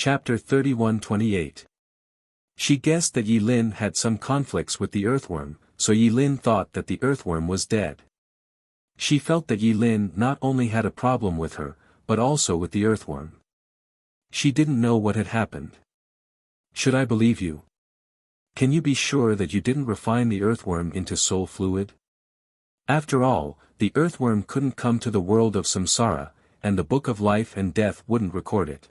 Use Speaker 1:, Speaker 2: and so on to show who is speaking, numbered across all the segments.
Speaker 1: Chapter 31-28. She guessed that Yi Lin had some conflicts with the earthworm, so Yi Lin thought that the earthworm was dead. She felt that Yi Lin not only had a problem with her, but also with the earthworm. She didn't know what had happened. Should I believe you? Can you be sure that you didn't refine the earthworm into soul fluid? After all, the earthworm couldn't come to the world of samsara, and the book of life and death wouldn't record it.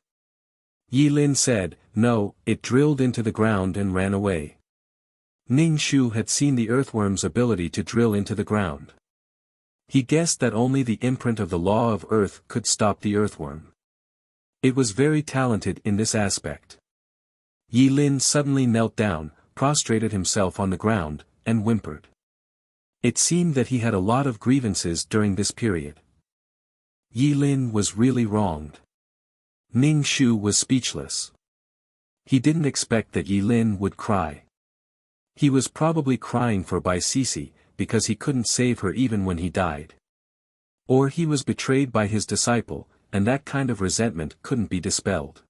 Speaker 1: Yi Lin said, "No, it drilled into the ground and ran away." Ning Shu had seen the earthworm's ability to drill into the ground. He guessed that only the imprint of the law of earth could stop the earthworm. It was very talented in this aspect. Yi Lin suddenly knelt down, prostrated himself on the ground, and whimpered. It seemed that he had a lot of grievances during this period. Yi Lin was really wronged. Ning Shu was speechless. He didn't expect that Yi Lin would cry. He was probably crying for Bai Sisi, because he couldn't save her even when he died. Or he was betrayed by his disciple, and that kind of resentment couldn't be dispelled.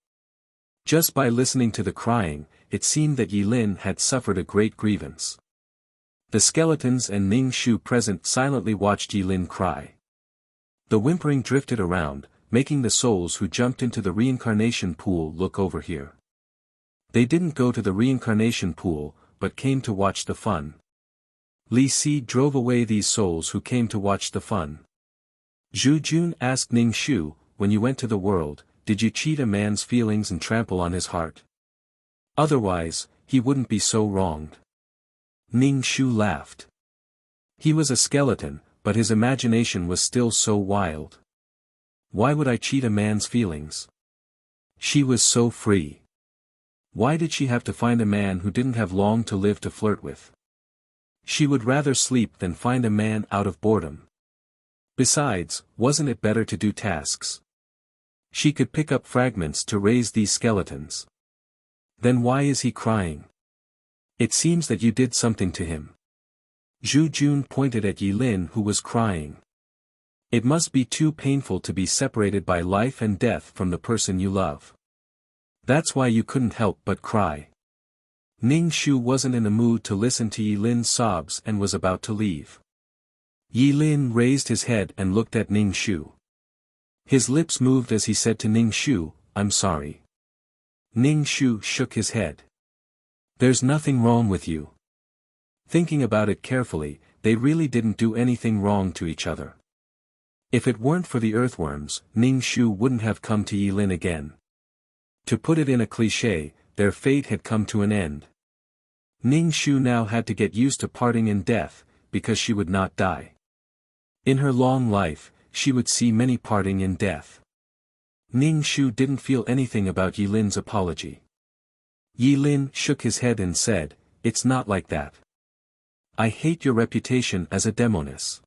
Speaker 1: Just by listening to the crying, it seemed that Yi Lin had suffered a great grievance. The skeletons and Ning Shu present silently watched Yi Lin cry. The whimpering drifted around, making the souls who jumped into the reincarnation pool look over here. They didn't go to the reincarnation pool, but came to watch the fun. Li Si drove away these souls who came to watch the fun. Zhu Jun asked Ning Shu, "When you went to the world, did you cheat a man's feelings and trample on his heart? Otherwise, he wouldn't be so wronged." Ning Shu laughed. He was a skeleton, but his imagination was still so wild. Why would I cheat a man's feelings? She was so free. Why did she have to find a man who didn't have long to live to flirt with? She would rather sleep than find a man out of boredom. Besides, wasn't it better to do tasks? She could pick up fragments to raise these skeletons. Then why is he crying? It seems that you did something to him. Zhu Jun pointed at Yi Lin, who was crying. It must be too painful to be separated by life and death from the person you love. That's why you couldn't help but cry. Ning Shu wasn't in the mood to listen to Yi Lin's sobs and was about to leave. Yi Lin raised his head and looked at Ning Shu. His lips moved as he said to Ning Shu, "I'm sorry." Ning Shu shook his head. "There's nothing wrong with you." Thinking about it carefully, they really didn't do anything wrong to each other. If it weren't for the earthworms, Ning Shu wouldn't have come to Yi Lin again. To put it in a cliché, their fate had come to an end. Ning Shu now had to get used to parting in death, because she would not die. In her long life, she would see many parting in death. Ning Shu didn't feel anything about Yi Lin's apology. Yi Lin shook his head and said, "It's not like that. I hate your reputation as a demoness.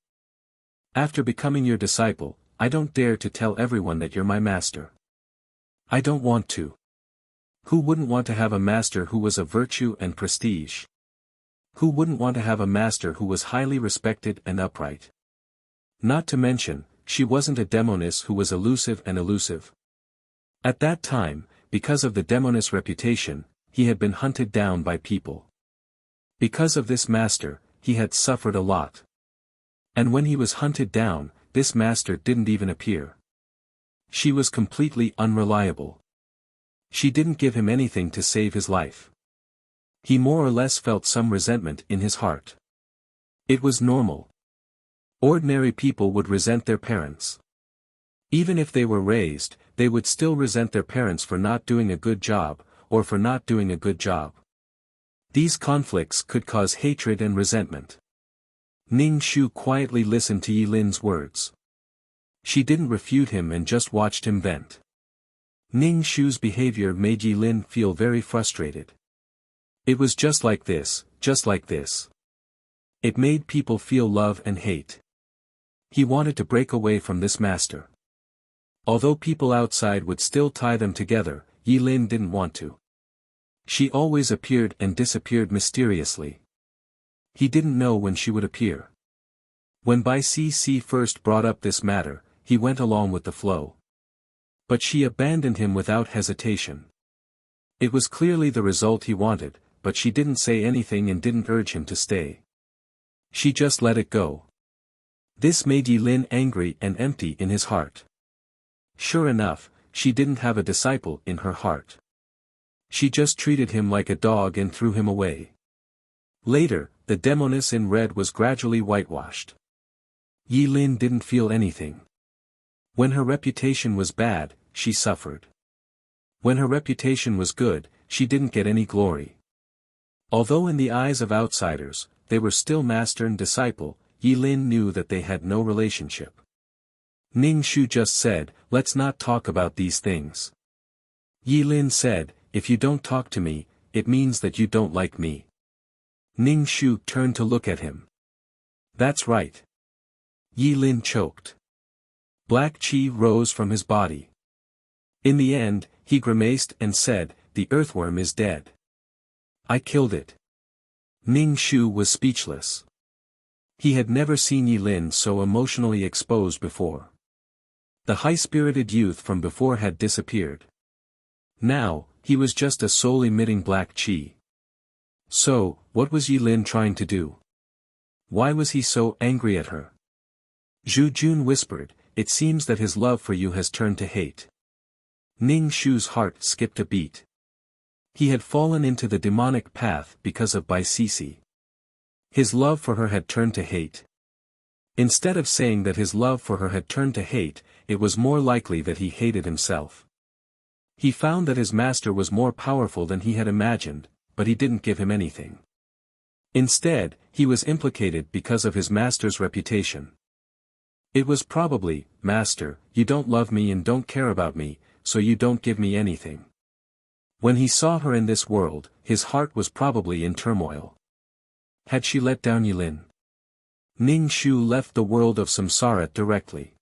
Speaker 1: After becoming your disciple, I don't dare to tell everyone that you're my master. I don't want to. Who wouldn't want to have a master who was a virtue and prestige? Who wouldn't want to have a master who was highly respected and upright? Not to mention, she wasn't a demoness who was elusive and elusive. At that time, because of the demoness reputation, he had been hunted down by people. Because of this master, he had suffered a lot. And when he was hunted down, this master didn't even appear. She was completely unreliable. She didn't give him anything to save his life. He more or less felt some resentment in his heart. It was normal. Ordinary people would resent their parents. Even if they were raised, they would still resent their parents for not doing a good job, or for not doing a good job. These conflicts could cause hatred and resentment. Ning Shu quietly listened to Yi Lin's words. She didn't refute him and just watched him vent. Ning Shu's behavior made Yi Lin feel very frustrated. It was just like this, just like this. It made people feel love and hate. He wanted to break away from this master. Although people outside would still tie them together, Yi Lin didn't want to. She always appeared and disappeared mysteriously. He didn't know when she would appear. When Bai Sisi first brought up this matter, he went along with the flow. But she abandoned him without hesitation. It was clearly the result he wanted, but she didn't say anything and didn't urge him to stay. She just let it go. This made Yi Lin angry and empty in his heart. Sure enough, she didn't have a disciple in her heart. She just treated him like a dog and threw him away. Later, the demoness in red was gradually whitewashed. Yi Lin didn't feel anything. When her reputation was bad, she suffered. When her reputation was good, she didn't get any glory. Although in the eyes of outsiders, they were still master and disciple, Yi Lin knew that they had no relationship. Ning Shu just said, "Let's not talk about these things." Yi Lin said, "If you don't talk to me, it means that you don't like me." Ning Shu turned to look at him. "That's right." Yi Lin choked. Black qi rose from his body. In the end, he grimaced and said, "The earthworm is dead. I killed it." Ning Shu was speechless. He had never seen Yi Lin so emotionally exposed before. The high-spirited youth from before had disappeared. Now, he was just a soul-emitting black qi. So, what was Yi Lin trying to do? Why was he so angry at her? Zhu Jun whispered, "It seems that his love for you has turned to hate." Ning Shu's heart skipped a beat. He had fallen into the demonic path because of Bai Sisi. His love for her had turned to hate. Instead of saying that his love for her had turned to hate, it was more likely that he hated himself. He found that his master was more powerful than he had imagined, but he didn't give him anything. Instead, he was implicated because of his master's reputation. It was probably, "Master, you don't love me and don't care about me, so you don't give me anything." When he saw her in this world, his heart was probably in turmoil. Had she let down Yi Lin? Ning Shu left the world of samsara directly.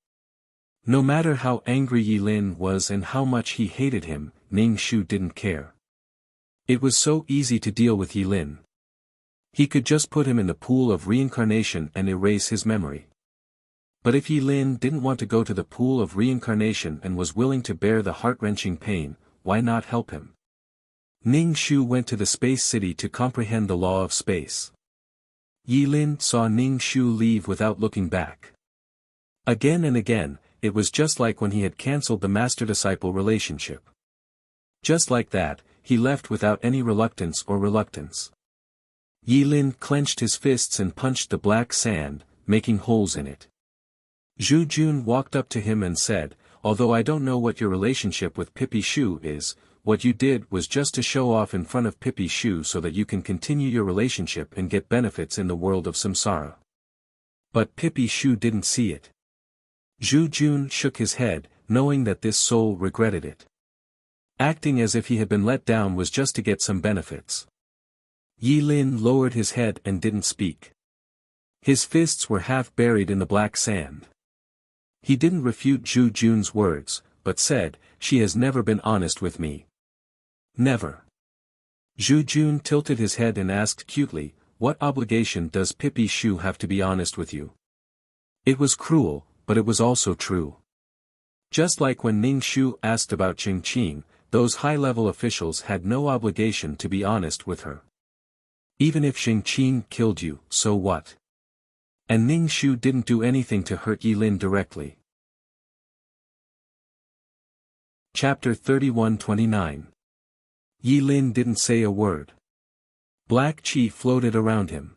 Speaker 1: No matter how angry Yi Lin was and how much he hated him, Ning Shu didn't care. It was so easy to deal with Yi Lin. He could just put him in the pool of reincarnation and erase his memory. But if Yi Lin didn't want to go to the pool of reincarnation and was willing to bear the heart-wrenching pain, why not help him? Ning Shu went to the space city to comprehend the law of space. Yi Lin saw Ning Shu leave without looking back. Again and again, it was just like when he had cancelled the master-disciple relationship. Just like that, he left without any reluctance. Yi Lin clenched his fists and punched the black sand, making holes in it. Zhu Jun walked up to him and said, "Although I don't know what your relationship with Pippi Shu is, what you did was just to show off in front of Pippi Shu so that you can continue your relationship and get benefits in the world of samsara." But Pippi Shu didn't see it. Zhu Jun shook his head, knowing that this soul regretted it. Acting as if he had been let down was just to get some benefits. Yi Lin lowered his head and didn't speak. His fists were half buried in the black sand. He didn't refute Zhu Jun's words, but said, "She has never been honest with me." Never. Zhu Jun tilted his head and asked cutely, "What obligation does Pippi Shu have to be honest with you?" It was cruel, but it was also true. Just like when Ning Shu asked about Qing, those high-level officials had no obligation to be honest with her. Even if Qing killed you, so what? And Ning Shu didn't do anything to hurt Yi Lin directly. Chapter 31-29. Yi Lin didn't say a word. Black qi floated around him.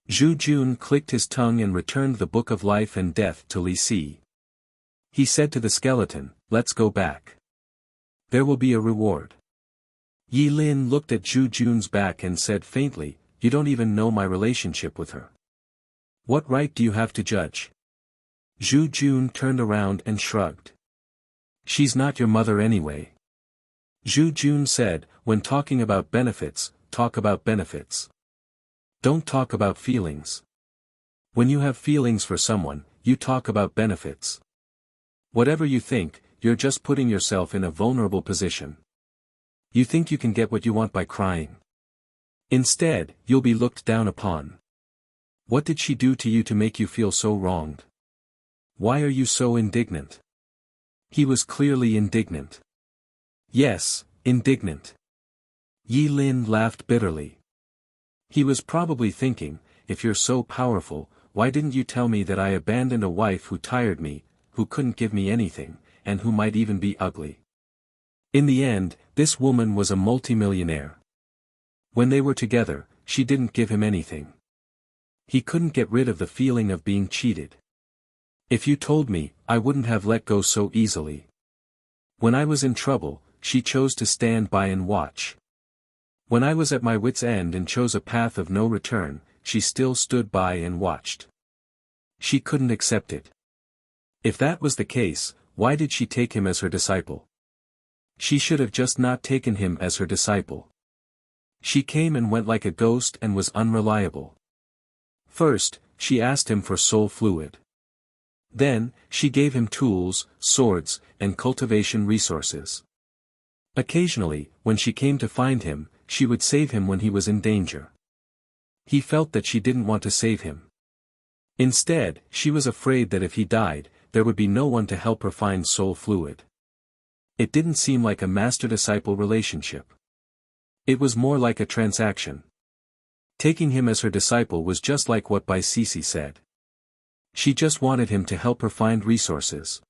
Speaker 1: Zhu Jun clicked his tongue and returned the Book of Life and Death to Li Si. He said to the skeleton, "Let's go back. There will be a reward." Yi Lin looked at Zhu Jun's back and said faintly, "You don't even know my relationship with her. What right do you have to judge?" Zhu Jun turned around and shrugged. "She's not your mother anyway." Zhu Jun said, "When talking about benefits, talk about benefits. Don't talk about feelings. When you have feelings for someone, you talk about benefits. Whatever you think, you're just putting yourself in a vulnerable position. You think you can get what you want by crying. Instead, you'll be looked down upon. What did she do to you to make you feel so wronged? Why are you so indignant?" He was clearly indignant. Yes, indignant. Yi Lin laughed bitterly. He was probably thinking, if you're so powerful, why didn't you tell me that I abandoned a wife who tired me, who couldn't give me anything, and who might even be ugly? In the end, this woman was a multimillionaire. When they were together, she didn't give him anything. He couldn't get rid of the feeling of being cheated. If you told me, I wouldn't have let go so easily. When I was in trouble, she chose to stand by and watch. When I was at my wit's end and chose a path of no return, she still stood by and watched. She couldn't accept it. If that was the case, why did she take him as her disciple? She should have just not taken him as her disciple. She came and went like a ghost and was unreliable. First, she asked him for soul fluid. Then, she gave him tools, swords, and cultivation resources. Occasionally, when she came to find him, she would save him when he was in danger. He felt that she didn't want to save him. Instead, she was afraid that if he died, there would be no one to help her find soul fluid. It didn't seem like a master-disciple relationship. It was more like a transaction. Taking him as her disciple was just like what Bai Sisi said. She just wanted him to help her find resources.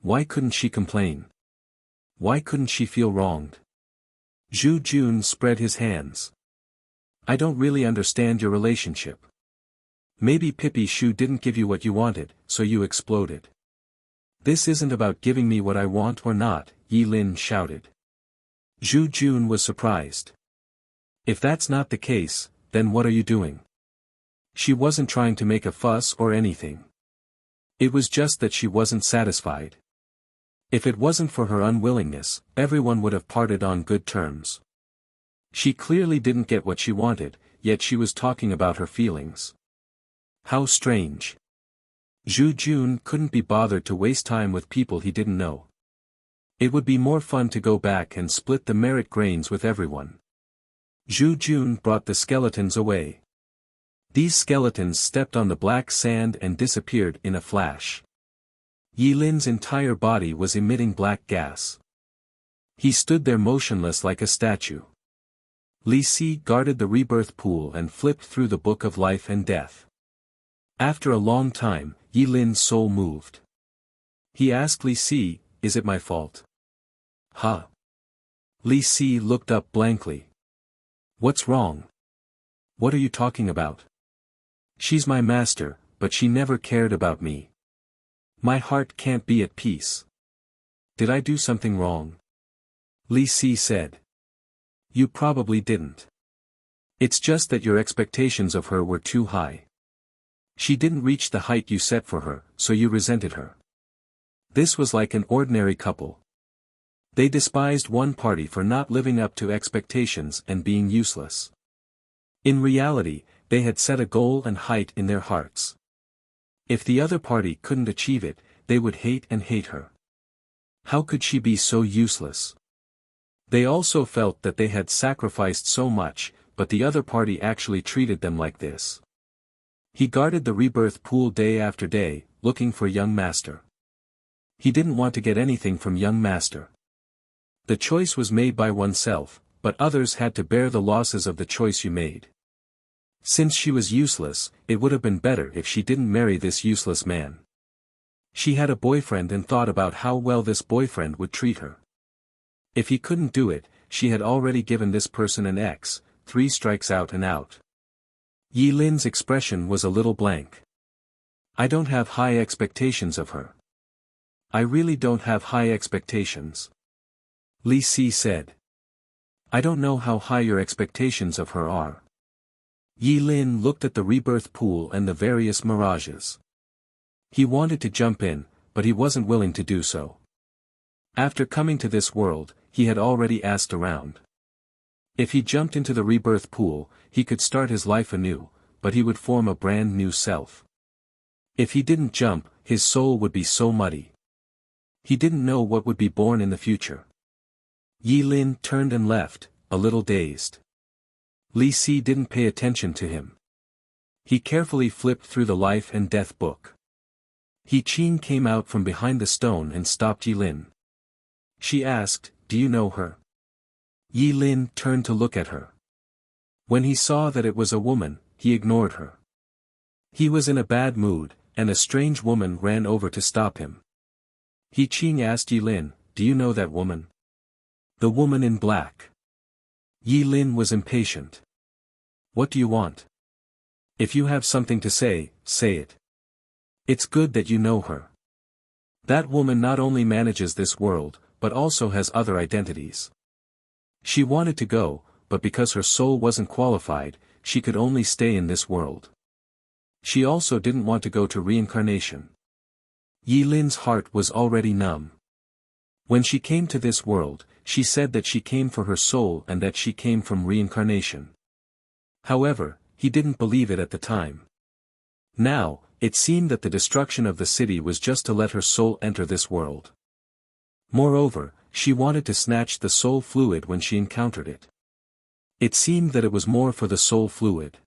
Speaker 1: Why couldn't she complain? Why couldn't she feel wronged? Zhu Jun spread his hands. I don't really understand your relationship. Maybe Pippi Shu didn't give you what you wanted, so you exploded. This isn't about giving me what I want or not, Yi Lin shouted. Zhu Jun was surprised. If that's not the case, then what are you doing? She wasn't trying to make a fuss or anything. It was just that she wasn't satisfied. If it wasn't for her unwillingness, everyone would have parted on good terms. She clearly didn't get what she wanted, yet she was talking about her feelings. How strange. Zhu Jun couldn't be bothered to waste time with people he didn't know. It would be more fun to go back and split the merit grains with everyone. Zhu Jun brought the skeletons away. These skeletons stepped on the black sand and disappeared in a flash. Yi Lin's entire body was emitting black gas. He stood there motionless like a statue. Li Si guarded the rebirth pool and flipped through the book of life and death. After a long time, Yi Lin's soul moved. He asked Li Si, "Is it my fault?" "Huh?" Li Si looked up blankly. "What's wrong? What are you talking about?" "She's my master, but she never cared about me. My heart can't be at peace. Did I do something wrong?" Li Si said. "You probably didn't. It's just that your expectations of her were too high. She didn't reach the height you set for her, so you resented her. This was like an ordinary couple. They despised one party for not living up to expectations and being useless. In reality, they had set a goal and height in their hearts. If the other party couldn't achieve it, they would hate and hate her. How could she be so useless? They also felt that they had sacrificed so much, but the other party actually treated them like this. He guarded the rebirth pool day after day, looking for young master. He didn't want to get anything from young master. The choice was made by oneself, but others had to bear the losses of the choice you made. Since she was useless, it would have been better if she didn't marry this useless man. She had a boyfriend and thought about how well this boyfriend would treat her. If he couldn't do it, she had already given this person an X, 3 strikes out and out. Yi Lin's expression was a little blank. I don't have high expectations of her. I really don't have high expectations. Li Si said. I don't know how high your expectations of her are. Yi Lin looked at the rebirth pool and the various mirages. He wanted to jump in, but he wasn't willing to do so. After coming to this world, he had already asked around. If he jumped into the rebirth pool, he could start his life anew, but he would form a brand new self. If he didn't jump, his soul would be so muddy. He didn't know what would be born in the future. Yi Lin turned and left, a little dazed. Li Si didn't pay attention to him. He carefully flipped through the life and death book. He Qin came out from behind the stone and stopped Yi Lin. She asked, Do you know her? Yi Lin turned to look at her. When he saw that it was a woman, he ignored her. He was in a bad mood, and a strange woman ran over to stop him. He Qing asked Yi Lin, "Do you know that woman?" "The woman in black." Yi Lin was impatient. "What do you want? If you have something to say, say it. It's good that you know her. That woman not only manages this world, but also has other identities. She wanted to go, but because her soul wasn't qualified, she could only stay in this world. She also didn't want to go to reincarnation." Yi Lin's heart was already numb. When she came to this world, she said that she came for her soul and that she came from reincarnation. However, he didn't believe it at the time. Now, it seemed that the destruction of the city was just to let her soul enter this world. Moreover, she wanted to snatch the soul fluid when she encountered it. It seemed that it was more for the soul fluid.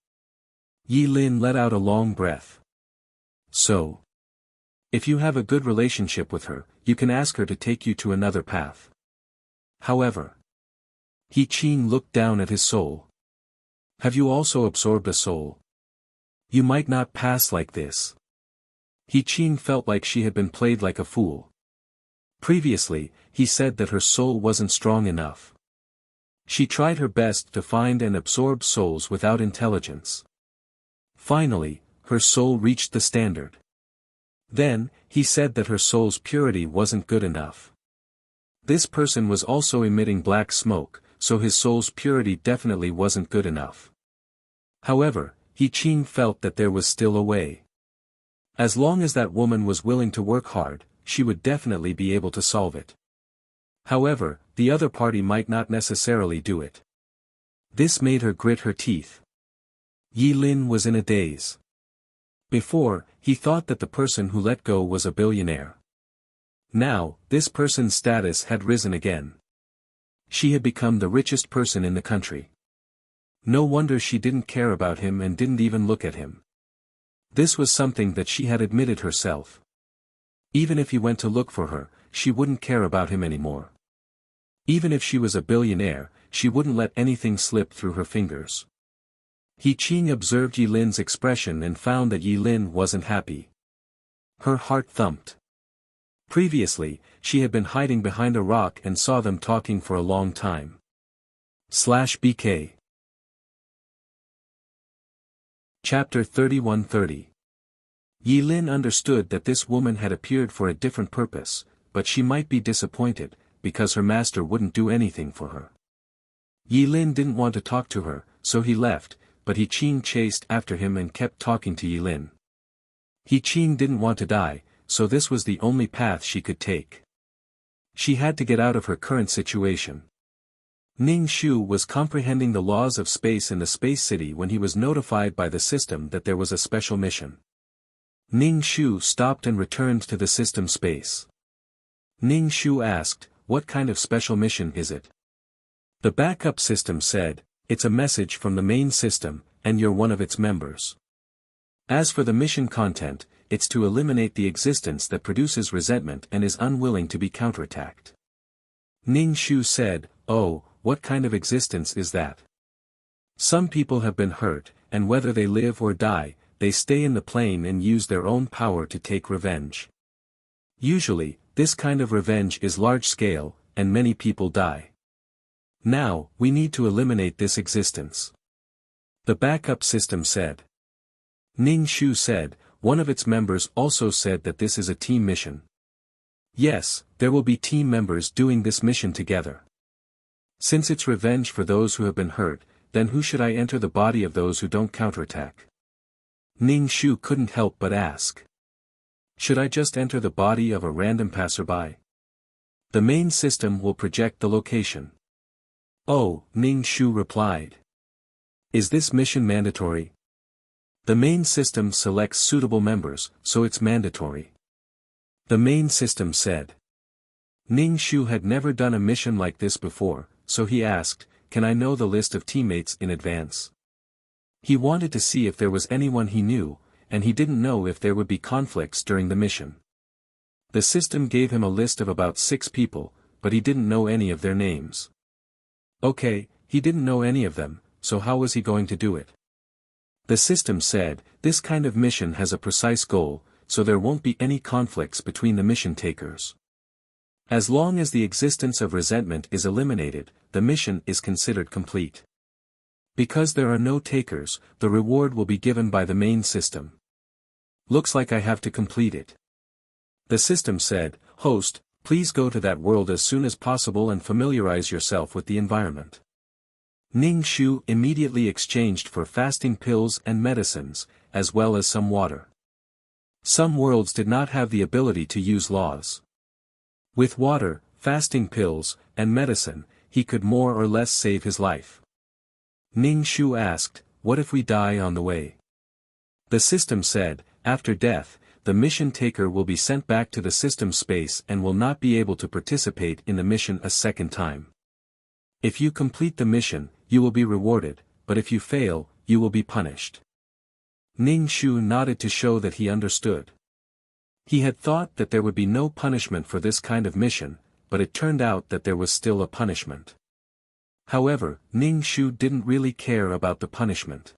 Speaker 1: Yi Lin let out a long breath. "So, if you have a good relationship with her, you can ask her to take you to another path. However." He Qing looked down at his soul. "Have you also absorbed a soul? You might not pass like this." He Qing felt like she had been played like a fool. Previously, he said that her soul wasn't strong enough. She tried her best to find and absorb souls without intelligence. Finally, her soul reached the standard. Then, he said that her soul's purity wasn't good enough. This person was also emitting black smoke, so his soul's purity definitely wasn't good enough. However, He Qing felt that there was still a way. As long as that woman was willing to work hard, she would definitely be able to solve it. However, the other party might not necessarily do it. This made her grit her teeth. Yi Lin was in a daze. Before, he thought that the person who let go was a billionaire. Now, this person's status had risen again. She had become the richest person in the country. No wonder she didn't care about him and didn't even look at him. This was something that she had admitted herself. Even if he went to look for her, she wouldn't care about him anymore. Even if she was a billionaire, she wouldn't let anything slip through her fingers. He Qing observed Yi Lin's expression and found that Yi Lin wasn't happy. Her heart thumped. Previously, she had been hiding behind a rock and saw them talking for a long time. /BK Chapter 3130. Yi Lin understood that this woman had appeared for a different purpose, but she might be disappointed, because her master wouldn't do anything for her. Yi Lin didn't want to talk to her, so he left, but He Qing chased after him and kept talking to Yi Lin. He Qing didn't want to die, so this was the only path she could take. She had to get out of her current situation. Ning Shu was comprehending the laws of space in the space city when he was notified by the system that there was a special mission. Ning Shu stopped and returned to the system space. Ning Shu asked, "What kind of special mission is it?" The backup system said, "It's a message from the main system, and you're one of its members. As for the mission content, it's to eliminate the existence that produces resentment and is unwilling to be counterattacked." Ning Shu said, "Oh, what kind of existence is that?" "Some people have been hurt, and whether they live or die, they stay in the plane and use their own power to take revenge. Usually, this kind of revenge is large-scale, and many people die. Now, we need to eliminate this existence," the backup system said. Ning Shu said, "One of its members also said that this is a team mission." "Yes, there will be team members doing this mission together. Since it's revenge for those who have been hurt, then who should I enter the body of those who don't counterattack?" Ning Shu couldn't help but ask. "Should I just enter the body of a random passerby? The main system will project the location." "Oh," Ning Shu replied. "Is this mission mandatory?" "The main system selects suitable members, so it's mandatory," the main system said. Ning Shu had never done a mission like this before, so he asked, "Can I know the list of teammates in advance?" He wanted to see if there was anyone he knew, and he didn't know if there would be conflicts during the mission. The system gave him a list of about 6 people, but he didn't know any of their names. Okay, he didn't know any of them, so how was he going to do it? The system said, this kind of mission has a precise goal, so there won't be any conflicts between the mission takers. As long as the existence of resentment is eliminated, the mission is considered complete. Because there are no takers, the reward will be given by the main system. Looks like I have to complete it. The system said, host, please go to that world as soon as possible and familiarize yourself with the environment. Ning Shu immediately exchanged for fasting pills and medicines, as well as some water. Some worlds did not have the ability to use laws. With water, fasting pills, and medicine, he could more or less save his life. Ning Shu asked, what if we die on the way? The system said, after death, the mission taker will be sent back to the system space and will not be able to participate in the mission a second time. If you complete the mission, you will be rewarded, but if you fail, you will be punished. Ning Shu nodded to show that he understood. He had thought that there would be no punishment for this kind of mission, but it turned out that there was still a punishment. However, Ning Shu didn't really care about the punishment.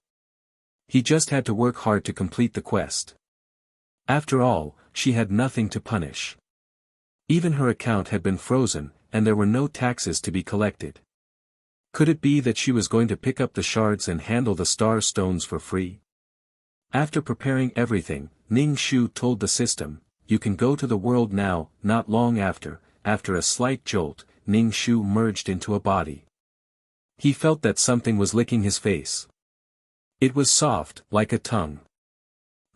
Speaker 1: He just had to work hard to complete the quest. After all, she had nothing to punish. Even her account had been frozen, and there were no taxes to be collected. Could it be that she was going to pick up the shards and handle the star stones for free? After preparing everything, Ning Shu told the system, you can go to the world now. Not long after a slight jolt, Ning Shu merged into a body. He felt that something was licking his face. It was soft, like a tongue.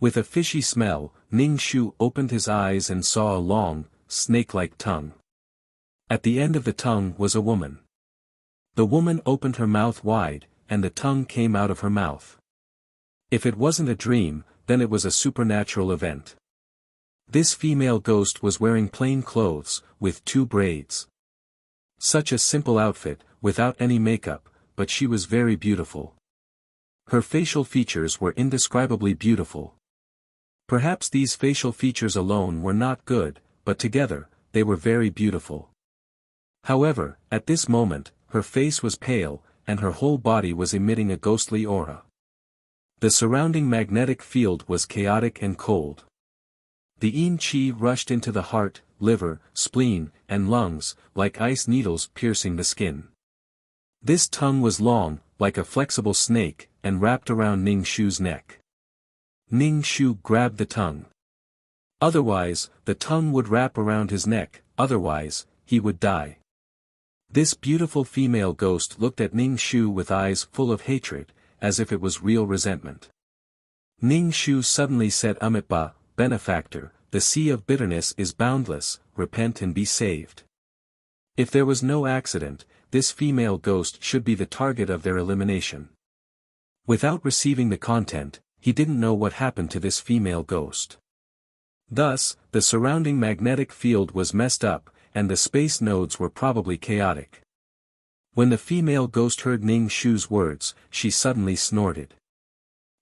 Speaker 1: With a fishy smell, Ning Shu opened his eyes and saw a long, snake-like tongue. At the end of the tongue was a woman. The woman opened her mouth wide, and the tongue came out of her mouth. If it wasn't a dream, then it was a supernatural event. This female ghost was wearing plain clothes, with 2 braids. Such a simple outfit, without any makeup, but she was very beautiful. Her facial features were indescribably beautiful. Perhaps these facial features alone were not good, but together, they were very beautiful. However, at this moment, her face was pale, and her whole body was emitting a ghostly aura. The surrounding magnetic field was chaotic and cold. The yin qi rushed into the heart, liver, spleen, and lungs, like ice needles piercing the skin. This tongue was long, like a flexible snake, and wrapped around Ning Shu's neck. Ning Shu grabbed the tongue. Otherwise, the tongue would wrap around his neck, otherwise, he would die. This beautiful female ghost looked at Ning Shu with eyes full of hatred, as if it was real resentment. Ning Shu suddenly said, Amitabha, benefactor, the sea of bitterness is boundless, repent and be saved. If there was no accident, this female ghost should be the target of their elimination. Without receiving the content, he didn't know what happened to this female ghost. Thus, the surrounding magnetic field was messed up, and the space nodes were probably chaotic. When the female ghost heard Ning Shu's words, she suddenly snorted.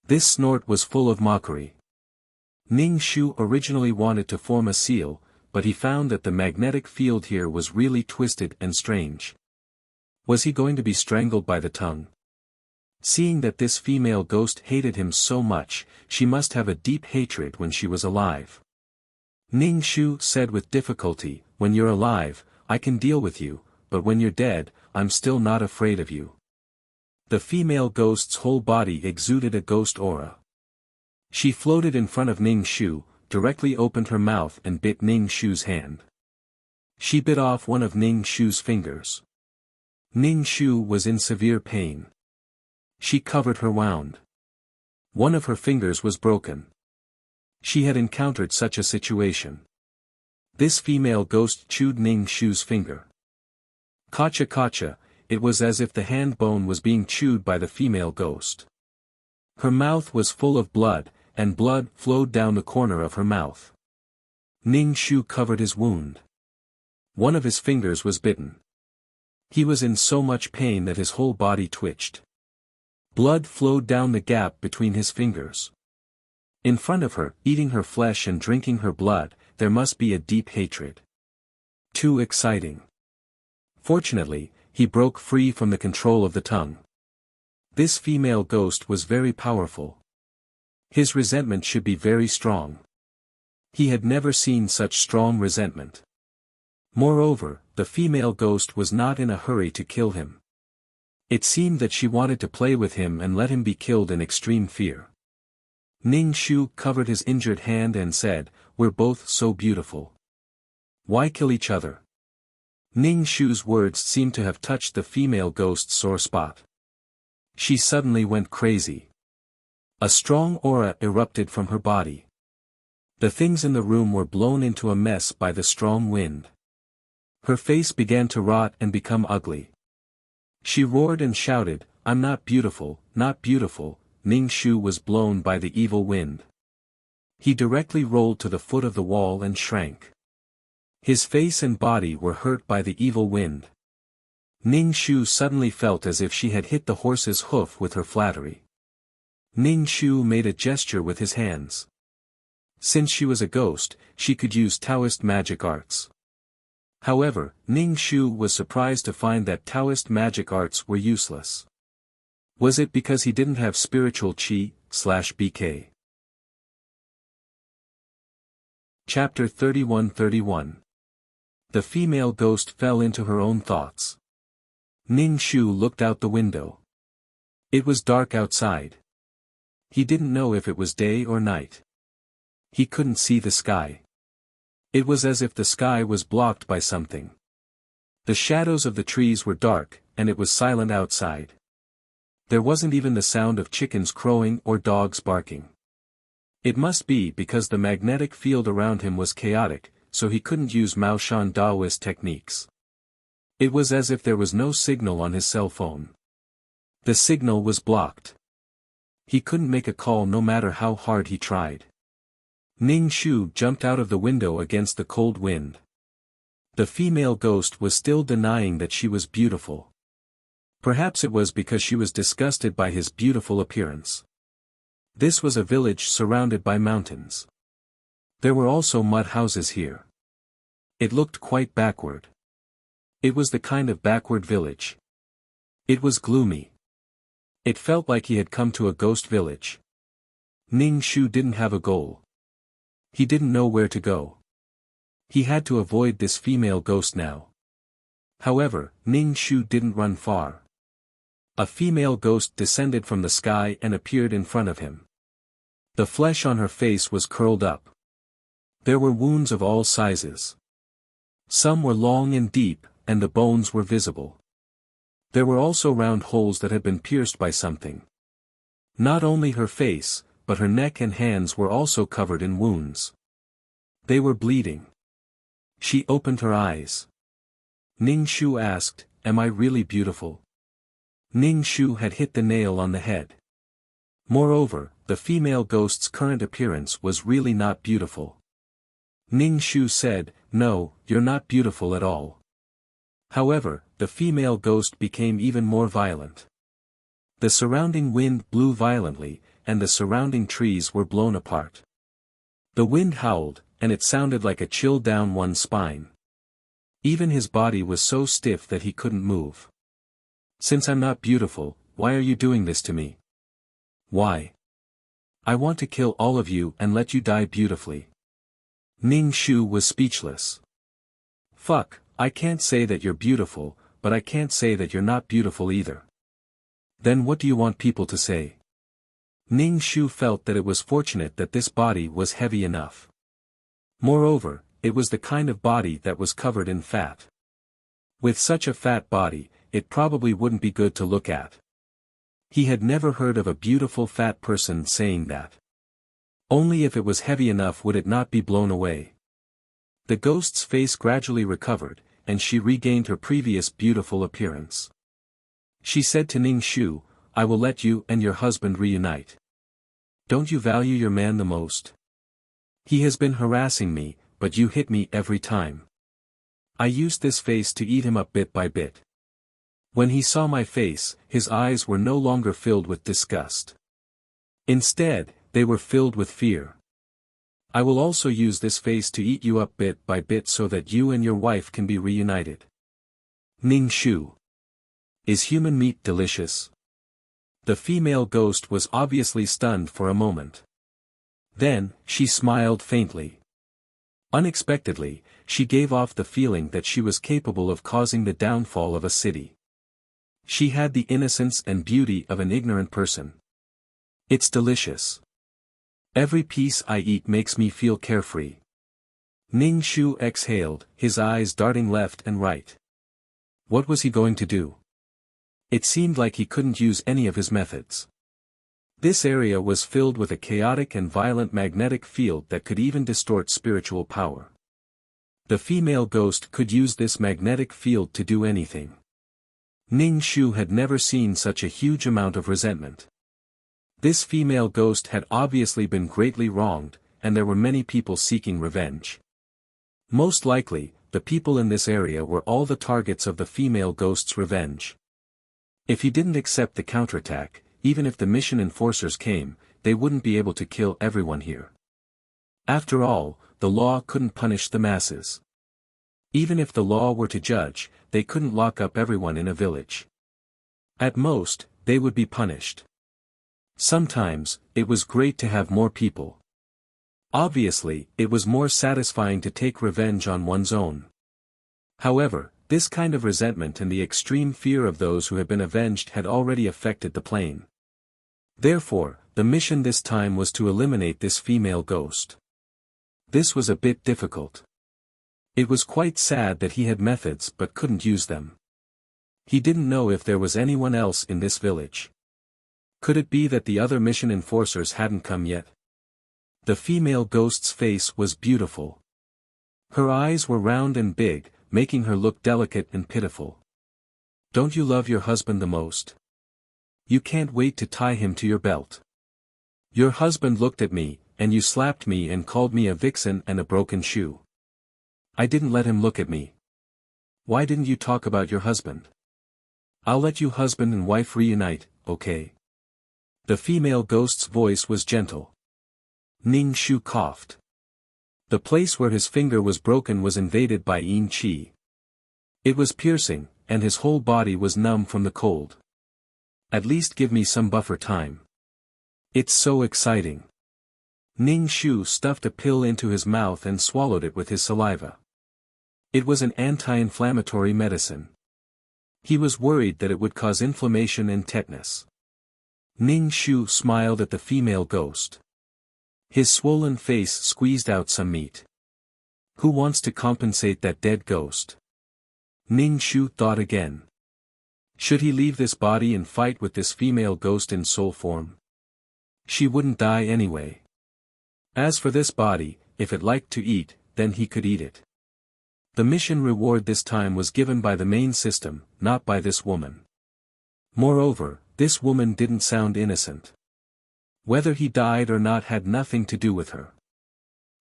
Speaker 1: This snort was full of mockery. Ning Shu originally wanted to form a seal, but he found that the magnetic field here was really twisted and strange. Was he going to be strangled by the tongue? Seeing that this female ghost hated him so much, she must have a deep hatred when she was alive. Ning Shu said with difficulty, when you're alive, I can deal with you, but when you're dead, I'm still not afraid of you. The female ghost's whole body exuded a ghost aura. She floated in front of Ning Shu, directly opened her mouth and bit Ning Shu's hand. She bit off one of Ning Shu's fingers. Ning Shu was in severe pain. She covered her wound. One of her fingers was broken. She had encountered such a situation. This female ghost chewed Ning Shu's finger. Kacha kacha, it was as if the hand bone was being chewed by the female ghost. Her mouth was full of blood, and blood flowed down the corner of her mouth. Ning Shu covered his wound. One of his fingers was bitten. He was in so much pain that his whole body twitched. Blood flowed down the gap between his fingers. In front of her, eating her flesh and drinking her blood, there must be a deep hatred. Too exciting. Fortunately, he broke free from the control of the tongue. This female ghost was very powerful. His resentment should be very strong. He had never seen such strong resentment. Moreover, the female ghost was not in a hurry to kill him. It seemed that she wanted to play with him and let him be killed in extreme fear. Ning Shu covered his injured hand and said, "We're both so beautiful. Why kill each other?" Ning Shu's words seemed to have touched the female ghost's sore spot. She suddenly went crazy. A strong aura erupted from her body. The things in the room were blown into a mess by the strong wind. Her face began to rot and become ugly. She roared and shouted, "I'm not beautiful, not beautiful." Ning Shu was blown by the evil wind. He directly rolled to the foot of the wall and shrank. His face and body were hurt by the evil wind. Ning Shu suddenly felt as if she had hit the horse's hoof with her flattery. Ning Shu made a gesture with his hands. Since she was a ghost, she could use Taoist magic arts. However, Ning Shu was surprised to find that Taoist magic arts were useless. Was it because he didn't have spiritual chi/BK? Chapter 31-31. The female ghost fell into her own thoughts. Ning Shu looked out the window. It was dark outside. He didn't know if it was day or night. He couldn't see the sky. It was as if the sky was blocked by something. The shadows of the trees were dark, and it was silent outside. There wasn't even the sound of chickens crowing or dogs barking. It must be because the magnetic field around him was chaotic, so he couldn't use Maoshan Daoist techniques. It was as if there was no signal on his cell phone. The signal was blocked. He couldn't make a call no matter how hard he tried. Ning Shu jumped out of the window against the cold wind. The female ghost was still denying that she was beautiful. Perhaps it was because she was disgusted by his beautiful appearance. This was a village surrounded by mountains. There were also mud houses here. It looked quite backward. It was the kind of backward village. It was gloomy. It felt like he had come to a ghost village. Ning Shu didn't have a goal. He didn't know where to go. He had to avoid this female ghost now. However, Ning Shu didn't run far. A female ghost descended from the sky and appeared in front of him. The flesh on her face was curled up. There were wounds of all sizes. Some were long and deep, and the bones were visible. There were also round holes that had been pierced by something. Not only her face, but her neck and hands were also covered in wounds. They were bleeding. She opened her eyes. Ning Shu asked, "Am I really beautiful?" Ning Shu had hit the nail on the head. Moreover, the female ghost's current appearance was really not beautiful. Ning Shu said, "No, you're not beautiful at all." However, the female ghost became even more violent. The surrounding wind blew violently, and the surrounding trees were blown apart. The wind howled, and it sounded like a chill down one's spine. Even his body was so stiff that he couldn't move. "Since I'm not beautiful, why are you doing this to me? Why? I want to kill all of you and let you die beautifully." Ning Shu was speechless. "Fuck, I can't say that you're beautiful, but I can't say that you're not beautiful either. Then what do you want people to say?" Ning Shu felt that it was fortunate that this body was heavy enough. Moreover, it was the kind of body that was covered in fat. With such a fat body, it probably wouldn't be good to look at. He had never heard of a beautiful fat person saying that. Only if it was heavy enough would it not be blown away. The ghost's face gradually recovered, and she regained her previous beautiful appearance. She said to Ning Shu, "I will let you and your husband reunite. Don't you value your man the most? He has been harassing me, but you hit me every time. I used this face to eat him up bit by bit. When he saw my face, his eyes were no longer filled with disgust. Instead, they were filled with fear. I will also use this face to eat you up bit by bit so that you and your wife can be reunited." Ning Shu. Is human meat delicious? The female ghost was obviously stunned for a moment. Then, she smiled faintly. Unexpectedly, she gave off the feeling that she was capable of causing the downfall of a city. She had the innocence and beauty of an ignorant person. It's delicious. Every piece I eat makes me feel carefree. Ning Shu exhaled, his eyes darting left and right. What was he going to do? It seemed like he couldn't use any of his methods. This area was filled with a chaotic and violent magnetic field that could even distort spiritual power. The female ghost could use this magnetic field to do anything. Ning Shu had never seen such a huge amount of resentment. This female ghost had obviously been greatly wronged, and there were many people seeking revenge. Most likely, the people in this area were all the targets of the female ghost's revenge. If he didn't accept the counterattack, even if the mission enforcers came, they wouldn't be able to kill everyone here. After all, the law couldn't punish the masses. Even if the law were to judge, they couldn't lock up everyone in a village. At most, they would be punished. Sometimes, it was great to have more people. Obviously, it was more satisfying to take revenge on one's own. However, this kind of resentment and the extreme fear of those who had been avenged had already affected the plane. Therefore, the mission this time was to eliminate this female ghost. This was a bit difficult. It was quite sad that he had methods but couldn't use them. He didn't know if there was anyone else in this village. Could it be that the other mission enforcers hadn't come yet? The female ghost's face was beautiful. Her eyes were round and big, making her look delicate and pitiful. Don't you love your husband the most? You can't wait to tie him to your belt. Your husband looked at me, and you slapped me and called me a vixen and a broken shoe. I didn't let him look at me. Why didn't you talk about your husband? I'll let you husband and wife reunite, okay? The female ghost's voice was gentle. Ning Shu coughed. The place where his finger was broken was invaded by Yin Qi. It was piercing, and his whole body was numb from the cold. At least give me some buffer time. It's so exciting. Ning Shu stuffed a pill into his mouth and swallowed it with his saliva. It was an anti-inflammatory medicine. He was worried that it would cause inflammation and tetanus. Ning Shu smiled at the female ghost. His swollen face squeezed out some meat. Who wants to compensate that dead ghost? Ning Shu thought again. Should he leave this body and fight with this female ghost in soul form? She wouldn't die anyway. As for this body, if it liked to eat, then he could eat it. The mission reward this time was given by the main system, not by this woman. Moreover, this woman didn't sound innocent. Whether he died or not had nothing to do with her.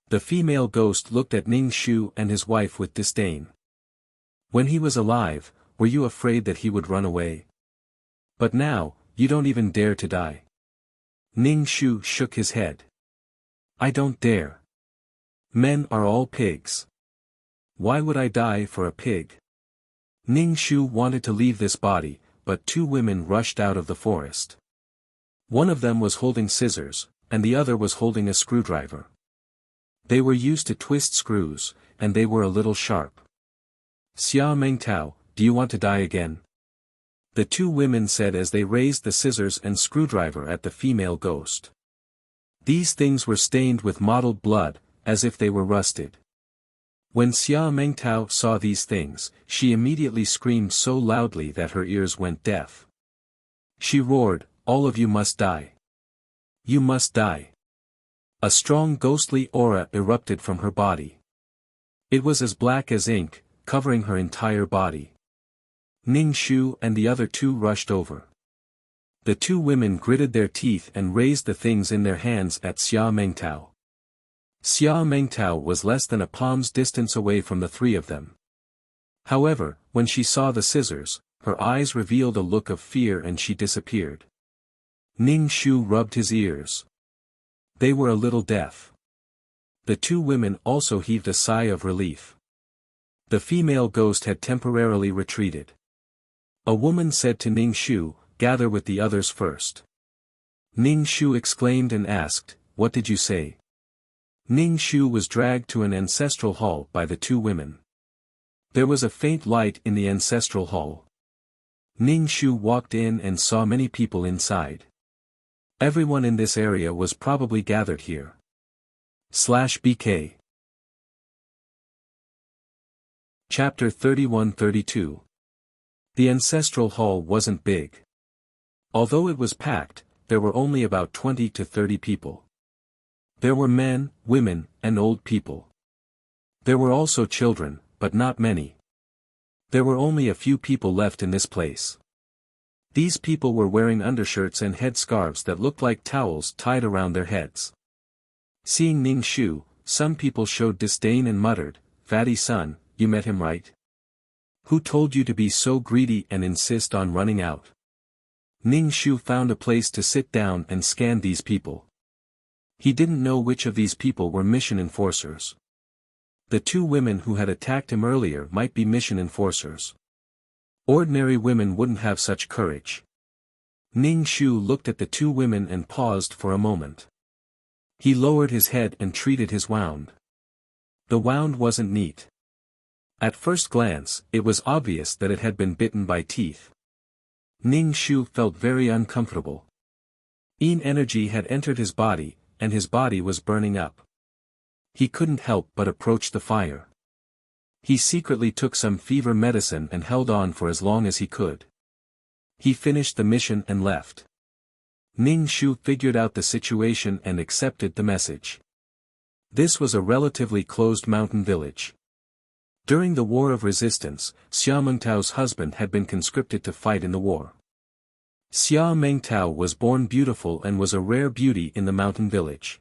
Speaker 1: The female ghost looked at Ning Shu and his wife with disdain. When he was alive, were you afraid that he would run away? But now, you don't even dare to die. Ning Shu shook his head. I don't dare. Men are all pigs. Why would I die for a pig? Ning Shu wanted to leave this body, but two women rushed out of the forest. One of them was holding scissors, and the other was holding a screwdriver. They were used to twist screws, and they were a little sharp. Xia Mengtao, do you want to die again? The two women said as they raised the scissors and screwdriver at the female ghost. These things were stained with mottled blood, as if they were rusted. When Xia Mengtao saw these things, she immediately screamed so loudly that her ears went deaf. She roared, all of you must die. You must die. A strong ghostly aura erupted from her body. It was as black as ink, covering her entire body. Ning Shu and the other two rushed over. The two women gritted their teeth and raised the things in their hands at Xia Mengtao. Xia Mengtao was less than a palm's distance away from the three of them. However, when she saw the scissors, her eyes revealed a look of fear and she disappeared. Ning Shu rubbed his ears. They were a little deaf. The two women also heaved a sigh of relief. The female ghost had temporarily retreated. A woman said to Ning Shu, "Gather with the others first." Ning Shu exclaimed and asked, "What did you say?" Ning Shu was dragged to an ancestral hall by the two women. There was a faint light in the ancestral hall. Ning Shu walked in and saw many people inside. Everyone in this area was probably gathered here. /BK Chapter 31-32. The ancestral hall wasn't big. Although it was packed, there were only about 20 to 30 people. There were men, women, and old people. There were also children, but not many. There were only a few people left in this place. These people were wearing undershirts and headscarves that looked like towels tied around their heads. Seeing Ning Shu, some people showed disdain and muttered, "Fatty son, you met him right? Who told you to be so greedy and insist on running out?" Ning Shu found a place to sit down and scanned these people. He didn't know which of these people were mission enforcers. The two women who had attacked him earlier might be mission enforcers. Ordinary women wouldn't have such courage. Ning Shu looked at the two women and paused for a moment. He lowered his head and treated his wound. The wound wasn't neat. At first glance, it was obvious that it had been bitten by teeth. Ning Shu felt very uncomfortable. Yin energy had entered his body, and his body was burning up. He couldn't help but approach the fire. He secretly took some fever medicine and held on for as long as he could. He finished the mission and left. Ning Shu figured out the situation and accepted the message. This was a relatively closed mountain village. During the War of Resistance, Xia Mengtao's husband had been conscripted to fight in the war. Xia Mengtao was born beautiful and was a rare beauty in the mountain village.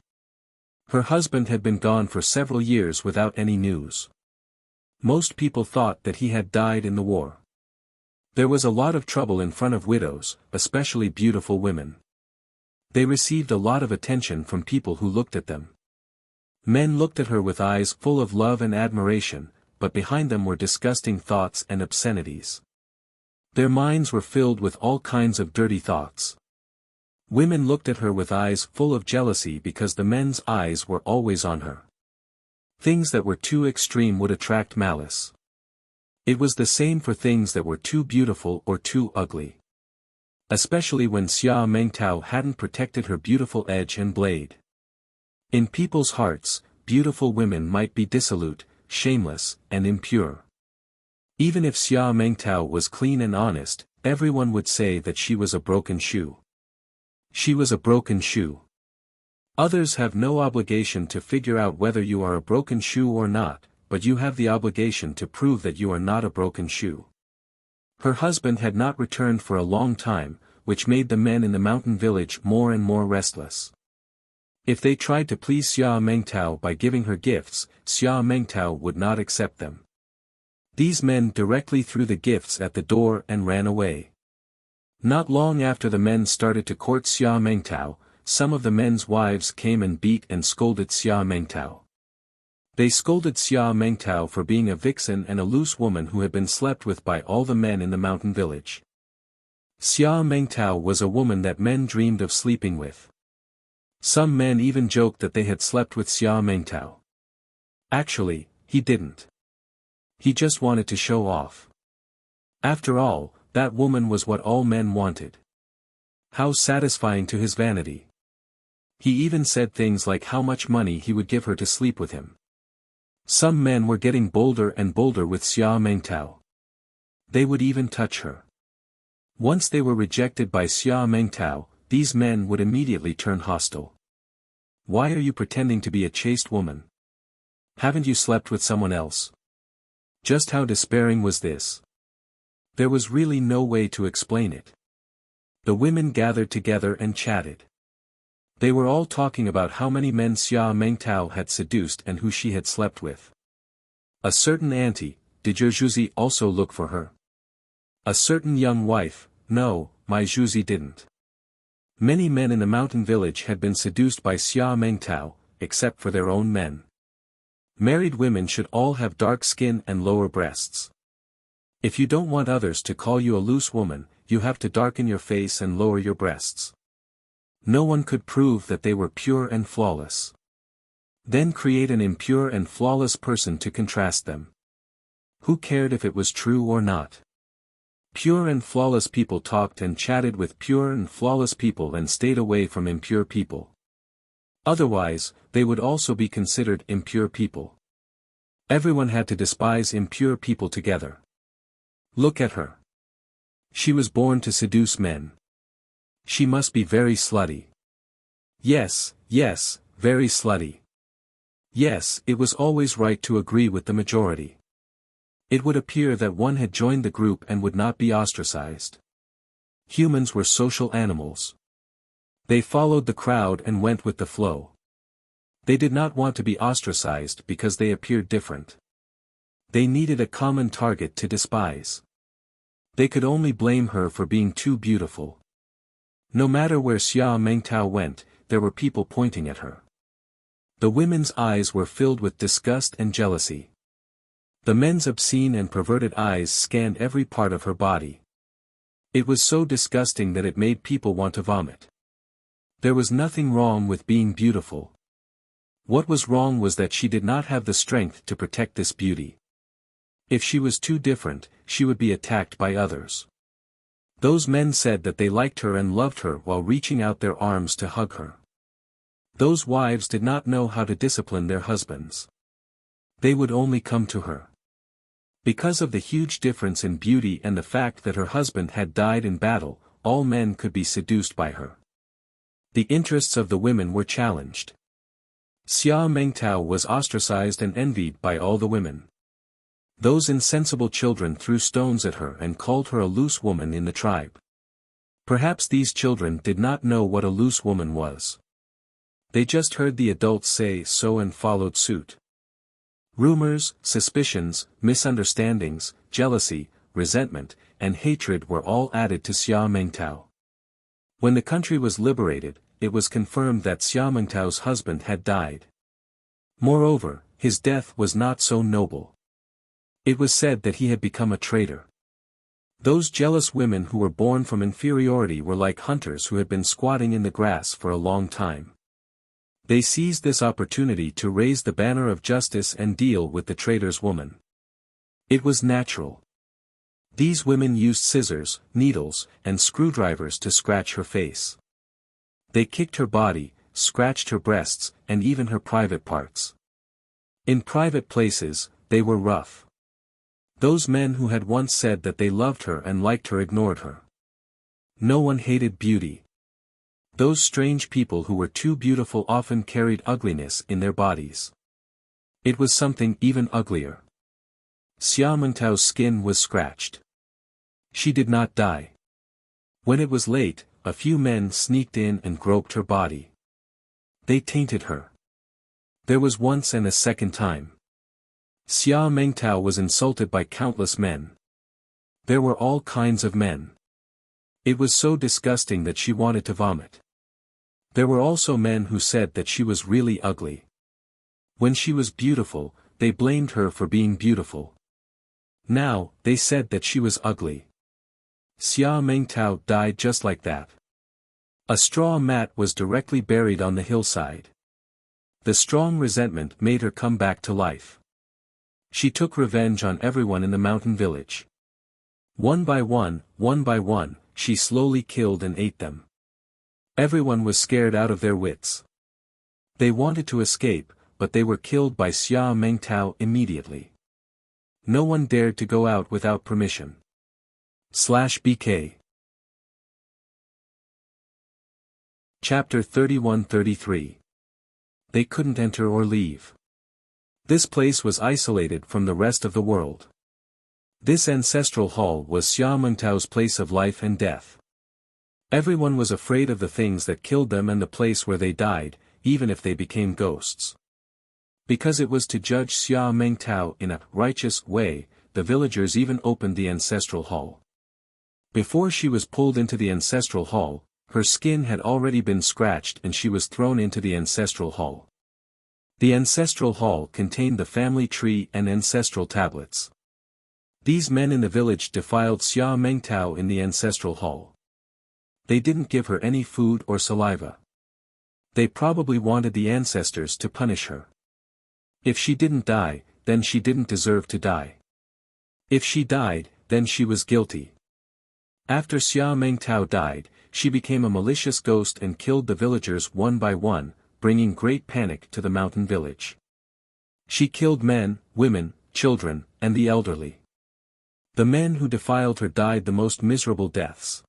Speaker 1: Her husband had been gone for several years without any news. Most people thought that he had died in the war. There was a lot of trouble in front of widows, especially beautiful women. They received a lot of attention from people who looked at them. Men looked at her with eyes full of love and admiration, but behind them were disgusting thoughts and obscenities. Their minds were filled with all kinds of dirty thoughts. Women looked at her with eyes full of jealousy because the men's eyes were always on her. Things that were too extreme would attract malice. It was the same for things that were too beautiful or too ugly. Especially when Xia Mengtao hadn't protected her beautiful edge and blade. In people's hearts, beautiful women might be dissolute, shameless, and impure. Even if Xia Mengtao was clean and honest, everyone would say that she was a broken shoe. She was a broken shoe. Others have no obligation to figure out whether you are a broken shoe or not, but you have the obligation to prove that you are not a broken shoe. Her husband had not returned for a long time, which made the men in the mountain village more and more restless. If they tried to please Xia Mengtao by giving her gifts, Xia Mengtao would not accept them. These men directly threw the gifts at the door and ran away. Not long after the men started to court Xia Mengtao, some of the men's wives came and beat and scolded Xia Mengtao. They scolded Xia Mengtao for being a vixen and a loose woman who had been slept with by all the men in the mountain village. Xia Mengtao was a woman that men dreamed of sleeping with. Some men even joked that they had slept with Xia Mengtao. Actually, he didn't. He just wanted to show off. After all, that woman was what all men wanted. How satisfying to his vanity. He even said things like how much money he would give her to sleep with him. Some men were getting bolder and bolder with Xia Mengtao. They would even touch her. Once they were rejected by Xia Mengtao, these men would immediately turn hostile. Why are you pretending to be a chaste woman? Haven't you slept with someone else? Just how despairing was this? There was really no way to explain it. The women gathered together and chatted. They were all talking about how many men Xia Mengtao had seduced and who she had slept with. A certain auntie, did your Zhuzi also look for her? A certain young wife, no, my Zhuzi didn't. Many men in the mountain village had been seduced by Xia Mengtao, except for their own men. Married women should all have dark skin and lower breasts. If you don't want others to call you a loose woman, you have to darken your face and lower your breasts. No one could prove that they were pure and flawless. Then create an impure and flawless person to contrast them. Who cared if it was true or not? Pure and flawless people talked and chatted with pure and flawless people and stayed away from impure people. Otherwise, they would also be considered impure people. Everyone had to despise impure people together. Look at her. She was born to seduce men. She must be very slutty. Yes, very slutty. Yes, it was always right to agree with the majority. It would appear that one had joined the group and would not be ostracized. Humans were social animals. They followed the crowd and went with the flow. They did not want to be ostracized because they appeared different. They needed a common target to despise. They could only blame her for being too beautiful. No matter where Xia Mengtao went, there were people pointing at her. The women's eyes were filled with disgust and jealousy. The men's obscene and perverted eyes scanned every part of her body. It was so disgusting that it made people want to vomit. There was nothing wrong with being beautiful. What was wrong was that she did not have the strength to protect this beauty. If she was too different, she would be attacked by others. Those men said that they liked her and loved her while reaching out their arms to hug her. Those wives did not know how to discipline their husbands. They would only come to her. Because of the huge difference in beauty and the fact that her husband had died in battle, all men could be seduced by her. The interests of the women were challenged. Xia Mengtao was ostracized and envied by all the women. Those insensible children threw stones at her and called her a loose woman in the tribe. Perhaps these children did not know what a loose woman was. They just heard the adults say so and followed suit. Rumors, suspicions, misunderstandings, jealousy, resentment, and hatred were all added to Xia Mengtao. When the country was liberated, it was confirmed that Xia Mengtao's husband had died. Moreover, his death was not so noble. It was said that he had become a traitor. Those jealous women who were born from inferiority were like hunters who had been squatting in the grass for a long time. They seized this opportunity to raise the banner of justice and deal with the traitor's woman. It was natural. These women used scissors, needles, and screwdrivers to scratch her face. They kicked her body, scratched her breasts, and even her private parts. In private places, they were rough. Those men who had once said that they loved her and liked her ignored her. No one hated beauty. Those strange people who were too beautiful often carried ugliness in their bodies. It was something even uglier. Xia Mengtao's skin was scratched. She did not die. When it was late, a few men sneaked in and groped her body. They tainted her. There was once and a second time. Xia Mengtao was insulted by countless men. There were all kinds of men. It was so disgusting that she wanted to vomit. There were also men who said that she was really ugly. When she was beautiful, they blamed her for being beautiful. Now, they said that she was ugly. Xia Mengtao died just like that. A straw mat was directly buried on the hillside. The strong resentment made her come back to life. She took revenge on everyone in the mountain village. One by one, she slowly killed and ate them. Everyone was scared out of their wits. They wanted to escape, but they were killed by Xia Mengtao immediately. No one dared to go out without permission. /BK Chapter 31-33. They couldn't enter or leave. This place was isolated from the rest of the world. This ancestral hall was Xia Mengtao's place of life and death. Everyone was afraid of the things that killed them and the place where they died, even if they became ghosts. Because it was to judge Xia Mengtao in a righteous way, the villagers even opened the ancestral hall. Before she was pulled into the ancestral hall, her skin had already been scratched and she was thrown into the ancestral hall. The ancestral hall contained the family tree and ancestral tablets. These men in the village defiled Xia Mengtao in the ancestral hall. They didn't give her any food or saliva. They probably wanted the ancestors to punish her. If she didn't die, then she didn't deserve to die. If she died, then she was guilty. After Xia Mengtao died, she became a malicious ghost and killed the villagers one by one, bringing great panic to the mountain village. She killed men, women, children, and the elderly. The men who defiled her died the most miserable deaths.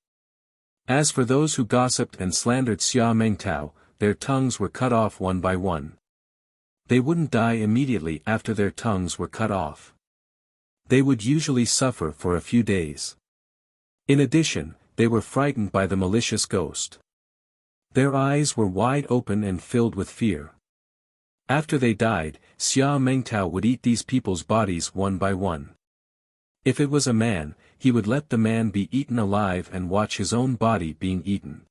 Speaker 1: As for those who gossiped and slandered Xia Mengtao, their tongues were cut off one by one. They wouldn't die immediately after their tongues were cut off. They would usually suffer for a few days. In addition, they were frightened by the malicious ghost. Their eyes were wide open and filled with fear. After they died, Xia Mengtao would eat these people's bodies one by one. If it was a man, he would let the man be eaten alive and watch his own body being eaten.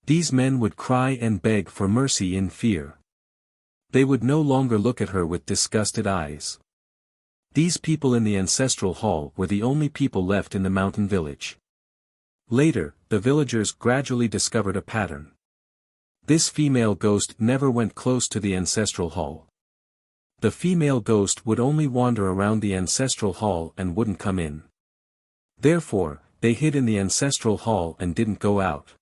Speaker 1: These men would cry and beg for mercy in fear. They would no longer look at her with disgusted eyes. These people in the ancestral hall were the only people left in the mountain village. Later, the villagers gradually discovered a pattern. This female ghost never went close to the ancestral hall. The female ghost would only wander around the ancestral hall and wouldn't come in. Therefore, they hid in the ancestral hall and didn't go out.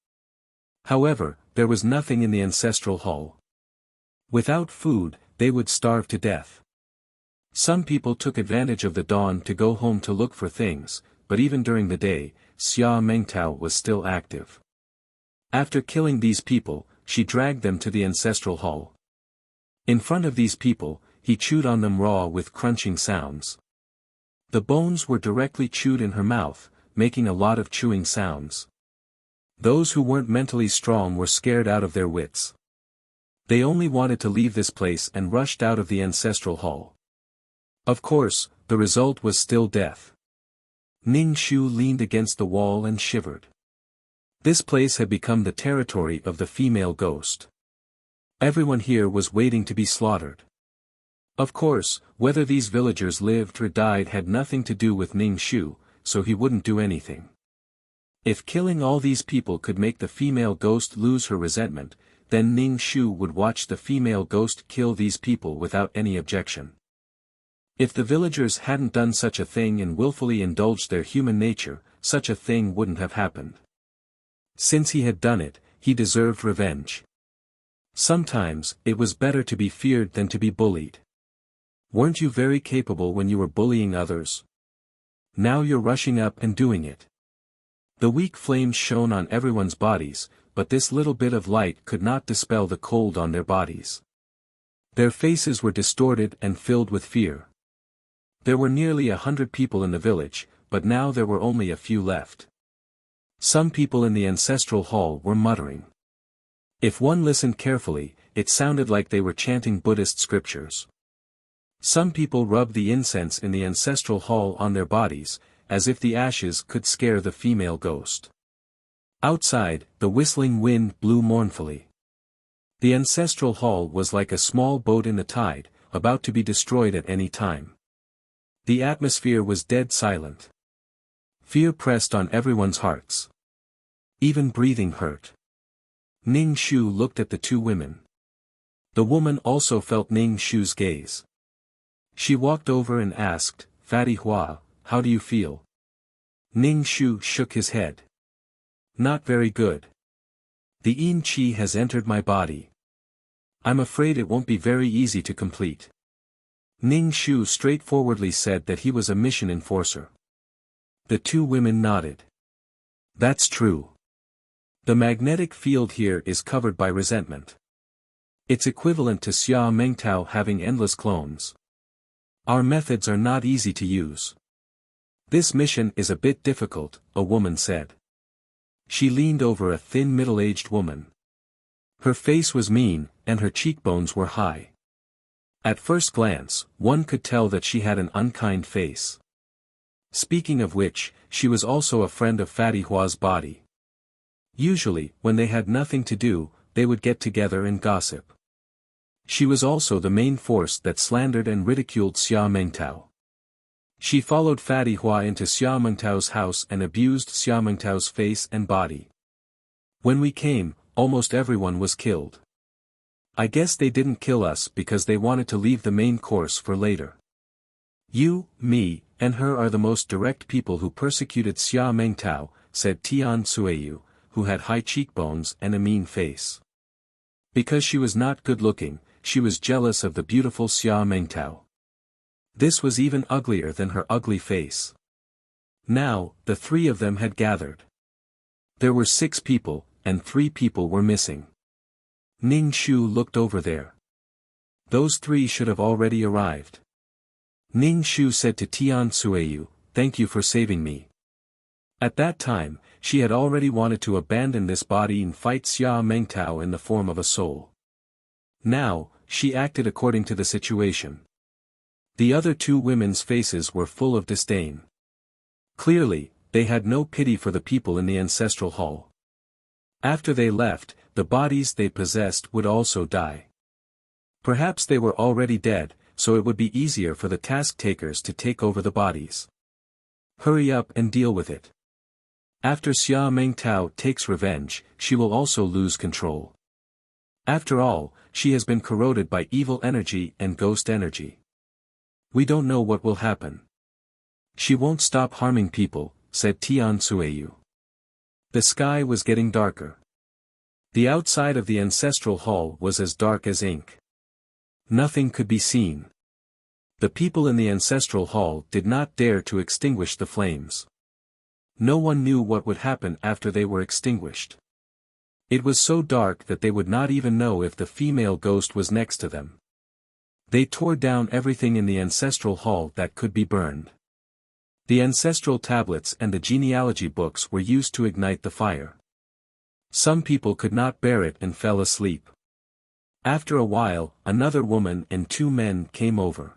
Speaker 1: However, there was nothing in the ancestral hall. Without food, they would starve to death. Some people took advantage of the dawn to go home to look for things, but even during the day, Xia Mengtao was still active. After killing these people, she dragged them to the ancestral hall. In front of these people, he chewed on them raw with crunching sounds. The bones were directly chewed in her mouth, making a lot of chewing sounds. Those who weren't mentally strong were scared out of their wits. They only wanted to leave this place and rushed out of the ancestral hall. Of course, the result was still death. Ning Shu leaned against the wall and shivered. This place had become the territory of the female ghost. Everyone here was waiting to be slaughtered. Of course, whether these villagers lived or died had nothing to do with Ning Shu, so he wouldn't do anything. If killing all these people could make the female ghost lose her resentment, then Ning Shu would watch the female ghost kill these people without any objection. If the villagers hadn't done such a thing and willfully indulged their human nature, such a thing wouldn't have happened. Since he had done it, he deserved revenge. Sometimes, it was better to be feared than to be bullied. Weren't you very capable when you were bullying others? Now you're rushing up and doing it. The weak flames shone on everyone's bodies, but this little bit of light could not dispel the cold on their bodies. Their faces were distorted and filled with fear. There were nearly 100 people in the village, but now there were only a few left. Some people in the ancestral hall were muttering. If one listened carefully, it sounded like they were chanting Buddhist scriptures. Some people rubbed the incense in the ancestral hall on their bodies, as if the ashes could scare the female ghost. Outside, the whistling wind blew mournfully. The ancestral hall was like a small boat in the tide, about to be destroyed at any time. The atmosphere was dead silent. Fear pressed on everyone's hearts. Even breathing hurt. Ning Shu looked at the two women. The woman also felt Ning Shu's gaze. She walked over and asked, "Fatty Hua, how do you feel?" Ning Shu shook his head. "Not very good. The Yin Qi has entered my body. I'm afraid it won't be very easy to complete." Ning Shu straightforwardly said that he was a mission enforcer. The two women nodded. "That's true. The magnetic field here is covered by resentment. It's equivalent to Xia Mengtao having endless clones. Our methods are not easy to use. This mission is a bit difficult," a woman said. She leaned over a thin middle-aged woman. Her face was mean, and her cheekbones were high. At first glance, one could tell that she had an unkind face. Speaking of which, she was also a friend of Fatty Hua's body. Usually, when they had nothing to do, they would get together and gossip. She was also the main force that slandered and ridiculed Xia Mengtao. She followed Fatty Hua into Xia Mengtao's house and abused Xia Mengtao's face and body. When we came, almost everyone was killed. I guess they didn't kill us because they wanted to leave the main course for later. You, me, and her are the most direct people who persecuted Xia Mengtao, said Tian Suiyu, who had high cheekbones and a mean face. Because she was not good-looking, she was jealous of the beautiful Xia Mengtao. This was even uglier than her ugly face. Now, the three of them had gathered. There were 6 people, and 3 people were missing. Ning Shu looked over there. Those 3 should have already arrived. Ning Shu said to Tian Suiyu, "Thank you for saving me." At that time, she had already wanted to abandon this body and fight Xia Mengtao in the form of a soul. Now, she acted according to the situation. The other 2 women's faces were full of disdain. Clearly, they had no pity for the people in the ancestral hall. After they left, the bodies they possessed would also die. Perhaps they were already dead, so it would be easier for the task-takers to take over the bodies. Hurry up and deal with it. After Xia Mengtao takes revenge, she will also lose control. After all, she has been corroded by evil energy and ghost energy. We don't know what will happen. She won't stop harming people, said Tian Suiyu. The sky was getting darker. The outside of the ancestral hall was as dark as ink. Nothing could be seen. The people in the ancestral hall did not dare to extinguish the flames. No one knew what would happen after they were extinguished. It was so dark that they would not even know if the female ghost was next to them. They tore down everything in the ancestral hall that could be burned. The ancestral tablets and the genealogy books were used to ignite the fire. Some people could not bear it and fell asleep. After a while, another woman and 2 men came over.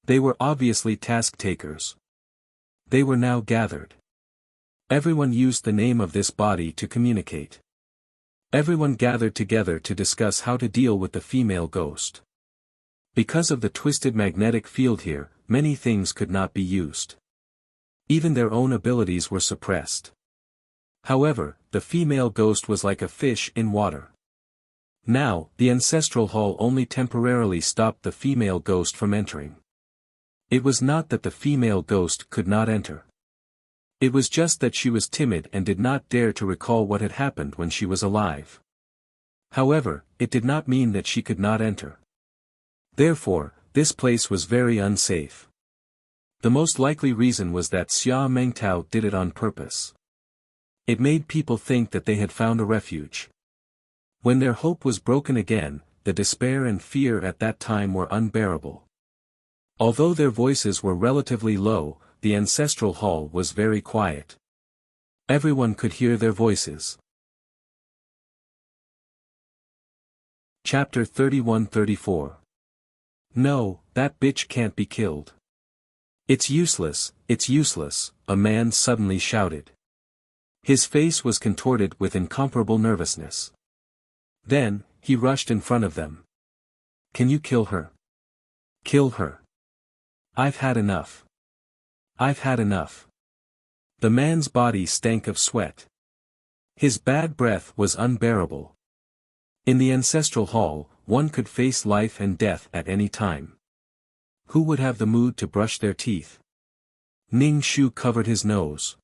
Speaker 1: They were obviously task-takers. They were now gathered. Everyone used the name of this body to communicate. Everyone gathered together to discuss how to deal with the female ghost. Because of the twisted magnetic field here, many things could not be used. Even their own abilities were suppressed. However, the female ghost was like a fish in water. Now, the ancestral hall only temporarily stopped the female ghost from entering. It was not that the female ghost could not enter. It was just that she was timid and did not dare to recall what had happened when she was alive. However, it did not mean that she could not enter. Therefore, this place was very unsafe. The most likely reason was that Xia Mengtao did it on purpose. It made people think that they had found a refuge. When their hope was broken again, the despair and fear at that time were unbearable. Although their voices were relatively low, the ancestral hall was very quiet. Everyone could hear their voices. Chapter 31-34. No, that bitch can't be killed. It's useless, a man suddenly shouted. His face was contorted with incomparable nervousness. Then, he rushed in front of them. Can you kill her? Kill her. I've had enough. I've had enough. The man's body stank of sweat. His bad breath was unbearable. In the ancestral hall, one could face life and death at any time. Who would have the mood to brush their teeth? Ning Shu covered his nose.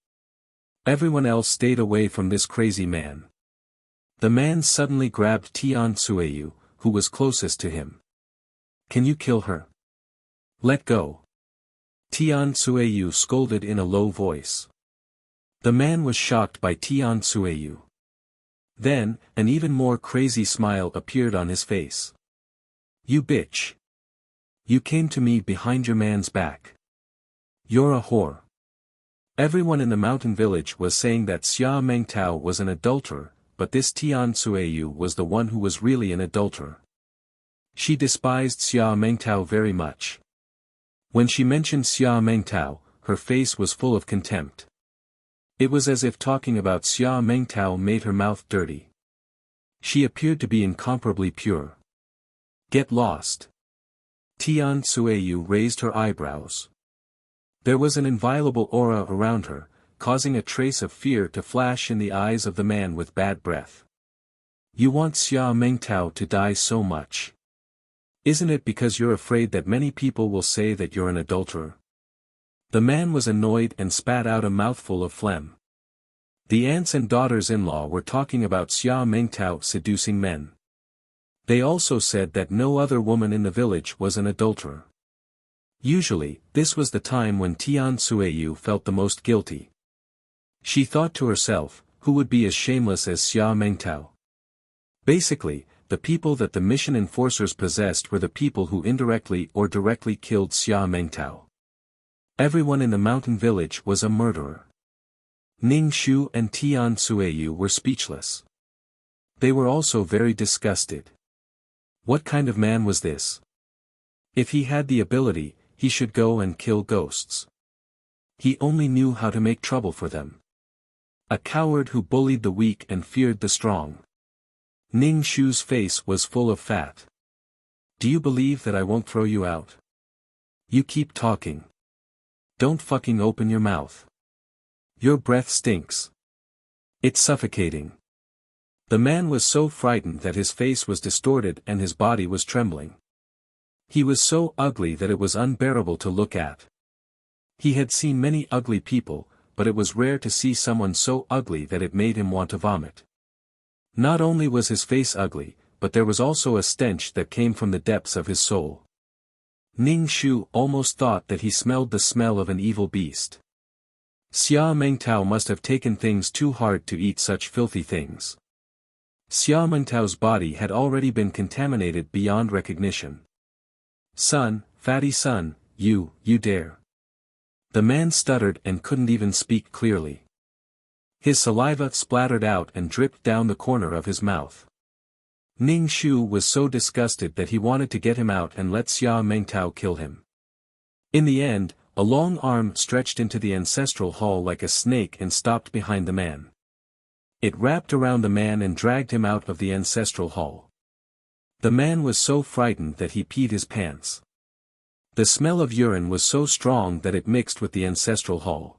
Speaker 1: Everyone else stayed away from this crazy man. The man suddenly grabbed Tian Suiyu, who was closest to him. Can you kill her? Let go. Tian Suiyu scolded in a low voice. The man was shocked by Tian Suiyu. Then, an even more crazy smile appeared on his face. You bitch. You came to me behind your man's back. You're a whore. Everyone in the mountain village was saying that Xia Mengtao was an adulterer, but this Tian Suiyu was the one who was really an adulterer. She despised Xia Mengtao very much. When she mentioned Xia Mengtao, her face was full of contempt. It was as if talking about Xia Mengtao made her mouth dirty. She appeared to be incomparably pure. Get lost. Tian Suiyu raised her eyebrows. There was an inviolable aura around her, causing a trace of fear to flash in the eyes of the man with bad breath. You want Xia Mengtao to die so much. Isn't it because you're afraid that many people will say that you're an adulterer? The man was annoyed and spat out a mouthful of phlegm. The aunts and daughters-in-law were talking about Xia Mengtao seducing men. They also said that no other woman in the village was an adulterer. Usually, this was the time when Tian Suiyu felt the most guilty. She thought to herself, who would be as shameless as Xia Mengtao? Basically, the people that the mission enforcers possessed were the people who indirectly or directly killed Xia Mengtao. Everyone in the mountain village was a murderer. Ning Shu and Tian Suiyu were speechless. They were also very disgusted. What kind of man was this? If he had the ability, he should go and kill ghosts. He only knew how to make trouble for them. A coward who bullied the weak and feared the strong. Ning Shu's face was full of fat. Do you believe that I won't throw you out? You keep talking. Don't fucking open your mouth. Your breath stinks. It's suffocating. The man was so frightened that his face was distorted and his body was trembling. He was so ugly that it was unbearable to look at. He had seen many ugly people, but it was rare to see someone so ugly that it made him want to vomit. Not only was his face ugly, but there was also a stench that came from the depths of his soul. Ning Shu almost thought that he smelled the smell of an evil beast. Xia Mengtao must have taken things too hard to eat such filthy things. Xia Mengtao's body had already been contaminated beyond recognition. Son, fatty son, you dare. The man stuttered and couldn't even speak clearly. His saliva splattered out and dripped down the corner of his mouth. Ning Shu was so disgusted that he wanted to get him out and let Xia Mengtao kill him. In the end, a long arm stretched into the ancestral hall like a snake and stopped behind the man. It wrapped around the man and dragged him out of the ancestral hall. The man was so frightened that he peed his pants. The smell of urine was so strong that it mixed with the ancestral hall.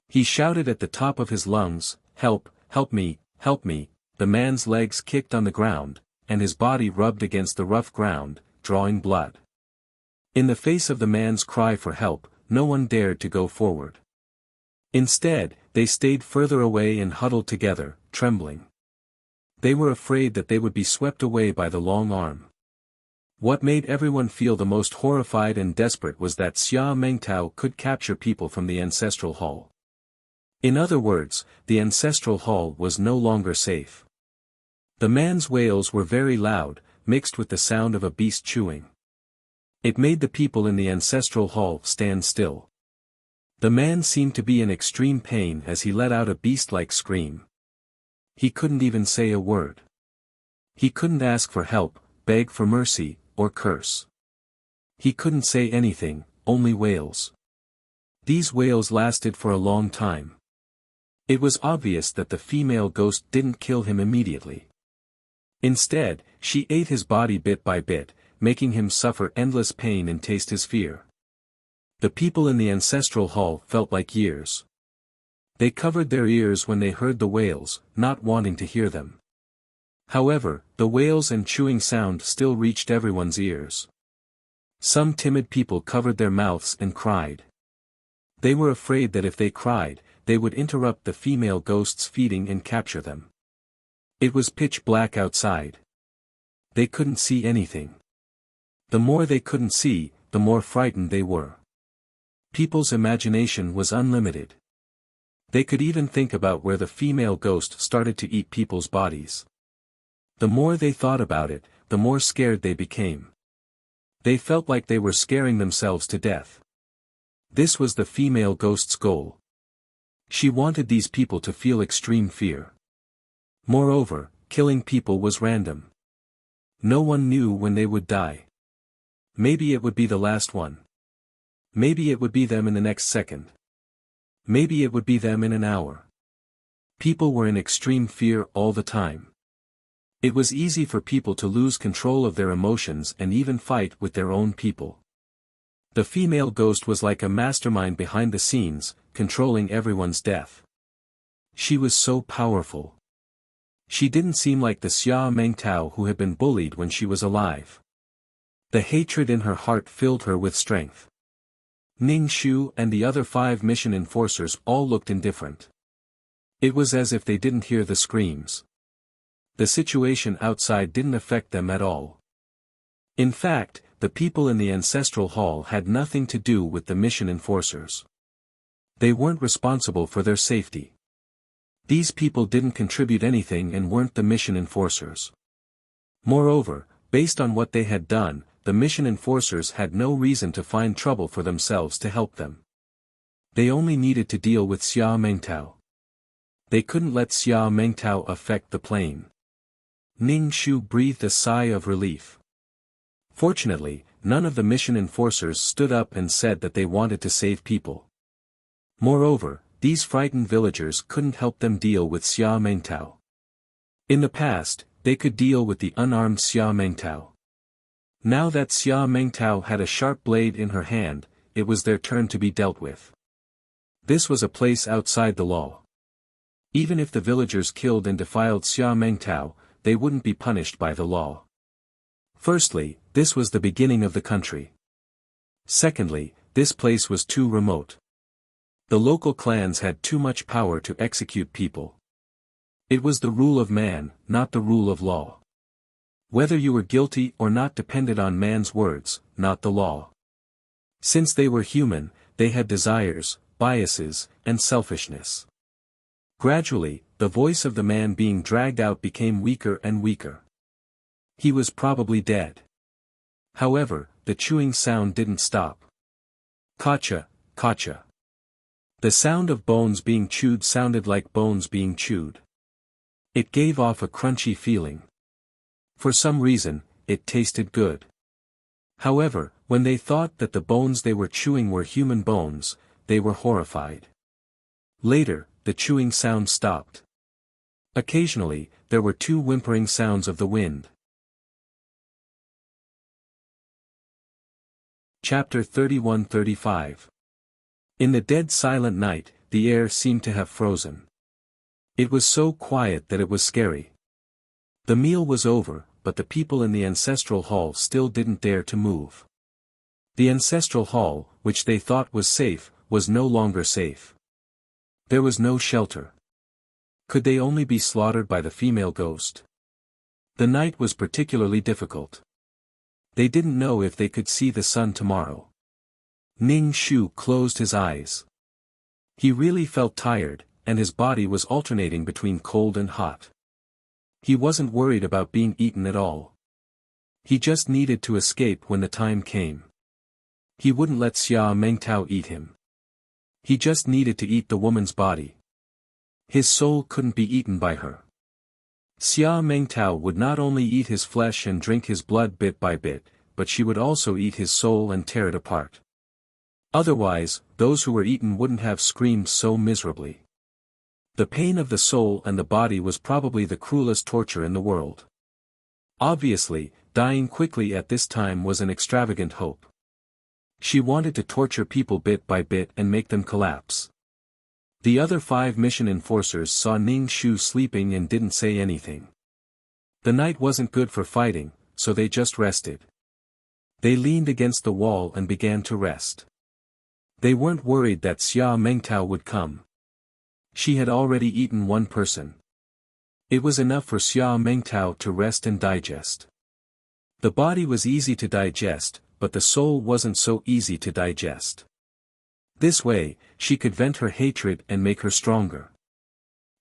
Speaker 1: He shouted at the top of his lungs, "Help, help me, help me." The man's legs kicked on the ground, and his body rubbed against the rough ground, drawing blood. In the face of the man's cry for help, no one dared to go forward. Instead, they stayed further away and huddled together, trembling. They were afraid that they would be swept away by the long arm. What made everyone feel the most horrified and desperate was that Xia Mengtao could capture people from the ancestral hall. In other words, the ancestral hall was no longer safe. The man's wails were very loud, mixed with the sound of a beast chewing. It made the people in the ancestral hall stand still. The man seemed to be in extreme pain as he let out a beast-like scream. He couldn't even say a word. He couldn't ask for help, beg for mercy, or curse. He couldn't say anything, only wails. These wails lasted for a long time. It was obvious that the female ghost didn't kill him immediately. Instead, she ate his body bit by bit, making him suffer endless pain and taste his fear. The people in the ancestral hall felt like years. They covered their ears when they heard the wails, not wanting to hear them. However, the wails and chewing sound still reached everyone's ears. Some timid people covered their mouths and cried. They were afraid that if they cried, they would interrupt the female ghosts feeding and capture them. It was pitch black outside. They couldn't see anything. The more they couldn't see, the more frightened they were. People's imagination was unlimited. They could even think about where the female ghost started to eat people's bodies. The more they thought about it, the more scared they became. They felt like they were scaring themselves to death. This was the female ghost's goal. She wanted these people to feel extreme fear. Moreover, killing people was random. No one knew when they would die. Maybe it would be the last one. Maybe it would be them in the next second. Maybe it would be them in an hour. People were in extreme fear all the time. It was easy for people to lose control of their emotions and even fight with their own people. The female ghost was like a mastermind behind the scenes, controlling everyone's death. She was so powerful. She didn't seem like the Xia Mengtao who had been bullied when she was alive. The hatred in her heart filled her with strength. Ning Shu and the other 5 mission enforcers all looked indifferent. It was as if they didn't hear the screams. The situation outside didn't affect them at all. In fact, the people in the ancestral hall had nothing to do with the mission enforcers. They weren't responsible for their safety. These people didn't contribute anything and weren't the mission enforcers. Moreover, based on what they had done, the mission enforcers had no reason to find trouble for themselves to help them. They only needed to deal with Xia Mengtao. They couldn't let Xia Mengtao affect the plane. Ning Shu breathed a sigh of relief. Fortunately, none of the mission enforcers stood up and said that they wanted to save people. Moreover, these frightened villagers couldn't help them deal with Xia Mengtao. In the past, they could deal with the unarmed Xia Mengtao. Now that Xia Mengtao had a sharp blade in her hand, it was their turn to be dealt with. This was a place outside the law. Even if the villagers killed and defiled Xia Mengtao, they wouldn't be punished by the law. Firstly, this was the beginning of the country. Secondly, this place was too remote. The local clans had too much power to execute people. It was the rule of man, not the rule of law. Whether you were guilty or not depended on man's words, not the law. Since they were human, they had desires, biases, and selfishness. Gradually, the voice of the man being dragged out became weaker and weaker. He was probably dead. However, the chewing sound didn't stop. Kacha, kacha. The sound of bones being chewed sounded like bones being chewed. It gave off a crunchy feeling. For some reason, it tasted good. However, when they thought that the bones they were chewing were human bones, they were horrified. Later, the chewing sound stopped. Occasionally, there were 2 whimpering sounds of the wind. Chapter 31-35. In the dead silent night, the air seemed to have frozen. It was so quiet that it was scary. The meal was over, but the people in the ancestral hall still didn't dare to move. The ancestral hall, which they thought was safe, was no longer safe. There was no shelter. Could they only be slaughtered by the female ghost? The night was particularly difficult. They didn't know if they could see the sun tomorrow. Ning Shu closed his eyes. He really felt tired, and his body was alternating between cold and hot. He wasn't worried about being eaten at all. He just needed to escape when the time came. He wouldn't let Xia Mengtao eat him. He just needed to eat the woman's body. His soul couldn't be eaten by her. Xia Mengtao would not only eat his flesh and drink his blood bit by bit, but she would also eat his soul and tear it apart. Otherwise, those who were eaten wouldn't have screamed so miserably. The pain of the soul and the body was probably the cruelest torture in the world. Obviously, dying quickly at this time was an extravagant hope. She wanted to torture people bit by bit and make them collapse. The other 5 mission enforcers saw Ning Shu sleeping and didn't say anything. The night wasn't good for fighting, so they just rested. They leaned against the wall and began to rest. They weren't worried that Xia Mengtao would come. She had already eaten 1 person. It was enough for Xia Mengtao to rest and digest. The body was easy to digest, but the soul wasn't so easy to digest. This way, she could vent her hatred and make her stronger.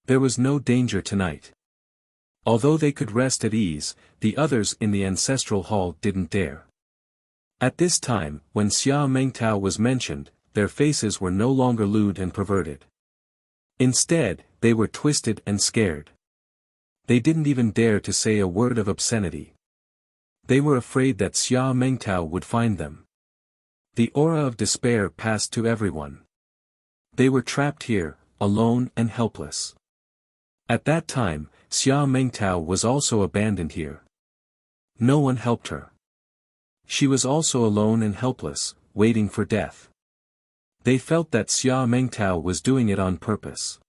Speaker 1: There was no danger tonight. Although they could rest at ease, the others in the ancestral hall didn't dare. At this time, when Xia Mengtao was mentioned, their faces were no longer lewd and perverted. Instead, they were twisted and scared. They didn't even dare to say a word of obscenity. They were afraid that Xia Mengtao would find them. The aura of despair passed to everyone. They were trapped here, alone and helpless. At that time, Xia Mengtao was also abandoned here. No one helped her. She was also alone and helpless, waiting for death. They felt that Xia Mengtao was doing it on purpose.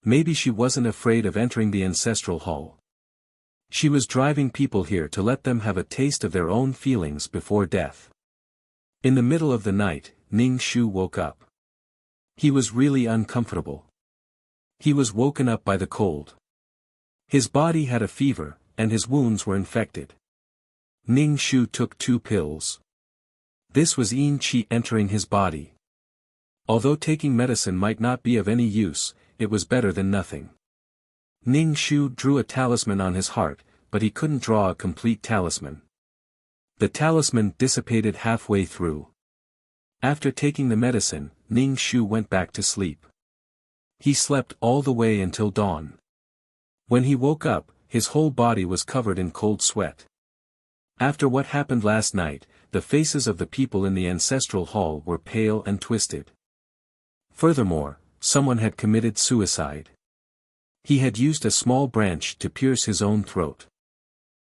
Speaker 1: Maybe she wasn't afraid of entering the ancestral hall. She was driving people here to let them have a taste of their own feelings before death. In the middle of the night, Ning Shu woke up. He was really uncomfortable. He was woken up by the cold. His body had a fever, and his wounds were infected. Ning Shu took 2 pills. This was yin qi entering his body. Although taking medicine might not be of any use, it was better than nothing. Ning Shu drew a talisman on his heart, but he couldn't draw a complete talisman. The talisman dissipated halfway through. After taking the medicine, Ning Shu went back to sleep. He slept all the way until dawn. When he woke up, his whole body was covered in cold sweat. After what happened last night, the faces of the people in the ancestral hall were pale and twisted. Furthermore, someone had committed suicide. He had used a small branch to pierce his own throat.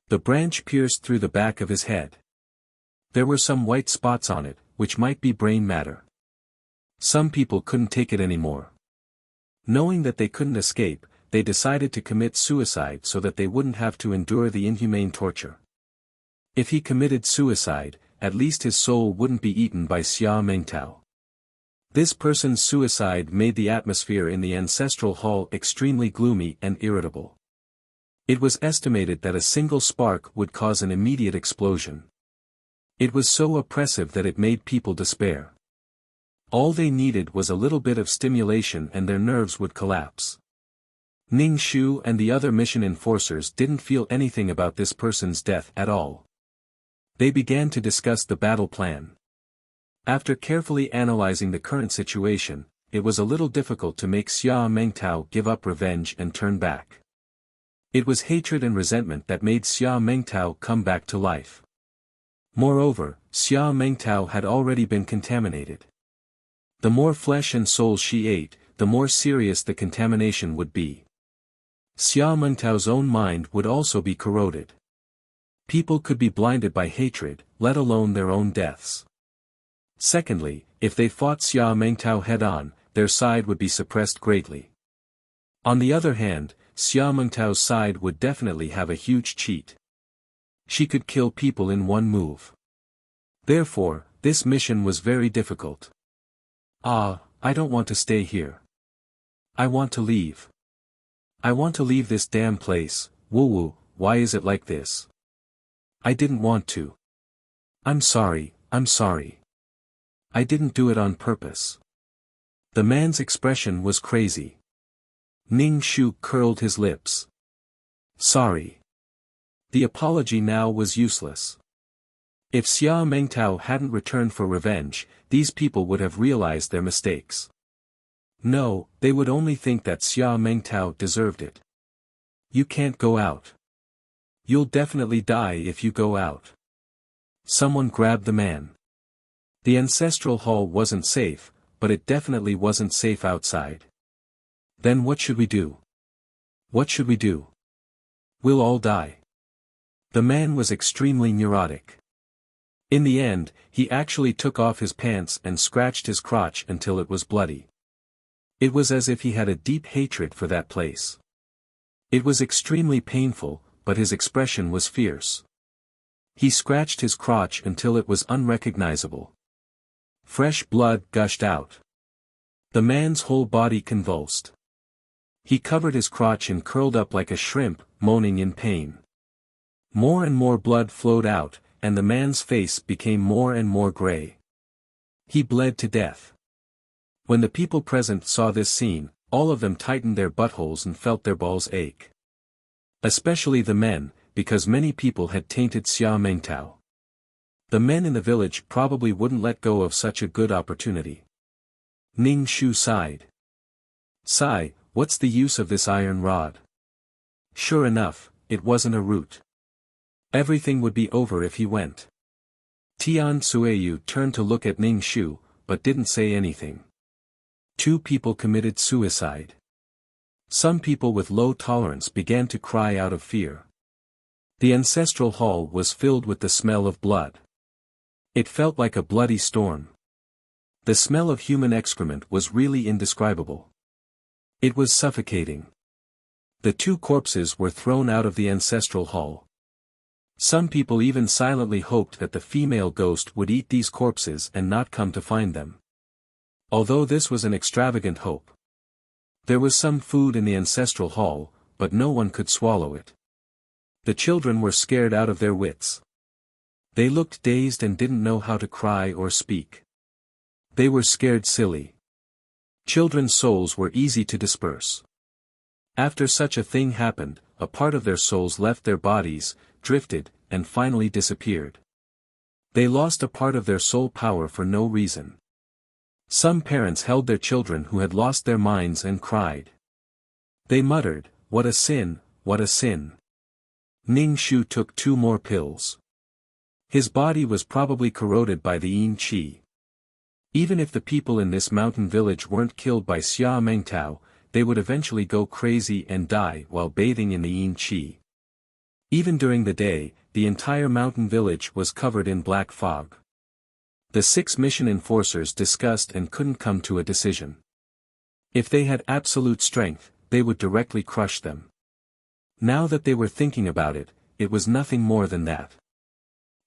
Speaker 1: The branch pierced through the back of his head. There were some white spots on it, which might be brain matter. Some people couldn't take it anymore. Knowing that they couldn't escape, they decided to commit suicide so that they wouldn't have to endure the inhumane torture. If he committed suicide, at least his soul wouldn't be eaten by Xia Mengtao. This person's suicide made the atmosphere in the ancestral hall extremely gloomy and irritable. It was estimated that a single spark would cause an immediate explosion. It was so oppressive that it made people despair. All they needed was a little bit of stimulation and their nerves would collapse. Ning Shu and the other mission enforcers didn't feel anything about this person's death at all. They began to discuss the battle plan. After carefully analyzing the current situation, it was a little difficult to make Xia Mengtao give up revenge and turn back. It was hatred and resentment that made Xia Mengtao come back to life. Moreover, Xia Mengtao had already been contaminated. The more flesh and soul she ate, the more serious the contamination would be. Xia Mengtao's own mind would also be corroded. People could be blinded by hatred, let alone their own deaths. Secondly, if they fought Xia Mengtao head-on, their side would be suppressed greatly. On the other hand, Xia Mengtao's side would definitely have a huge cheat. She could kill people in one move. Therefore, this mission was very difficult. I don't want to stay here. I want to leave. I want to leave this damn place. Woo, why is it like this? I didn't want to. I'm sorry. I didn't do it on purpose. The man's expression was crazy. Ning Shu curled his lips. Sorry. The apology now was useless. If Xia Mengtao hadn't returned for revenge, these people would have realized their mistakes. No, they would only think that Xia Mengtao deserved it. You can't go out. You'll definitely die if you go out. Someone grabbed the man. The ancestral hall wasn't safe, but it definitely wasn't safe outside. Then what should we do? What should we do? We'll all die. The man was extremely neurotic. In the end, he actually took off his pants and scratched his crotch until it was bloody. It was as if he had a deep hatred for that place. It was extremely painful, but his expression was fierce. He scratched his crotch until it was unrecognizable. Fresh blood gushed out. The man's whole body convulsed. He covered his crotch and curled up like a shrimp, moaning in pain. More and more blood flowed out, and the man's face became more and more gray. He bled to death. When the people present saw this scene, all of them tightened their buttholes and felt their balls ache. Especially the men, because many people had tainted Xia Mengtao. The men in the village probably wouldn't let go of such a good opportunity. Ning Shu sighed. Sigh, what's the use of this iron rod? Sure enough, it wasn't a root. Everything would be over if he went. Tian Suiyu turned to look at Ning Shu, but didn't say anything. 2 people committed suicide. Some people with low tolerance began to cry out of fear. The ancestral hall was filled with the smell of blood. It felt like a bloody storm. The smell of human excrement was really indescribable. It was suffocating. The two corpses were thrown out of the ancestral hall. Some people even silently hoped that the female ghost would eat these corpses and not come to find them. Although this was an extravagant hope. There was some food in the ancestral hall, but no one could swallow it. The children were scared out of their wits. They looked dazed and didn't know how to cry or speak. They were scared silly. Children's souls were easy to disperse. After such a thing happened, a part of their souls left their bodies, drifted, and finally disappeared. They lost a part of their soul power for no reason. Some parents held their children who had lost their minds and cried. They muttered, "What a sin, what a sin." Ning Shu took 2 more pills. His body was probably corroded by the yin qi. Even if the people in this mountain village weren't killed by Xia Mengtao, they would eventually go crazy and die while bathing in the yin qi. Even during the day, the entire mountain village was covered in black fog. The 6 mission enforcers discussed and couldn't come to a decision. If they had absolute strength, they would directly crush them. Now that they were thinking about it, it was nothing more than that.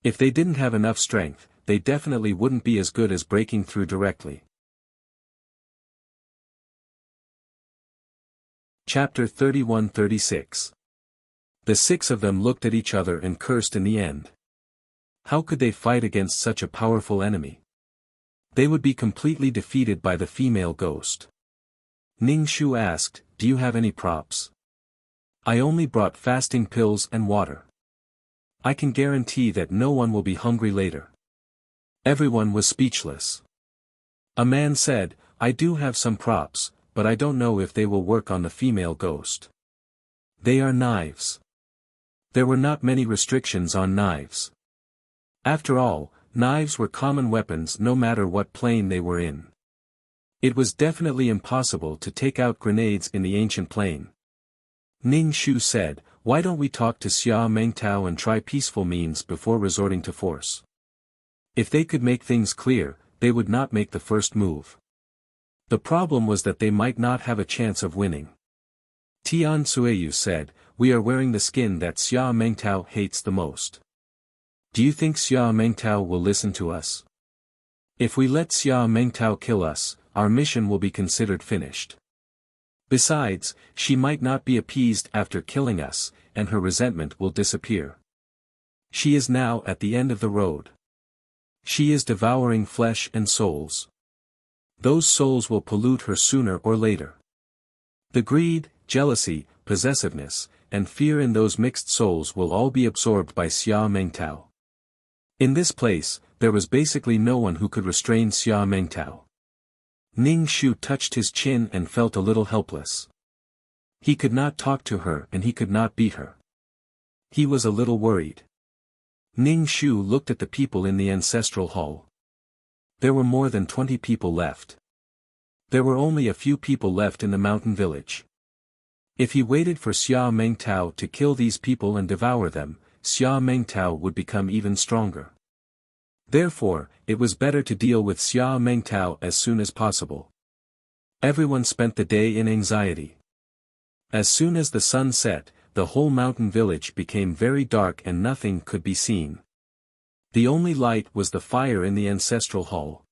Speaker 1: If they didn't have enough strength, they definitely wouldn't be as good as breaking through directly. Chapter 31-36. The 6 of them looked at each other and cursed in the end. How could they fight against such a powerful enemy? They would be completely defeated by the female ghost. Ning Shu asked, "Do you have any props?" "I only brought fasting pills and water. I can guarantee that no one will be hungry later." Everyone was speechless. A man said, "I do have some props, but I don't know if they will work on the female ghost. They are knives." There were not many restrictions on knives. After all, knives were common weapons no matter what plane they were in. It was definitely impossible to take out grenades in the ancient plane. Ning Shu said, "Why don't we talk to Xia Mengtao and try peaceful means before resorting to force? If they could make things clear, they would not make the first move. The problem was that they might not have a chance of winning." Tian Sueyu said, "We are wearing the skin that Xia Mengtao hates the most. Do you think Xia Mengtao will listen to us? If we let Xia Mengtao kill us, our mission will be considered finished. Besides, she might not be appeased after killing us, and her resentment will disappear. She is now at the end of the road. She is devouring flesh and souls. Those souls will pollute her sooner or later. The greed, jealousy, possessiveness, and fear in those mixed souls will all be absorbed by Xia Mengtao. In this place, there was basically no one who could restrain Xia Mengtao." Ning Shu touched his chin and felt a little helpless. He could not talk to her and he could not beat her. He was a little worried. Ning Shu looked at the people in the ancestral hall. There were more than 20 people left. There were only a few people left in the mountain village. If he waited for Xia Mengtao to kill these people and devour them, Xia Mengtao would become even stronger. Therefore, it was better to deal with Xia Mengtao as soon as possible. Everyone spent the day in anxiety. As soon as the sun set, the whole mountain village became very dark and nothing could be seen. The only light was the fire in the ancestral hall.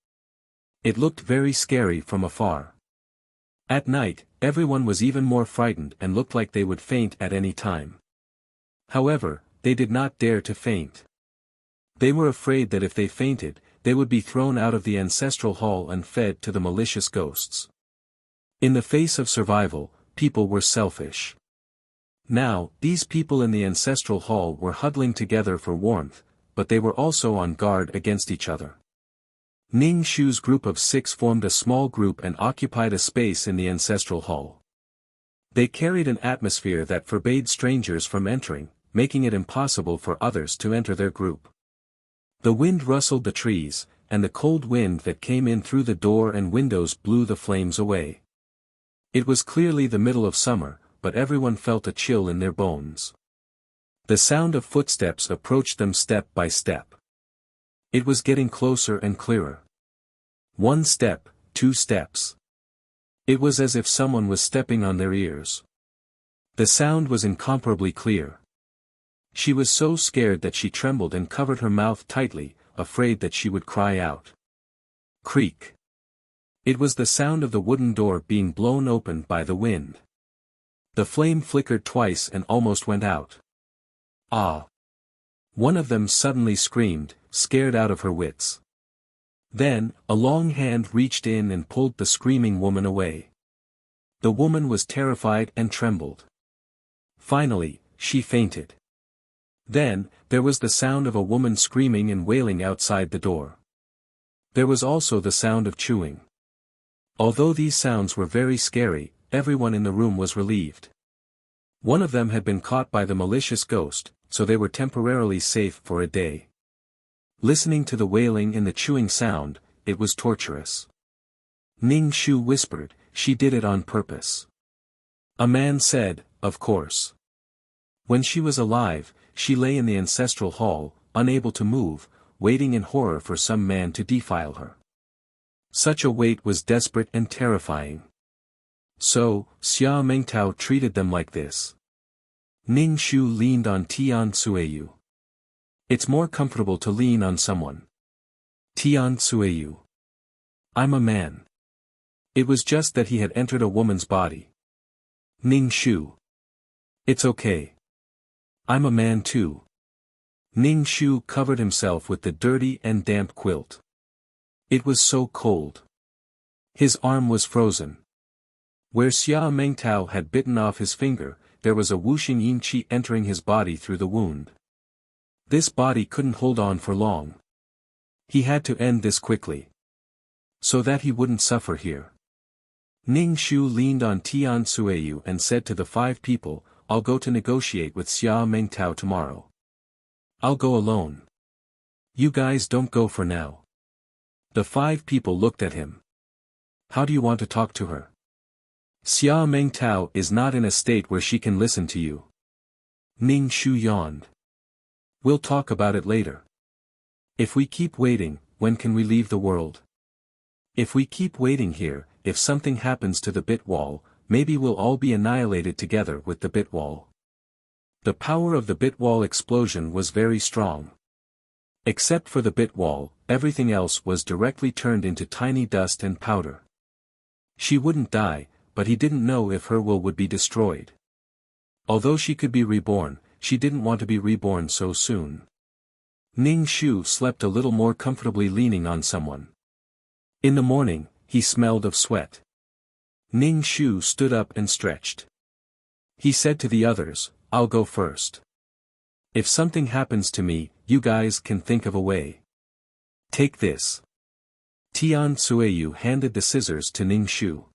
Speaker 1: It looked very scary from afar. At night, everyone was even more frightened and looked like they would faint at any time. However, they did not dare to faint. They were afraid that if they fainted, they would be thrown out of the ancestral hall and fed to the malicious ghosts. In the face of survival, people were selfish. Now, these people in the ancestral hall were huddling together for warmth, but they were also on guard against each other. Ning Shu's group of 6 formed a small group and occupied a space in the ancestral hall. They carried an atmosphere that forbade strangers from entering, making it impossible for others to enter their group. The wind rustled the trees, and the cold wind that came in through the door and windows blew the flames away. It was clearly the middle of summer, but everyone felt a chill in their bones. The sound of footsteps approached them step by step. It was getting closer and clearer. 1 step, 2 steps. It was as if someone was stepping on their ears. The sound was incomparably clear. She was so scared that she trembled and covered her mouth tightly, afraid that she would cry out. Creak. It was the sound of the wooden door being blown open by the wind. The flame flickered twice and almost went out. Ah! One of them suddenly screamed, scared out of her wits. Then, a long hand reached in and pulled the screaming woman away. The woman was terrified and trembled. Finally, she fainted. Then, there was the sound of a woman screaming and wailing outside the door. There was also the sound of chewing. Although these sounds were very scary, everyone in the room was relieved. One of them had been caught by the malicious ghost, so they were temporarily safe for a day. Listening to the wailing and the chewing sound, it was torturous. Ning Shu whispered, "She did it on purpose." A man said, "Of course." When she was alive, she lay in the ancestral hall, unable to move, waiting in horror for some man to defile her. Such a wait was desperate and terrifying. So, Xia Mengtao treated them like this. Ning Shu leaned on Tian Suiyu. It's more comfortable to lean on someone. Tian Suiyu. I'm a man. It was just that he had entered a woman's body. Ning Shu. It's okay. I'm a man too. Ning Shu covered himself with the dirty and damp quilt. It was so cold. His arm was frozen. Where Xia Mengtao had bitten off his finger, there was a whooshing yin qi entering his body through the wound. This body couldn't hold on for long. He had to end this quickly. So that he wouldn't suffer here. Ning Shu leaned on Tian Suiyu and said to the 5 people, "I'll go to negotiate with Xia Mengtao tomorrow. I'll go alone. You guys don't go for now." The 5 people looked at him. "How do you want to talk to her? Xia Mengtao is not in a state where she can listen to you." Ning Shu yawned. "We'll talk about it later. If we keep waiting, when can we leave the world? If we keep waiting here, if something happens to the bit wall, maybe we'll all be annihilated together with the bit wall." The power of the bit wall explosion was very strong. Except for the bit wall, everything else was directly turned into tiny dust and powder. She wouldn't die, but he didn't know if her will would be destroyed. Although she could be reborn, she didn't want to be reborn so soon. Ning Shu slept a little more comfortably leaning on someone. In the morning, he smelled of sweat. Ning Shu stood up and stretched. He said to the others, "I'll go first. If something happens to me, you guys can think of a way. Take this." Tian Suiyu handed the scissors to Ning Shu.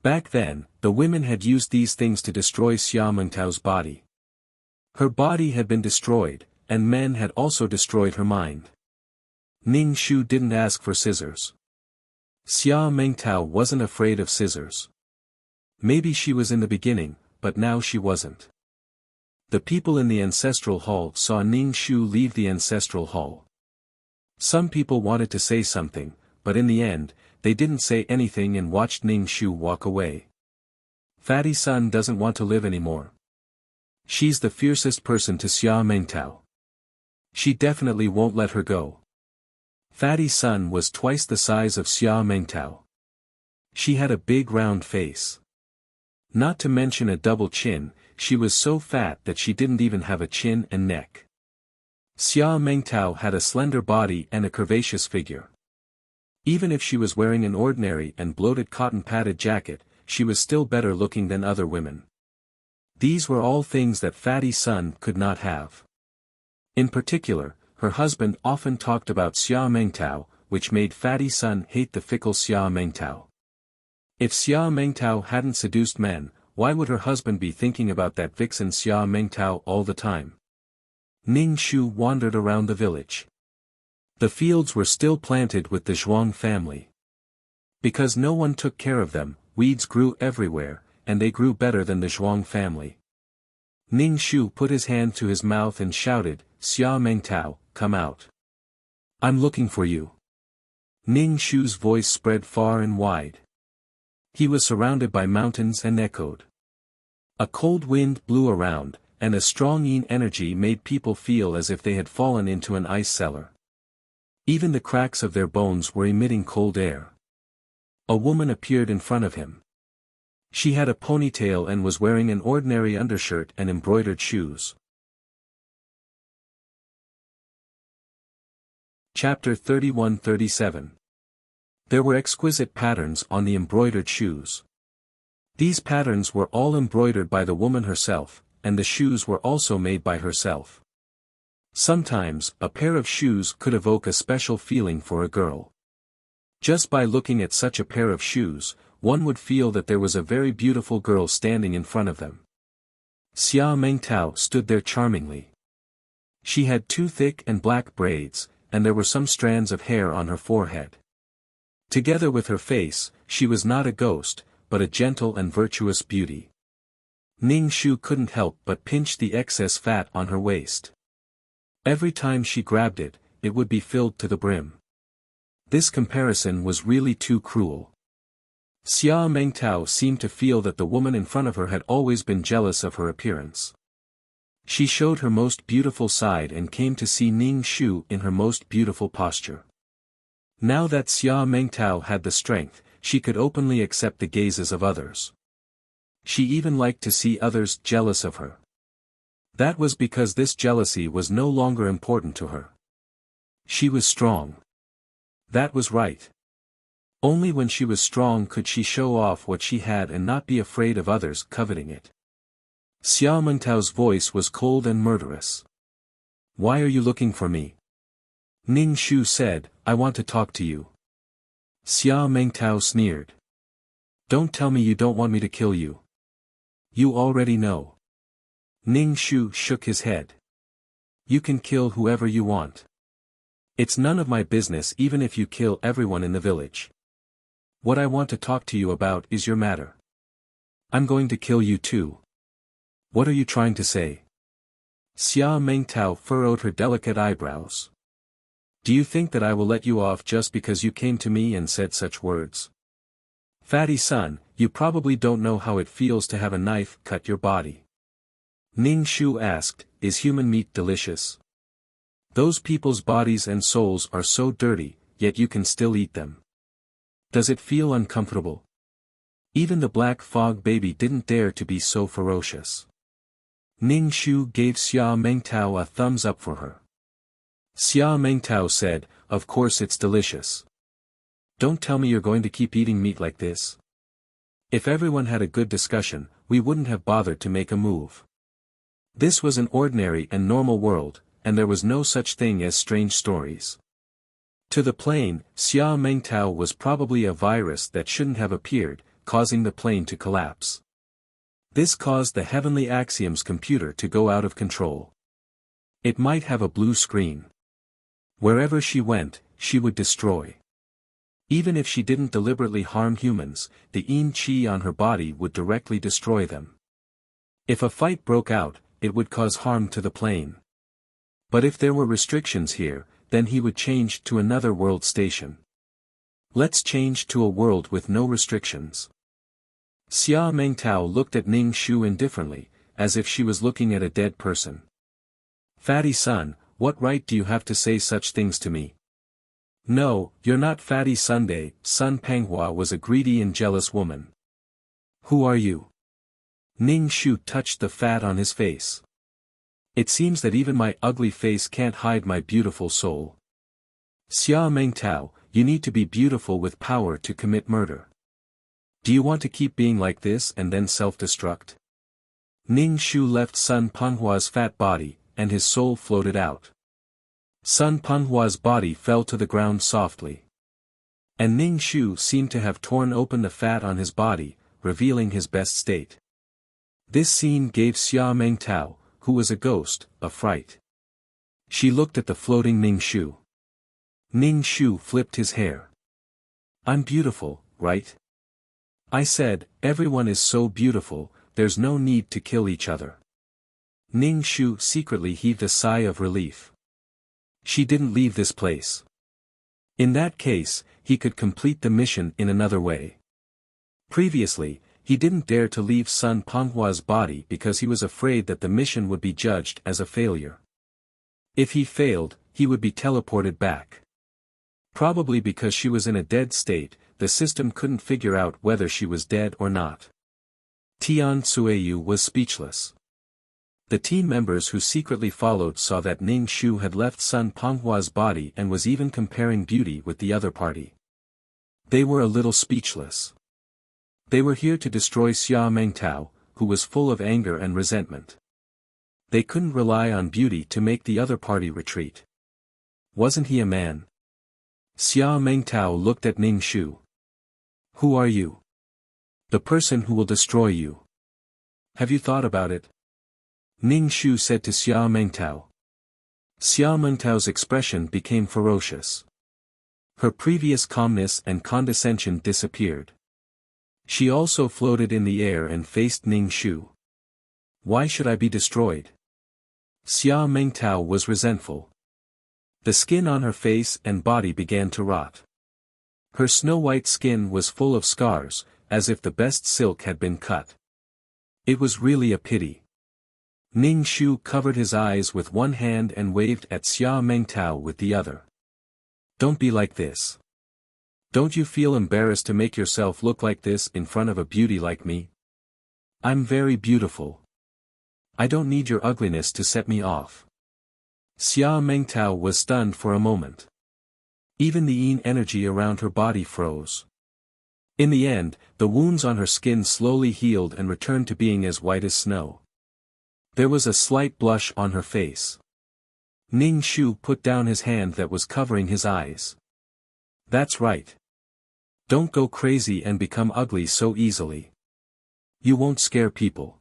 Speaker 1: Back then, the women had used these things to destroy Xia Mengtao's body. Her body had been destroyed, and men had also destroyed her mind. Ning Shu didn't ask for scissors. Xia Mengtao wasn't afraid of scissors. Maybe she was in the beginning, but now she wasn't. The people in the ancestral hall saw Ning Shu leave the ancestral hall. Some people wanted to say something, but in the end, they didn't say anything and watched Ning Shu walk away. Fatty Sun doesn't want to live anymore. She's the fiercest person to Xia Mengtao. She definitely won't let her go. Fatty Sun was twice the size of Xia Mengtao. She had a big round face. Not to mention a double chin, she was so fat that she didn't even have a chin and neck. Xia Mengtao had a slender body and a curvaceous figure. Even if she was wearing an ordinary and bloated cotton-padded jacket, she was still better looking than other women. These were all things that Fatty Sun could not have. In particular, her husband often talked about Xia Mengtao, which made Fatty Sun hate the fickle Xia Mengtao. If Xia Mengtao hadn't seduced men, why would her husband be thinking about that vixen Xia Mengtao all the time? Ning Shu wandered around the village. The fields were still planted with the Zhuang family. Because no one took care of them, weeds grew everywhere, and they grew better than the Zhuang family. Ning Shu put his hand to his mouth and shouted, "Xia Mengtao, come out. I'm looking for you. Ning Shu's voice spread far and wide. He was surrounded by mountains and echoed. A cold wind blew around, and a strong yin energy made people feel as if they had fallen into an ice cellar. Even the cracks of their bones were emitting cold air. A woman appeared in front of him. She had a ponytail and was wearing an ordinary undershirt and embroidered shoes. Chapter 31-37. There were exquisite patterns on the embroidered shoes. These patterns were all embroidered by the woman herself, and the shoes were also made by herself. Sometimes, a pair of shoes could evoke a special feeling for a girl. Just by looking at such a pair of shoes, one would feel that there was a very beautiful girl standing in front of them. Xia Mengtao stood there charmingly. She had two thick and black braids, and there were some strands of hair on her forehead. Together with her face, she was not a ghost, but a gentle and virtuous beauty. Ning Shu couldn't help but pinch the excess fat on her waist. Every time she grabbed it, it would be filled to the brim. This comparison was really too cruel. Xia Mengtao seemed to feel that the woman in front of her had always been jealous of her appearance. She showed her most beautiful side and came to see Ning Shu in her most beautiful posture. Now that Xia Mengtao had the strength, she could openly accept the gazes of others. She even liked to see others jealous of her. That was because this jealousy was no longer important to her. She was strong. That was right. Only when she was strong could she show off what she had and not be afraid of others coveting it. Xia Mengtao's voice was cold and murderous. "Why are you looking for me?" Ning Shu said, "I want to talk to you." Xia Mengtao sneered. "Don't tell me you don't want me to kill you. You already know." Ning Shu shook his head. "You can kill whoever you want. It's none of my business even if you kill everyone in the village. What I want to talk to you about is your matter. I'm going to kill you too." "What are you trying to say?" Xia Mengtao furrowed her delicate eyebrows. "Do you think that I will let you off just because you came to me and said such words? Fatty son, you probably don't know how it feels to have a knife cut your body." Ning Shu asked, "Is human meat delicious? Those people's bodies and souls are so dirty, yet you can still eat them. Does it feel uncomfortable?" Even the black fog baby didn't dare to be so ferocious. Ning Shu gave Xia Mengtao a thumbs up for her. Xia Mengtao said, "Of course it's delicious. Don't tell me you're going to keep eating meat like this. If everyone had a good discussion, we wouldn't have bothered to make a move." This was an ordinary and normal world, and there was no such thing as strange stories. To the plane, Xia Mengtao was probably a virus that shouldn't have appeared, causing the plane to collapse. This caused the Heavenly Axioms computer to go out of control. It might have a blue screen. Wherever she went, she would destroy. Even if she didn't deliberately harm humans, the yin qi on her body would directly destroy them. If a fight broke out, it would cause harm to the plane. But if there were restrictions here, then he would change to another world station. Let's change to a world with no restrictions. Xia Mengtao looked at Ning Shu indifferently, as if she was looking at a dead person. "Fatty son, what right do you have to say such things to me?" "No, you're not Fatty Sunday." Sun Penghua was a greedy and jealous woman. "Who are you?" Ning Shu touched the fat on his face. "It seems that even my ugly face can't hide my beautiful soul. Xia Mengtao, you need to be beautiful with power to commit murder. Do you want to keep being like this and then self-destruct?" Ning Shu left Sun Penghua's fat body, and his soul floated out. Sun Penghua's body fell to the ground softly. And Ning Shu seemed to have torn open the fat on his body, revealing his best state. This scene gave Xia Mengtao, who was a ghost, a fright. She looked at the floating Ning Shu. Ning Shu flipped his hair. "I'm beautiful, right? I said, everyone is so beautiful, there's no need to kill each other." Ning Shu secretly heaved a sigh of relief. She didn't leave this place. In that case, he could complete the mission in another way. Previously, he didn't dare to leave Sun Penghua's body because he was afraid that the mission would be judged as a failure. If he failed, he would be teleported back. Probably because she was in a dead state, the system couldn't figure out whether she was dead or not. Tian Suiyu was speechless. The team members who secretly followed saw that Ning Shu had left Sun Penghua's body and was even comparing beauty with the other party. They were a little speechless. They were here to destroy Xia Mengtao, who was full of anger and resentment. They couldn't rely on beauty to make the other party retreat. Wasn't he a man? Xia Mengtao looked at Ning Shu. Who are you? The person who will destroy you. Have you thought about it? Ning Shu said to Xia Mengtao. Xia Mengtao's expression became ferocious. Her previous calmness and condescension disappeared. She also floated in the air and faced Ning Shu. Why should I be destroyed? Xia Mengtao was resentful. The skin on her face and body began to rot. Her snow-white skin was full of scars, as if the best silk had been cut. It was really a pity. Ning Shu covered his eyes with one hand and waved at Xia Mengtao with the other. Don't be like this. Don't you feel embarrassed to make yourself look like this in front of a beauty like me? I'm very beautiful. I don't need your ugliness to set me off. Xia Mengtao was stunned for a moment. Even the yin energy around her body froze. In the end, the wounds on her skin slowly healed and returned to being as white as snow. There was a slight blush on her face. Ning Shu put down his hand that was covering his eyes. That's right. Don't go crazy and become ugly so easily. You won't scare people.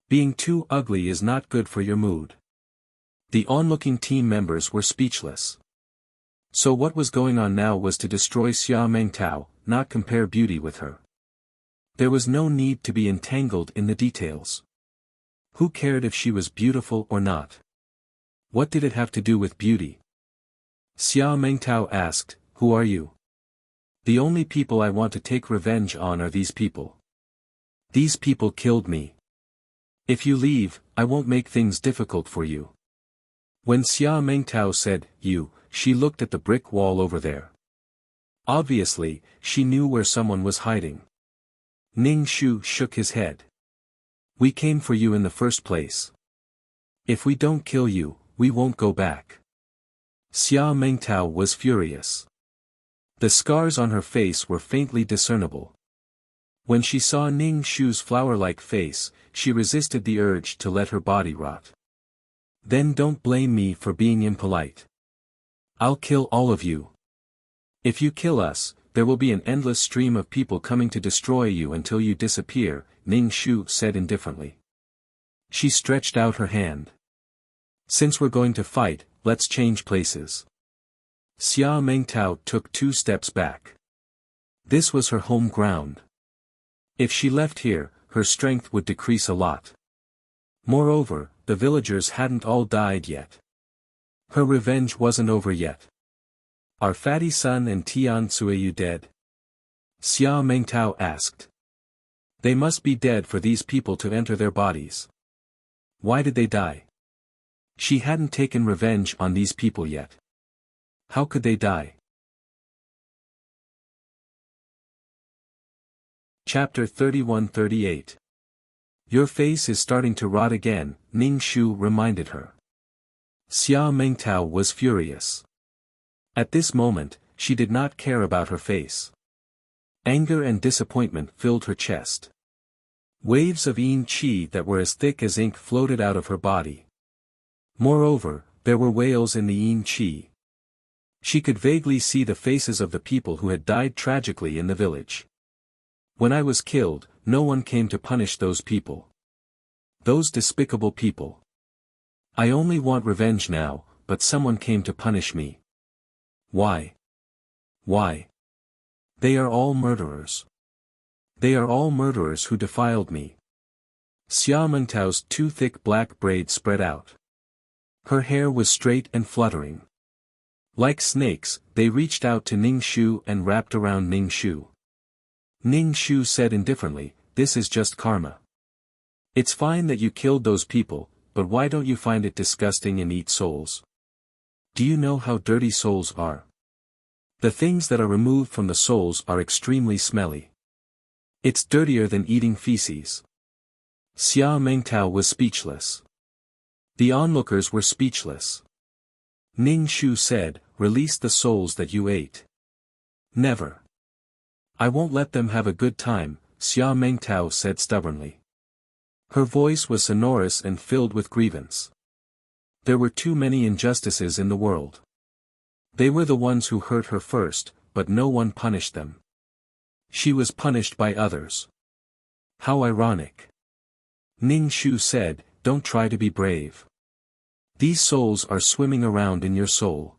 Speaker 1: Being too ugly is not good for your mood. The onlooking team members were speechless. So what was going on now was to destroy Xia Mengtao, not compare beauty with her. There was no need to be entangled in the details. Who cared if she was beautiful or not? What did it have to do with beauty? Xia Mengtao asked, Who are you? The only people I want to take revenge on are these people. These people killed me. If you leave, I won't make things difficult for you. When Xia Mengtao said, you, she looked at the brick wall over there. Obviously, she knew where someone was hiding. Ning Shu shook his head. We came for you in the first place. If we don't kill you, we won't go back. Xia Mengtao was furious. The scars on her face were faintly discernible. When she saw Ning Shu's flower-like face, she resisted the urge to let her body rot. Then don't blame me for being impolite. I'll kill all of you. If you kill us, there will be an endless stream of people coming to destroy you until you disappear, Ning Shu said indifferently. She stretched out her hand. Since we're going to fight, let's change places. Xia Mengtao took 2 steps back. This was her home ground. If she left here, her strength would decrease a lot. Moreover, the villagers hadn't all died yet. Her revenge wasn't over yet. Are Fatty Sun and Tian Suiyu dead? Xia Mengtao asked. They must be dead for these people to enter their bodies. Why did they die? She hadn't taken revenge on these people yet. How could they die? Chapter 31-38. Your face is starting to rot again, Ning Shu reminded her. Xia Mengtao was furious. At this moment, she did not care about her face. Anger and disappointment filled her chest. Waves of yin qi that were as thick as ink floated out of her body. Moreover, there were wails in the yin qi. She could vaguely see the faces of the people who had died tragically in the village. When I was killed, no one came to punish those people. Those despicable people. I only want revenge now, but someone came to punish me. Why? Why? They are all murderers. They are all murderers who defiled me. Xia Mengtao's 2 thick black braids spread out. Her hair was straight and fluttering. Like snakes, they reached out to Ning Shu and wrapped around Ning Shu. Ning Shu said indifferently, "This is just karma. It's fine that you killed those people, but why don't you find it disgusting and eat souls? Do you know how dirty souls are? The things that are removed from the souls are extremely smelly. It's dirtier than eating feces." Xia Mengtao was speechless. The onlookers were speechless. Ning Shu said, "Release the souls that you ate." "Never. I won't let them have a good time," Xia Mengtao said stubbornly. Her voice was sonorous and filled with grievance. There were too many injustices in the world. They were the ones who hurt her first, but no one punished them. She was punished by others. How ironic. Ning Shu said, "Don't try to be brave. These souls are swimming around in your soul.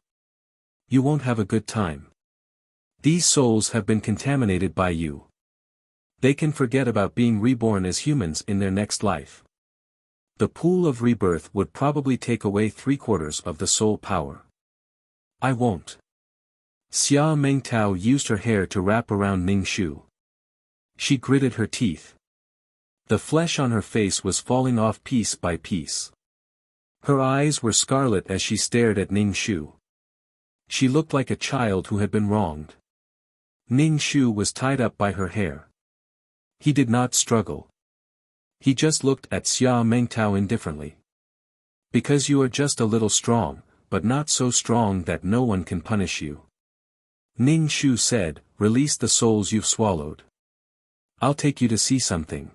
Speaker 1: You won't have a good time. These souls have been contaminated by you. They can forget about being reborn as humans in their next life. The pool of rebirth would probably take away 3/4 of the soul power. I won't." Xia Mengtao used her hair to wrap around Ning Shu. She gritted her teeth. The flesh on her face was falling off piece by piece. Her eyes were scarlet as she stared at Ning Shu. She looked like a child who had been wronged. Ning Shu was tied up by her hair. He did not struggle. He just looked at Xia Mengtao indifferently. "Because you are just a little strong, but not so strong that no one can punish you." Ning Shu said, "Release the souls you've swallowed. I'll take you to see something.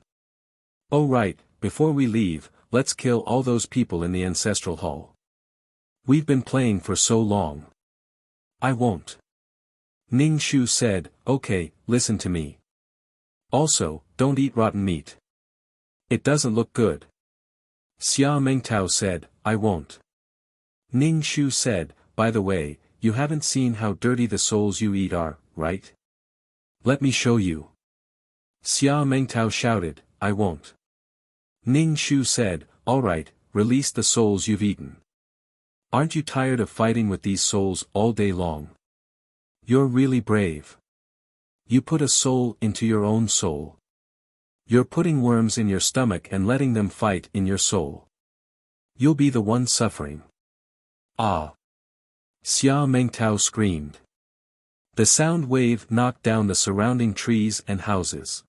Speaker 1: Oh right, before we leave, let's kill all those people in the ancestral hall. We've been playing for so long." "I won't." Ning Shu said, "Okay, listen to me. Also, don't eat rotten meat. It doesn't look good." Xia Mengtao said, "I won't." Ning Shu said, "By the way, you haven't seen how dirty the souls you eat are, right? Let me show you." Xia Mengtao shouted, "I won't." Ning Shu said, "All right, release the souls you've eaten. Aren't you tired of fighting with these souls all day long? You're really brave. You put a soul into your own soul. You're putting worms in your stomach and letting them fight in your soul. You'll be the one suffering." "Ah!" Xia Mengtao screamed. The sound wave knocked down the surrounding trees and houses.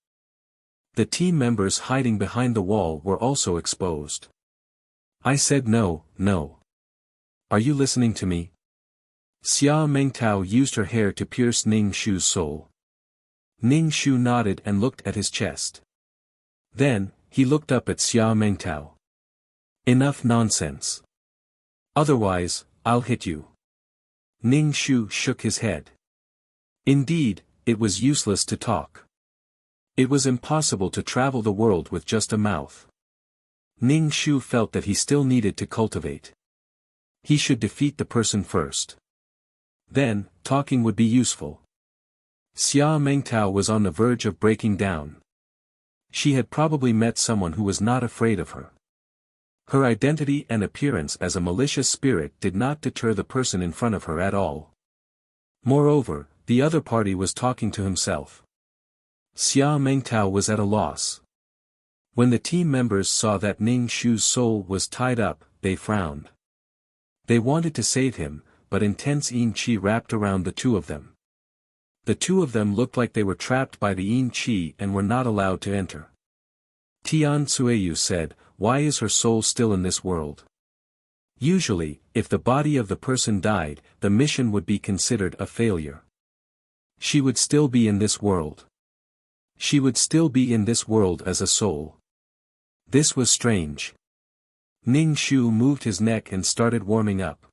Speaker 1: The team members hiding behind the wall were also exposed. "I said no, no. Are you listening to me?" Xia Mengtao used her hair to pierce Ning Shu's soul. Ning Shu nodded and looked at his chest. Then, he looked up at Xia Mengtao. "Enough nonsense. Otherwise, I'll hit you." Ning Shu shook his head. Indeed, it was useless to talk. It was impossible to travel the world with just a mouth. Ning Shu felt that he still needed to cultivate. He should defeat the person first. Then, talking would be useful. Xia Mengtao was on the verge of breaking down. She had probably met someone who was not afraid of her. Her identity and appearance as a malicious spirit did not deter the person in front of her at all. Moreover, the other party was talking to himself. Xia Mengtao was at a loss. When the team members saw that Ning Shu's soul was tied up, they frowned. They wanted to save him, but intense yin qi wrapped around the two of them. The two of them looked like they were trapped by the yin qi and were not allowed to enter. Tian Sueyu said, "Why is her soul still in this world?" Usually, if the body of the person died, the mission would be considered a failure. She would still be in this world. She would still be in this world as a soul. This was strange. Ning Shu moved his neck and started warming up.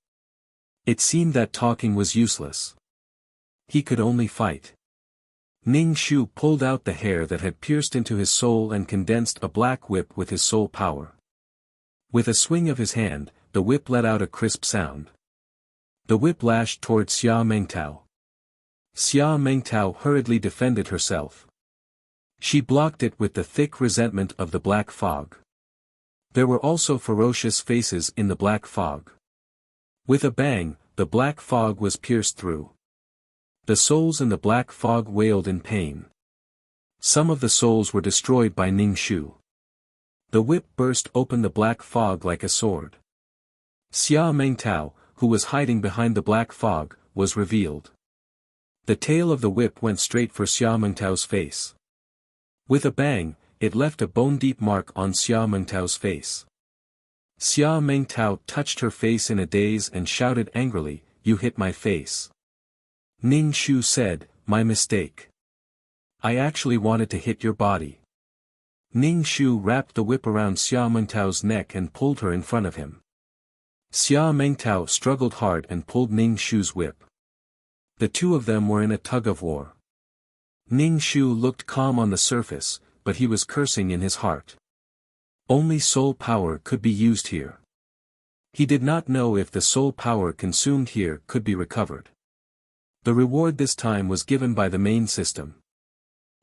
Speaker 1: It seemed that talking was useless. He could only fight. Ning Shu pulled out the hair that had pierced into his soul and condensed a black whip with his soul power. With a swing of his hand, the whip let out a crisp sound. The whip lashed toward Xia Mengtao. Xia Mengtao hurriedly defended herself. She blocked it with the thick resentment of the black fog. There were also ferocious faces in the black fog. With a bang, the black fog was pierced through. The souls in the black fog wailed in pain. Some of the souls were destroyed by Ning Shu. The whip burst open the black fog like a sword. Xia Mengtao, who was hiding behind the black fog, was revealed. The tail of the whip went straight for Xia Mengtao's face. With a bang, it left a bone-deep mark on Xia Mengtao's face. Xia Mengtao touched her face in a daze and shouted angrily, "You hit my face." Ning Shu said, "My mistake. I actually wanted to hit your body." Ning Shu wrapped the whip around Xia Mengtao's neck and pulled her in front of him. Xia Mengtao struggled hard and pulled Ning Shu's whip. The two of them were in a tug-of-war. Ning Shu looked calm on the surface, but he was cursing in his heart. Only soul power could be used here. He did not know if the soul power consumed here could be recovered. The reward this time was given by the main system.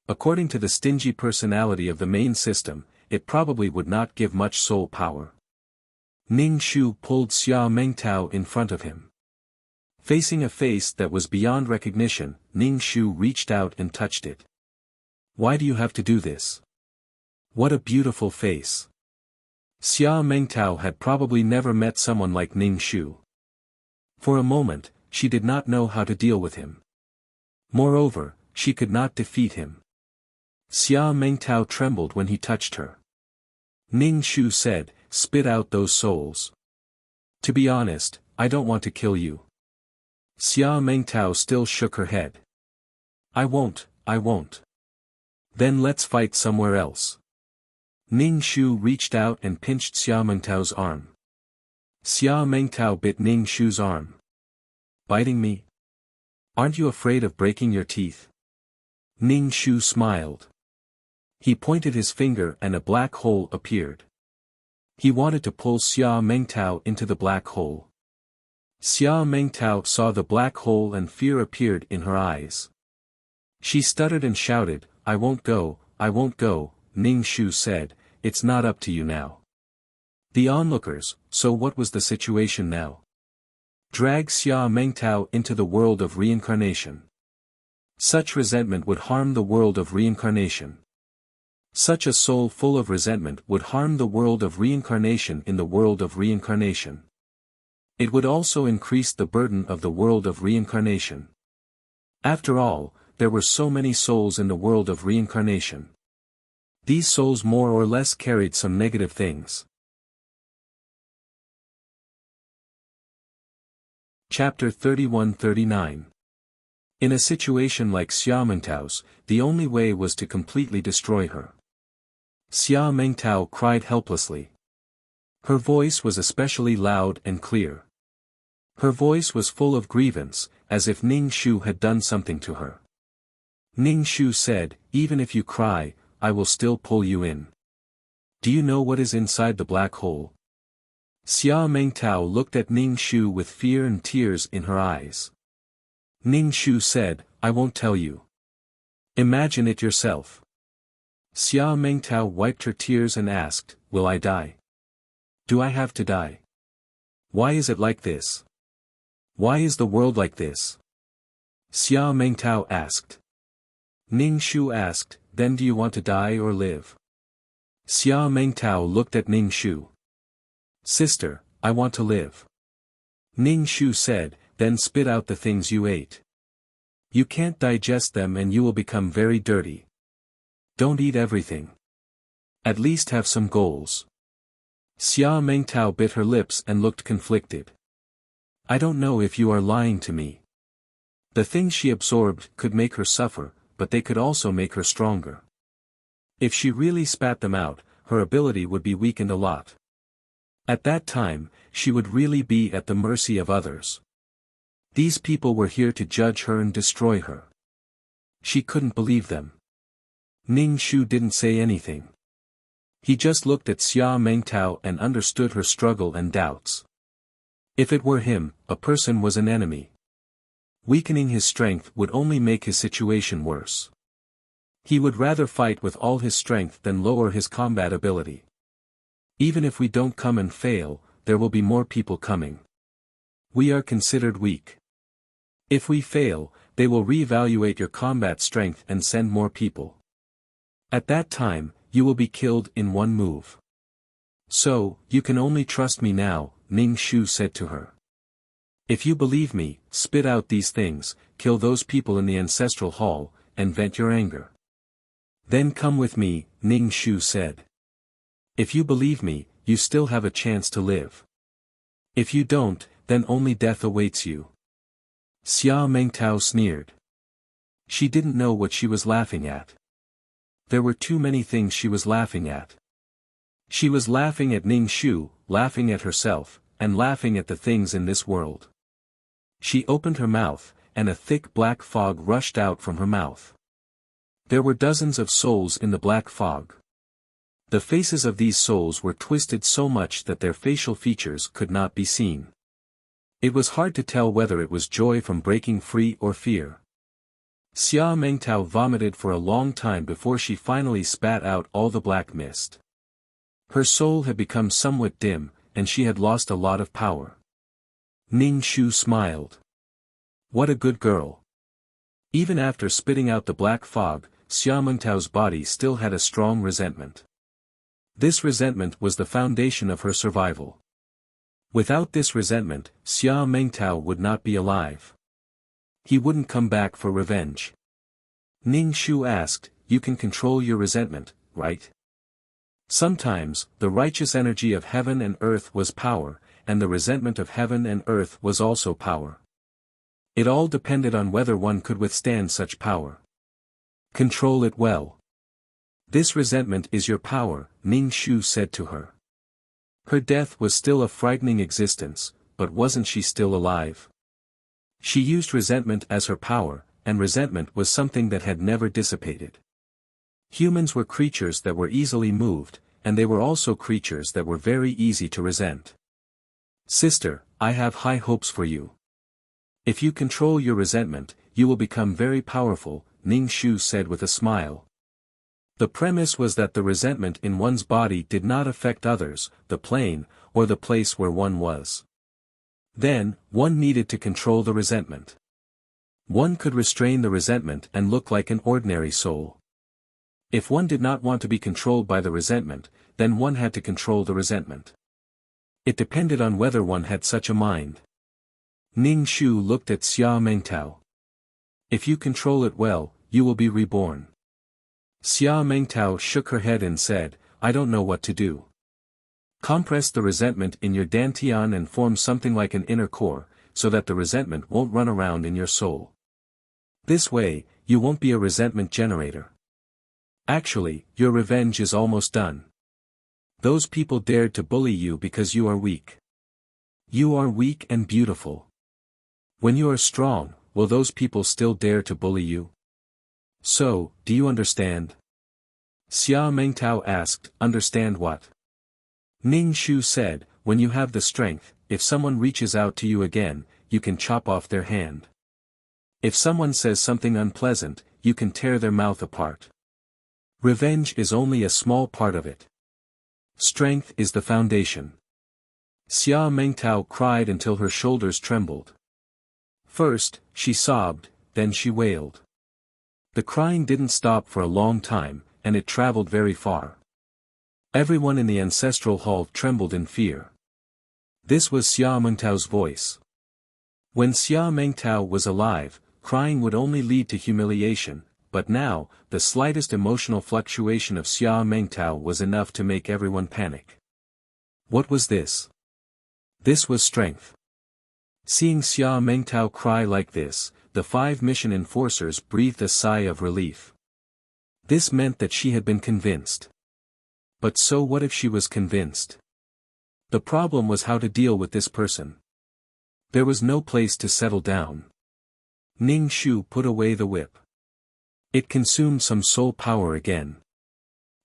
Speaker 1: According to the stingy personality of the main system, it probably would not give much soul power. Ning Shu pulled Xia Mengtao in front of him. Facing a face that was beyond recognition, Ning Shu reached out and touched it. "Why do you have to do this? What a beautiful face." Xia Mengtao had probably never met someone like Ning Shu. For a moment, she did not know how to deal with him. Moreover, she could not defeat him. Xia Mengtao trembled when he touched her. Ning Shu said, "Spit out those souls. To be honest, I don't want to kill you." Xia Mengtao still shook her head. I won't. Then let's fight somewhere else." Ning Shu reached out and pinched Xia Mengtao's arm. Xia Mengtao bit Ning Shu's arm. "Biting me? Aren't you afraid of breaking your teeth?" Ning Shu smiled. He pointed his finger and a black hole appeared. He wanted to pull Xia Mengtao into the black hole. Xia Mengtao saw the black hole and fear appeared in her eyes. She stuttered and shouted, I won't go." Ning Shu said, "It's not up to you now." The onlookers, so what was the situation now? Drag Xia Mengtao into the world of reincarnation. Such resentment would harm the world of reincarnation. Such a soul full of resentment would harm the world of reincarnation in the world of reincarnation. It would also increase the burden of the world of reincarnation. After all, there were so many souls in the world of reincarnation. These souls more or less carried some negative things. Chapter 31-39. In a situation like Xia Mengtao's, the only way was to completely destroy her. Xia Mengtao cried helplessly. Her voice was especially loud and clear. Her voice was full of grievance, as if Ning Shu had done something to her. Ning Shu said, "Even if you cry, I will still pull you in. Do you know what is inside the black hole?" Xia Mengtao looked at Ning Shu with fear and tears in her eyes. Ning Shu said, "I won't tell you. Imagine it yourself." Xia Mengtao wiped her tears and asked, "Will I die? Do I have to die? Why is it like this? Why is the world like this?" Xia Mengtao asked. Ning Shu asked, "Then do you want to die or live?" Xia Mengtao looked at Ning Shu. "Sister, I want to live." Ning Shu said, "Then spit out the things you ate. You can't digest them and you will become very dirty. Don't eat everything. At least have some goals." Xia Mengtao bit her lips and looked conflicted. "I don't know if you are lying to me." The things she absorbed could make her suffer, but they could also make her stronger. If she really spat them out, her ability would be weakened a lot. At that time, she would really be at the mercy of others. These people were here to judge her and destroy her. She couldn't believe them. Ning Shu didn't say anything. He just looked at Xia Mengtao and understood her struggle and doubts. If it were him, a person was an enemy. Weakening his strength would only make his situation worse. He would rather fight with all his strength than lower his combat ability. Even if we don't come and fail, there will be more people coming. We are considered weak. If we fail, they will reevaluate your combat strength and send more people. At that time, you will be killed in one move. So, you can only trust me now, Ning Shu said to her. If you believe me, spit out these things, kill those people in the ancestral hall, and vent your anger. Then come with me, Ning Shu said. If you believe me, you still have a chance to live. If you don't, then only death awaits you. Xia Mengtao sneered. She didn't know what she was laughing at. There were too many things she was laughing at. She was laughing at Ning Shu, laughing at herself, and laughing at the things in this world. She opened her mouth, and a thick black fog rushed out from her mouth. There were dozens of souls in the black fog. The faces of these souls were twisted so much that their facial features could not be seen. It was hard to tell whether it was joy from breaking free or fear. Xia Mengtao vomited for a long time before she finally spat out all the black mist. Her soul had become somewhat dim, and she had lost a lot of power. Ning Shu smiled. What a good girl. Even after spitting out the black fog, Xia Mengtao's body still had a strong resentment. This resentment was the foundation of her survival. Without this resentment, Xia Mengtao would not be alive. He wouldn't come back for revenge. Ning Shu asked, you can control your resentment, right? Sometimes, the righteous energy of heaven and earth was power, and the resentment of heaven and earth was also power. It all depended on whether one could withstand such power. Control it well. This resentment is your power, Ning Shu said to her. Her death was still a frightening existence, but wasn't she still alive? She used resentment as her power, and resentment was something that had never dissipated. Humans were creatures that were easily moved, and they were also creatures that were very easy to resent. Sister, I have high hopes for you. If you control your resentment, you will become very powerful, Ning Shu said with a smile. The premise was that the resentment in one's body did not affect others, the plane, or the place where one was. Then, one needed to control the resentment. One could restrain the resentment and look like an ordinary soul. If one did not want to be controlled by the resentment, then one had to control the resentment. It depended on whether one had such a mind. Ning Shu looked at Xia Mengtao. If you control it well, you will be reborn. Xia Mengtao shook her head and said, I don't know what to do. Compress the resentment in your dantian and form something like an inner core, so that the resentment won't run around in your soul. This way, you won't be a resentment generator. Actually, your revenge is almost done. Those people dared to bully you because you are weak. You are weak and beautiful. When you are strong, will those people still dare to bully you? So, do you understand? Xia Mengtao asked, understand what? Ning Shu said, when you have the strength, if someone reaches out to you again, you can chop off their hand. If someone says something unpleasant, you can tear their mouth apart. Revenge is only a small part of it. Strength is the foundation. Xia Mengtao cried until her shoulders trembled. First, she sobbed, then she wailed. The crying didn't stop for a long time, and it traveled very far. Everyone in the ancestral hall trembled in fear. This was Xia Mengtao's voice. When Xia Mengtao was alive, crying would only lead to humiliation, but now, the slightest emotional fluctuation of Xia Mengtao was enough to make everyone panic. What was this? This was strength. Seeing Xia Mengtao cry like this, the 5 mission enforcers breathed a sigh of relief. This meant that she had been convinced. But so what if she was convinced? The problem was how to deal with this person. There was no place to settle down. Ning Shu put away the whip. It consumed some soul power again.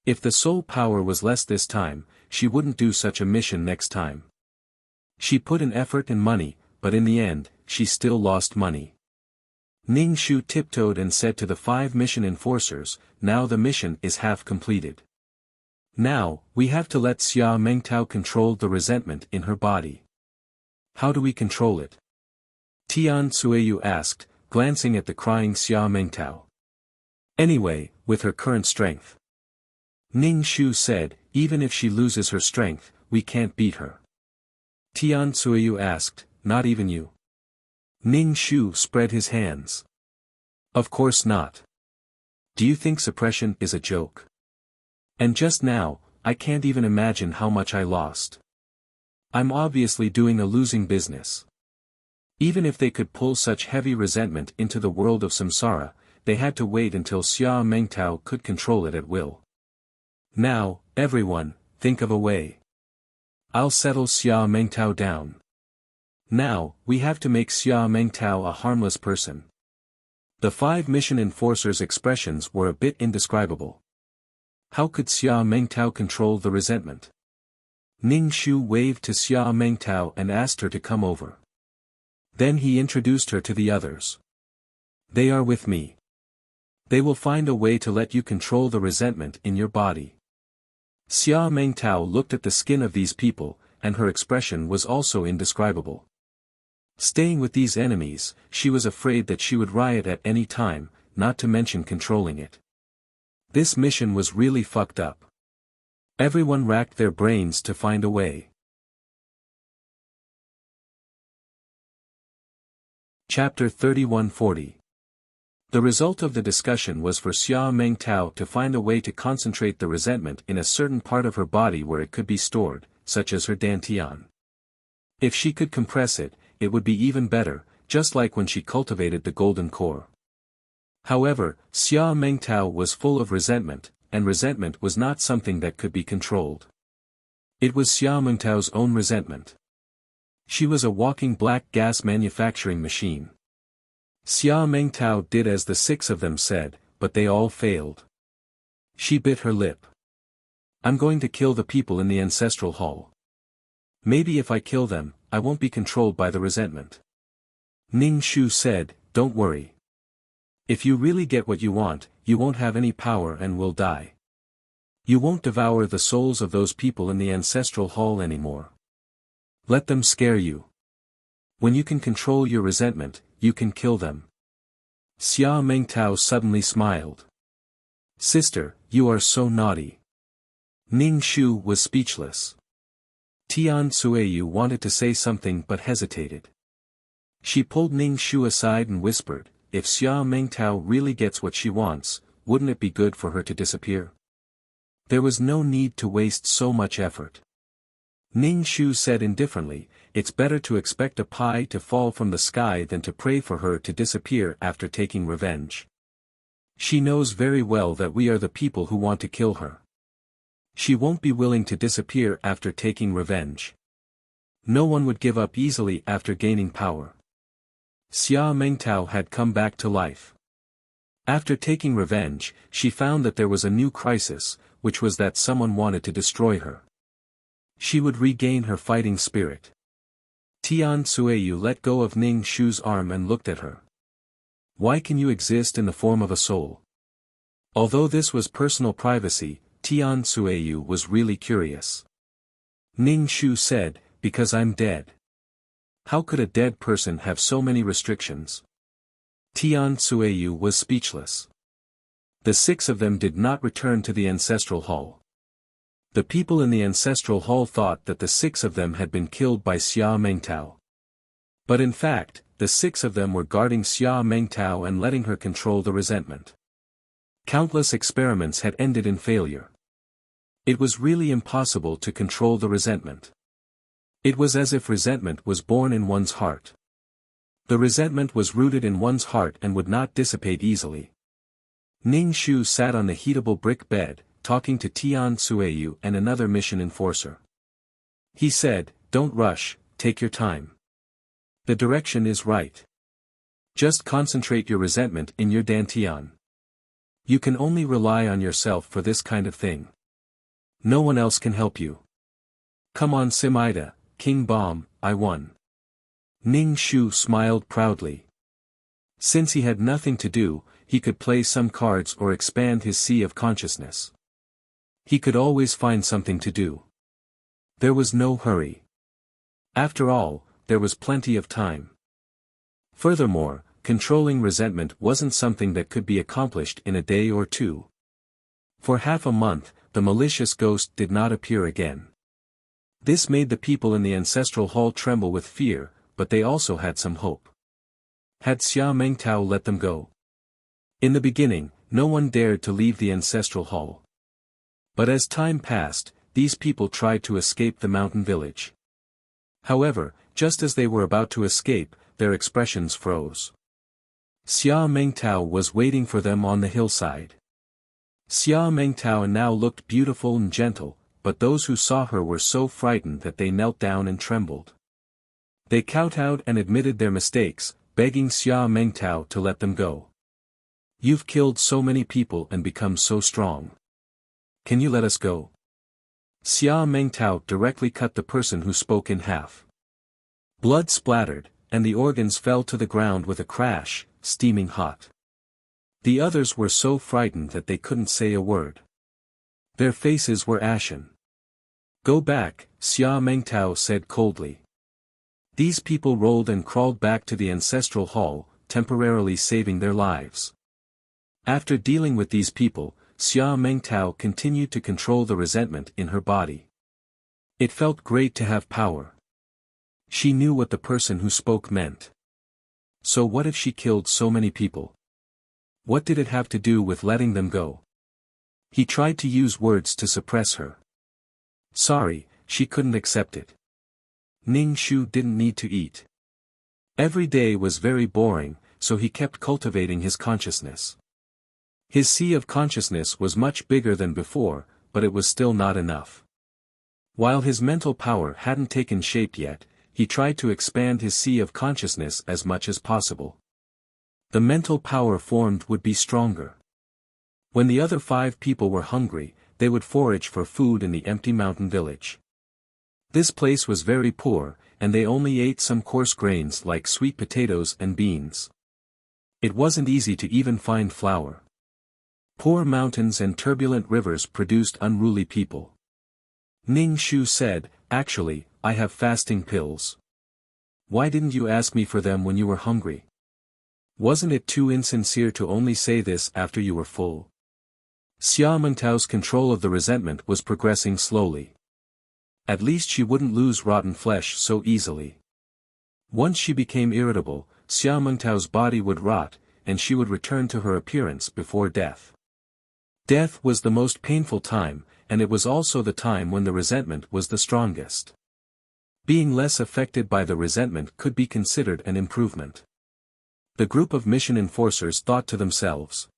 Speaker 1: If the soul power was less this time, she wouldn't do such a mission next time. She put in effort and money, but in the end, she still lost money. Ning Shu tiptoed and said to the 5 mission enforcers, now the mission is half completed. Now, we have to let Xia Mengtao control the resentment in her body. How do we control it? Tian Suiyu asked, glancing at the crying Xia Mengtao. Anyway, with her current strength. Ning Shu said, even if she loses her strength, we can't beat her. Tian Suiyu asked, not even you? Ning Shu spread his hands. Of course not. Do you think suppression is a joke? And just now, I can't even imagine how much I lost. I'm obviously doing a losing business. Even if they could pull such heavy resentment into the world of samsara, they had to wait until Xia Mengtao could control it at will. Now, everyone, think of a way. I'll settle Xia Mengtao down. Now, we have to make Xia Mengtao a harmless person. The 5 mission enforcers' expressions were a bit indescribable. How could Xia Mengtao control the resentment? Ning Shu waved to Xia Mengtao and asked her to come over. Then he introduced her to the others. They are with me. They will find a way to let you control the resentment in your body. Xia Mengtao looked at the skin of these people, and her expression was also indescribable. Staying with these enemies, she was afraid that she would riot at any time, not to mention controlling it. This mission was really fucked up. Everyone racked their brains to find a way. Chapter 3140. The result of the discussion was for Xia Mengtao to find a way to concentrate the resentment in a certain part of her body where it could be stored, such as her dantian. If she could compress it, it would be even better, just like when she cultivated the golden core. However, Xia Mengtao was full of resentment, and resentment was not something that could be controlled. It was Xia Mengtao's own resentment. She was a walking black gas manufacturing machine. Xia Mengtao did as the 6 of them said, but they all failed. She bit her lip. I'm going to kill the people in the ancestral hall. Maybe if I kill them, I won't be controlled by the resentment. Ning Shu said, don't worry. If you really get what you want, you won't have any power and will die. You won't devour the souls of those people in the ancestral hall anymore. Let them scare you. When you can control your resentment, you can kill them. Xia Mengtao suddenly smiled. Sister, you are so naughty. Ning Shu was speechless. Tian Suiyu wanted to say something but hesitated. She pulled Ning Shu aside and whispered, if Xia Mengtao really gets what she wants, wouldn't it be good for her to disappear? There was no need to waste so much effort. Ning Shu said indifferently, it's better to expect a pie to fall from the sky than to pray for her to disappear after taking revenge. She knows very well that we are the people who want to kill her. She won't be willing to disappear after taking revenge. No one would give up easily after gaining power. Xia Mengtao had come back to life. After taking revenge, she found that there was a new crisis, which was that someone wanted to destroy her. She would regain her fighting spirit. Tian Suiyu let go of Ning Shu's arm and looked at her. Why can you exist in the form of a soul? Although this was personal privacy, Tian Suiyu was really curious. Ning Shu said, because I'm dead. How could a dead person have so many restrictions? Tian Suiyu was speechless. The 6 of them did not return to the ancestral hall. The people in the ancestral hall thought that the 6 of them had been killed by Xia Mengtao. But in fact, the 6 of them were guarding Xia Mengtao and letting her control the resentment. Countless experiments had ended in failure. It was really impossible to control the resentment. It was as if resentment was born in one's heart. The resentment was rooted in one's heart and would not dissipate easily. Ning Shu sat on the heatable brick bed, talking to Tian Suiyu and another mission enforcer. He said, don't rush, take your time. The direction is right. Just concentrate your resentment in your dantian. You can only rely on yourself for this kind of thing. No one else can help you. Come on Simida, King Bomb, I won. Ning Shu smiled proudly. Since he had nothing to do, he could play some cards or expand his sea of consciousness. He could always find something to do. There was no hurry. After all, there was plenty of time. Furthermore, controlling resentment wasn't something that could be accomplished in a day or two. For half a month, the malicious ghost did not appear again. This made the people in the ancestral hall tremble with fear, but they also had some hope. Had Xia Mengtao let them go? In the beginning, no one dared to leave the ancestral hall. But as time passed, these people tried to escape the mountain village. However, just as they were about to escape, their expressions froze. Xia Mengtao was waiting for them on the hillside. Xia Mengtao now looked beautiful and gentle, but those who saw her were so frightened that they knelt down and trembled. They kowtowed and admitted their mistakes, begging Xia Mengtao to let them go. "You've killed so many people and become so strong. Can you let us go?" Xia Mengtao directly cut the person who spoke in half. Blood splattered, and the organs fell to the ground with a crash, steaming hot. The others were so frightened that they couldn't say a word. Their faces were ashen. "Go back," Xia Mengtao said coldly. These people rolled and crawled back to the ancestral hall, temporarily saving their lives. After dealing with these people, Xia Mengtao continued to control the resentment in her body. It felt great to have power. She knew what the person who spoke meant. So what if she killed so many people? What did it have to do with letting them go? He tried to use words to suppress her. Sorry, she couldn't accept it. Ning Shu didn't need to eat. Every day was very boring, so he kept cultivating his consciousness. His sea of consciousness was much bigger than before, but it was still not enough. While his mental power hadn't taken shape yet, he tried to expand his sea of consciousness as much as possible. The mental power formed would be stronger. When the other 5 people were hungry, they would forage for food in the empty mountain village. This place was very poor, and they only ate some coarse grains like sweet potatoes and beans. It wasn't easy to even find flour. Poor mountains and turbulent rivers produced unruly people. Ning Shu said, "Actually, I have fasting pills. Why didn't you ask me for them when you were hungry? Wasn't it too insincere to only say this after you were full?" Xia Mengtao's control of the resentment was progressing slowly. At least she wouldn't lose rotten flesh so easily. Once she became irritable, Xia Mengtao's body would rot, and she would return to her appearance before death. Death was the most painful time, and it was also the time when the resentment was the strongest. Being less affected by the resentment could be considered an improvement. The group of mission enforcers thought to themselves.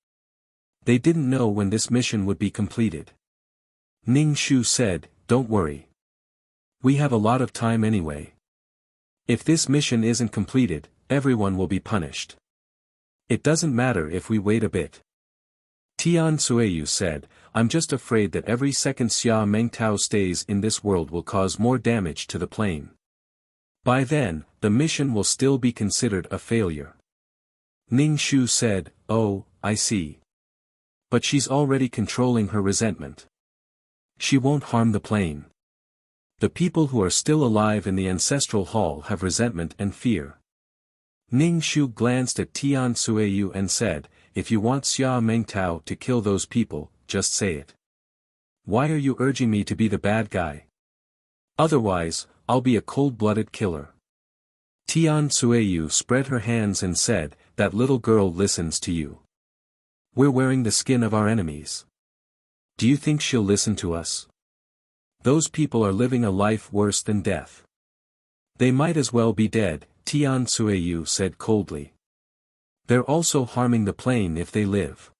Speaker 1: They didn't know when this mission would be completed. Ning Shu said, "Don't worry. We have a lot of time anyway. If this mission isn't completed, everyone will be punished. It doesn't matter if we wait a bit." Tian Sueyu said, "I'm just afraid that every second Xia Mengtao stays in this world will cause more damage to the plane. By then, the mission will still be considered a failure." Ning Shu said, "Oh, I see. But she's already controlling her resentment. She won't harm the plane. The people who are still alive in the ancestral hall have resentment and fear." Ning Shu glanced at Tian Sueyu and said, "If you want Xia Mengtao to kill those people, just say it. Why are you urging me to be the bad guy? Otherwise, I'll be a cold-blooded killer." Tian Sueyu spread her hands and said, "That little girl listens to you. We're wearing the skin of our enemies. Do you think she'll listen to us? Those people are living a life worse than death. They might as well be dead," Tian Sueyu said coldly. "They're also harming the plane if they live.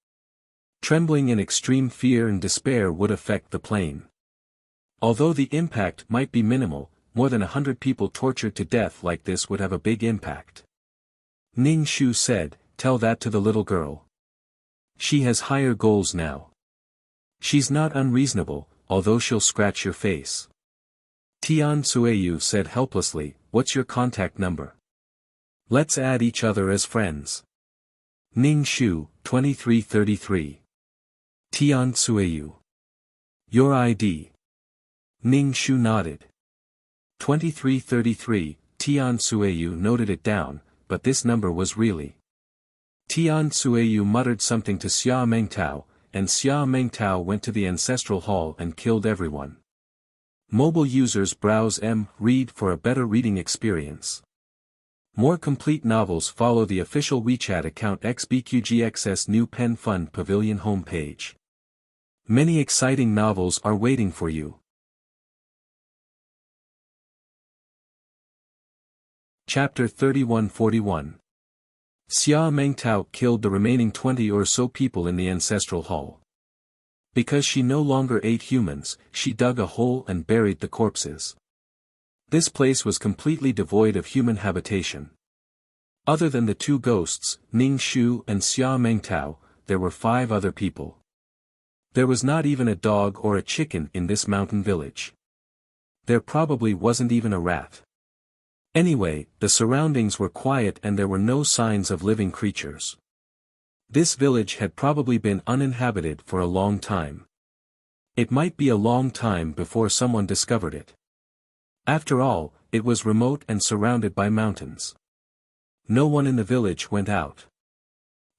Speaker 1: Trembling in extreme fear and despair would affect the plane. Although the impact might be minimal, more than 100 people tortured to death like this would have a big impact." Ning Shu said, "Tell that to the little girl. She has higher goals now. She's not unreasonable, although she'll scratch your face." Tian Sueyu said helplessly, "What's your contact number? Let's add each other as friends." Ning Shu, 2333. Tian Sueyu. "Your ID?" Ning Shu nodded. 2333, Tian Sueyu noted it down, but this number was really. Tian Sueyu muttered something to Xia Mengtao, and Xia Mengtao went to the ancestral hall and killed everyone. Mobile users browse read for a better reading experience. More complete novels follow the official WeChat account XBQGXS New Pen Fund Pavilion homepage. Many exciting novels are waiting for you. Chapter 3141. Xia Mengtao killed the remaining 20 or so people in the ancestral hall. Because she no longer ate humans, she dug a hole and buried the corpses. This place was completely devoid of human habitation. Other than the two ghosts, Ning Shu and Xia Mengtao, there were 5 other people. There was not even a dog or a chicken in this mountain village. There probably wasn't even a rat. Anyway, the surroundings were quiet and there were no signs of living creatures. This village had probably been uninhabited for a long time. It might be a long time before someone discovered it. After all, it was remote and surrounded by mountains. No one in the village went out.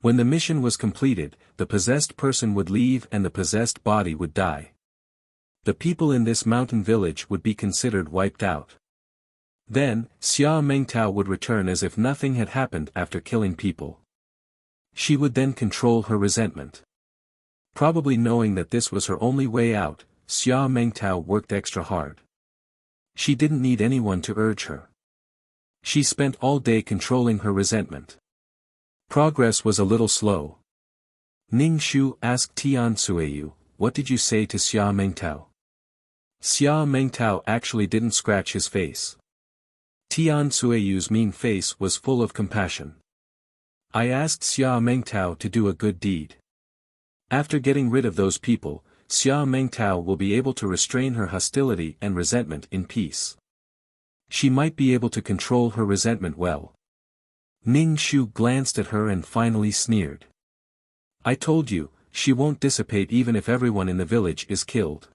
Speaker 1: When the mission was completed, the possessed person would leave and the possessed body would die. The people in this mountain village would be considered wiped out. Then, Xia Mengtao would return as if nothing had happened after killing people. She would then control her resentment. Probably knowing that this was her only way out, Xia Mengtao worked extra hard. She didn't need anyone to urge her. She spent all day controlling her resentment. Progress was a little slow. Ning Shu asked Tian Sueyu, "What did you say to Xia Mengtao?" Xia Mengtao actually didn't scratch his face. Tian Sueyu's mean face was full of compassion. "I asked Xia Mengtao to do a good deed. After getting rid of those people, Xia Mengtao will be able to restrain her hostility and resentment in peace. She might be able to control her resentment well." Ning Shu glanced at her and finally sneered. "I told you, she won't dissipate even if everyone in the village is killed."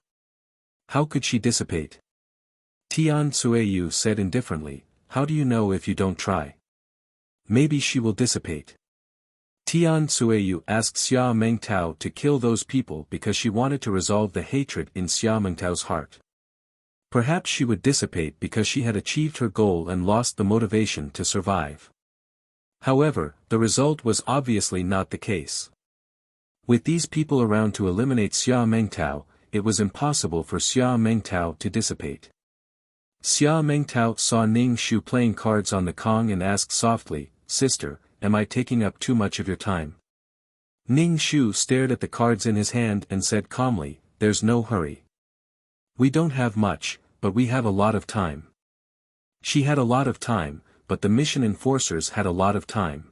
Speaker 1: "How could she dissipate?" Tian Sueyu said indifferently, "How do you know if you don't try? Maybe she will dissipate." Tian Sueyu asked Xia Mengtao to kill those people because she wanted to resolve the hatred in Xia Mengtao's heart. Perhaps she would dissipate because she had achieved her goal and lost the motivation to survive. However, the result was obviously not the case. With these people around to eliminate Xia Mengtao, it was impossible for Xia Mengtao to dissipate. Xia Mengtao saw Ning Shu playing cards on the Kong and asked softly, "Sister, am I taking up too much of your time?" Ning Shu stared at the cards in his hand and said calmly, "There's no hurry. We don't have much, but we have a lot of time." She had a lot of time, but the mission enforcers had a lot of time.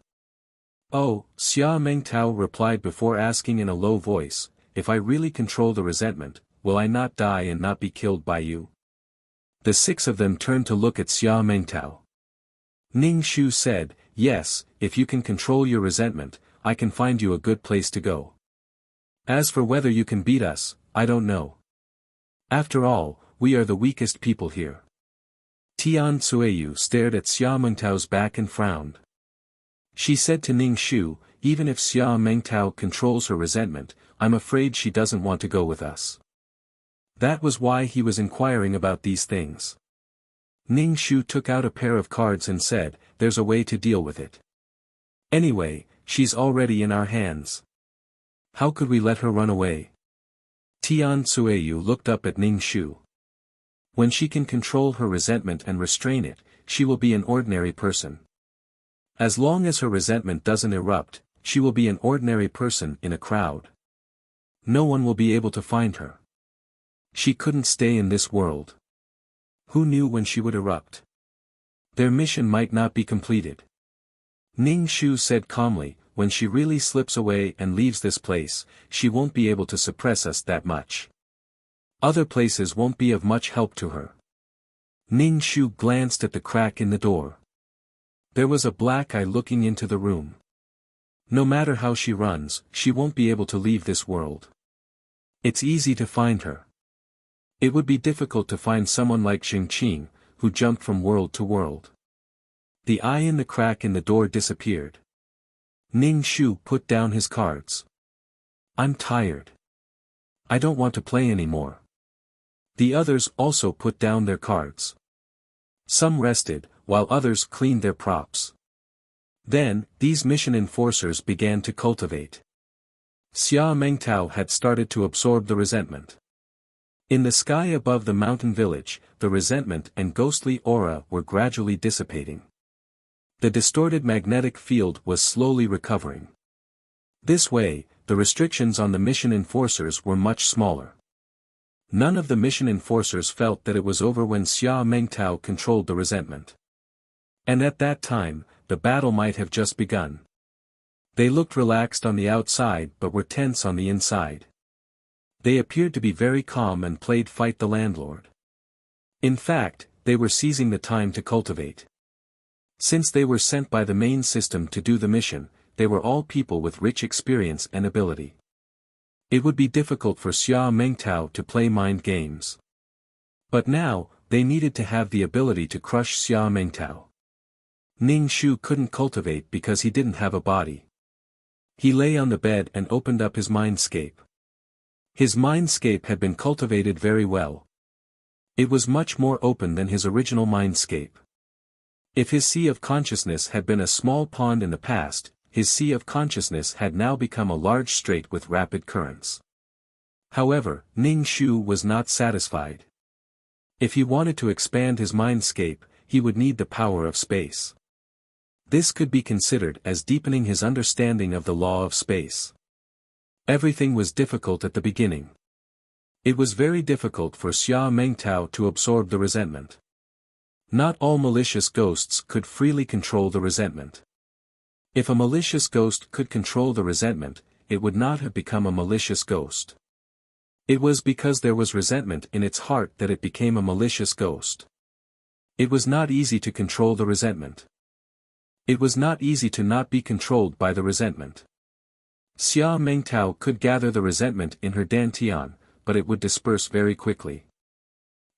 Speaker 1: "Oh," Xia Mengtao replied before asking in a low voice, "If I really control the resentment, will I not die and not be killed by you?" The 6 of them turned to look at Xia Mengtao. Ning Shu said, "Yes, if you can control your resentment, I can find you a good place to go. As for whether you can beat us, I don't know. After all, we are the weakest people here." Tian Sueyu stared at Xia Mengtao's back and frowned. She said to Ning Shu, "Even if Xia Mengtao controls her resentment, I'm afraid she doesn't want to go with us." That was why he was inquiring about these things. Ning Shu took out a pair of cards and said, "There's a way to deal with it. Anyway, she's already in our hands. How could we let her run away?" Tian Sueyu looked up at Ning Shu. "When she can control her resentment and restrain it, she will be an ordinary person. As long as her resentment doesn't erupt, she will be an ordinary person in a crowd. No one will be able to find her. She couldn't stay in this world. Who knew when she would erupt? Their mission might not be completed." Ning Shu said calmly, "When she really slips away and leaves this place, she won't be able to suppress us that much. Other places won't be of much help to her." Ning Shu glanced at the crack in the door. There was a black eye looking into the room. No matter how she runs, she won't be able to leave this world. It's easy to find her. It would be difficult to find someone like Xing Qing, who jumped from world to world. The eye in the crack in the door disappeared. Ning Shu put down his cards. I'm tired. I don't want to play anymore. The others also put down their cards. Some rested, while others cleaned their props. Then, these mission enforcers began to cultivate. Xia Mengtao had started to absorb the resentment. In the sky above the mountain village, the resentment and ghostly aura were gradually dissipating. The distorted magnetic field was slowly recovering. This way, the restrictions on the mission enforcers were much smaller. None of the mission enforcers felt that it was over when Xia Mengtao controlled the resentment. And at that time, the battle might have just begun. They looked relaxed on the outside but were tense on the inside. They appeared to be very calm and played fight the landlord. In fact, they were seizing the time to cultivate. Since they were sent by the main system to do the mission, they were all people with rich experience and ability. It would be difficult for Xia Mengtao to play mind games. But now, they needed to have the ability to crush Xia Mengtao. Ning Shu couldn't cultivate because he didn't have a body. He lay on the bed and opened up his mindscape. His mindscape had been cultivated very well. It was much more open than his original mindscape. If his sea of consciousness had been a small pond in the past, his sea of consciousness had now become a large strait with rapid currents. However, Ning Shu was not satisfied. If he wanted to expand his mindscape, he would need the power of space. This could be considered as deepening his understanding of the law of space. Everything was difficult at the beginning. It was very difficult for Xia Mengtao to absorb the resentment. Not all malicious ghosts could freely control the resentment. If a malicious ghost could control the resentment, it would not have become a malicious ghost. It was because there was resentment in its heart that it became a malicious ghost. It was not easy to control the resentment. It was not easy to not be controlled by the resentment. Xia Mengtao could gather the resentment in her dantian, but it would disperse very quickly.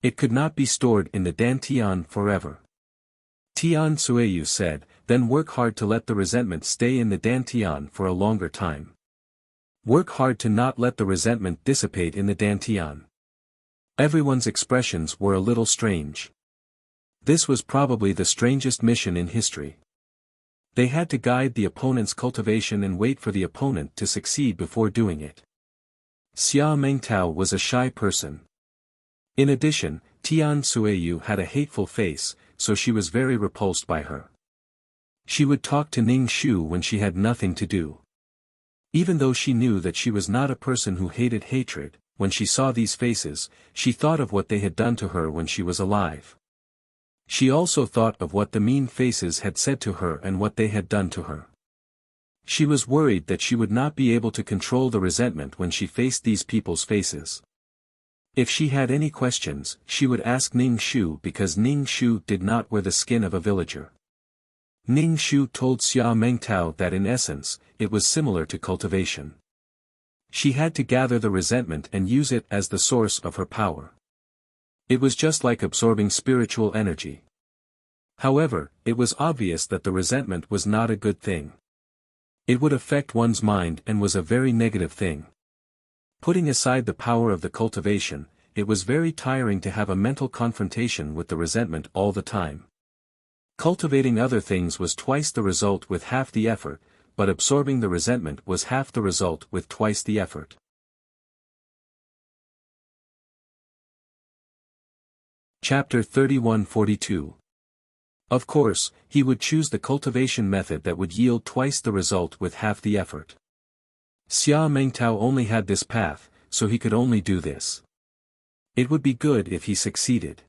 Speaker 1: It could not be stored in the dantian forever. Tian Sueyu said, then work hard to let the resentment stay in the dantian for a longer time. Work hard to not let the resentment dissipate in the dantian. Everyone's expressions were a little strange. This was probably the strangest mission in history. They had to guide the opponent's cultivation and wait for the opponent to succeed before doing it. Xia Mengtao was a shy person. In addition, Tian Sueyu had a hateful face, so she was very repulsed by her. She would talk to Ning Shu when she had nothing to do. Even though she knew that she was not a person who hated hatred, when she saw these faces, she thought of what they had done to her when she was alive. She also thought of what the mean faces had said to her and what they had done to her. She was worried that she would not be able to control the resentment when she faced these people's faces. If she had any questions, she would ask Ning Shu because Ning Shu did not wear the skin of a villager. Ning Shu told Xia Mengtao that in essence, it was similar to cultivation. She had to gather the resentment and use it as the source of her power. It was just like absorbing spiritual energy. However, it was obvious that the resentment was not a good thing. It would affect one's mind and was a very negative thing. Putting aside the power of the cultivation, it was very tiring to have a mental confrontation with the resentment all the time. Cultivating other things was twice the result with half the effort, but absorbing the resentment was half the result with twice the effort. Chapter 3142. Of course, he would choose the cultivation method that would yield twice the result with half the effort. Xia Mengtao only had this path, so he could only do this. It would be good if he succeeded.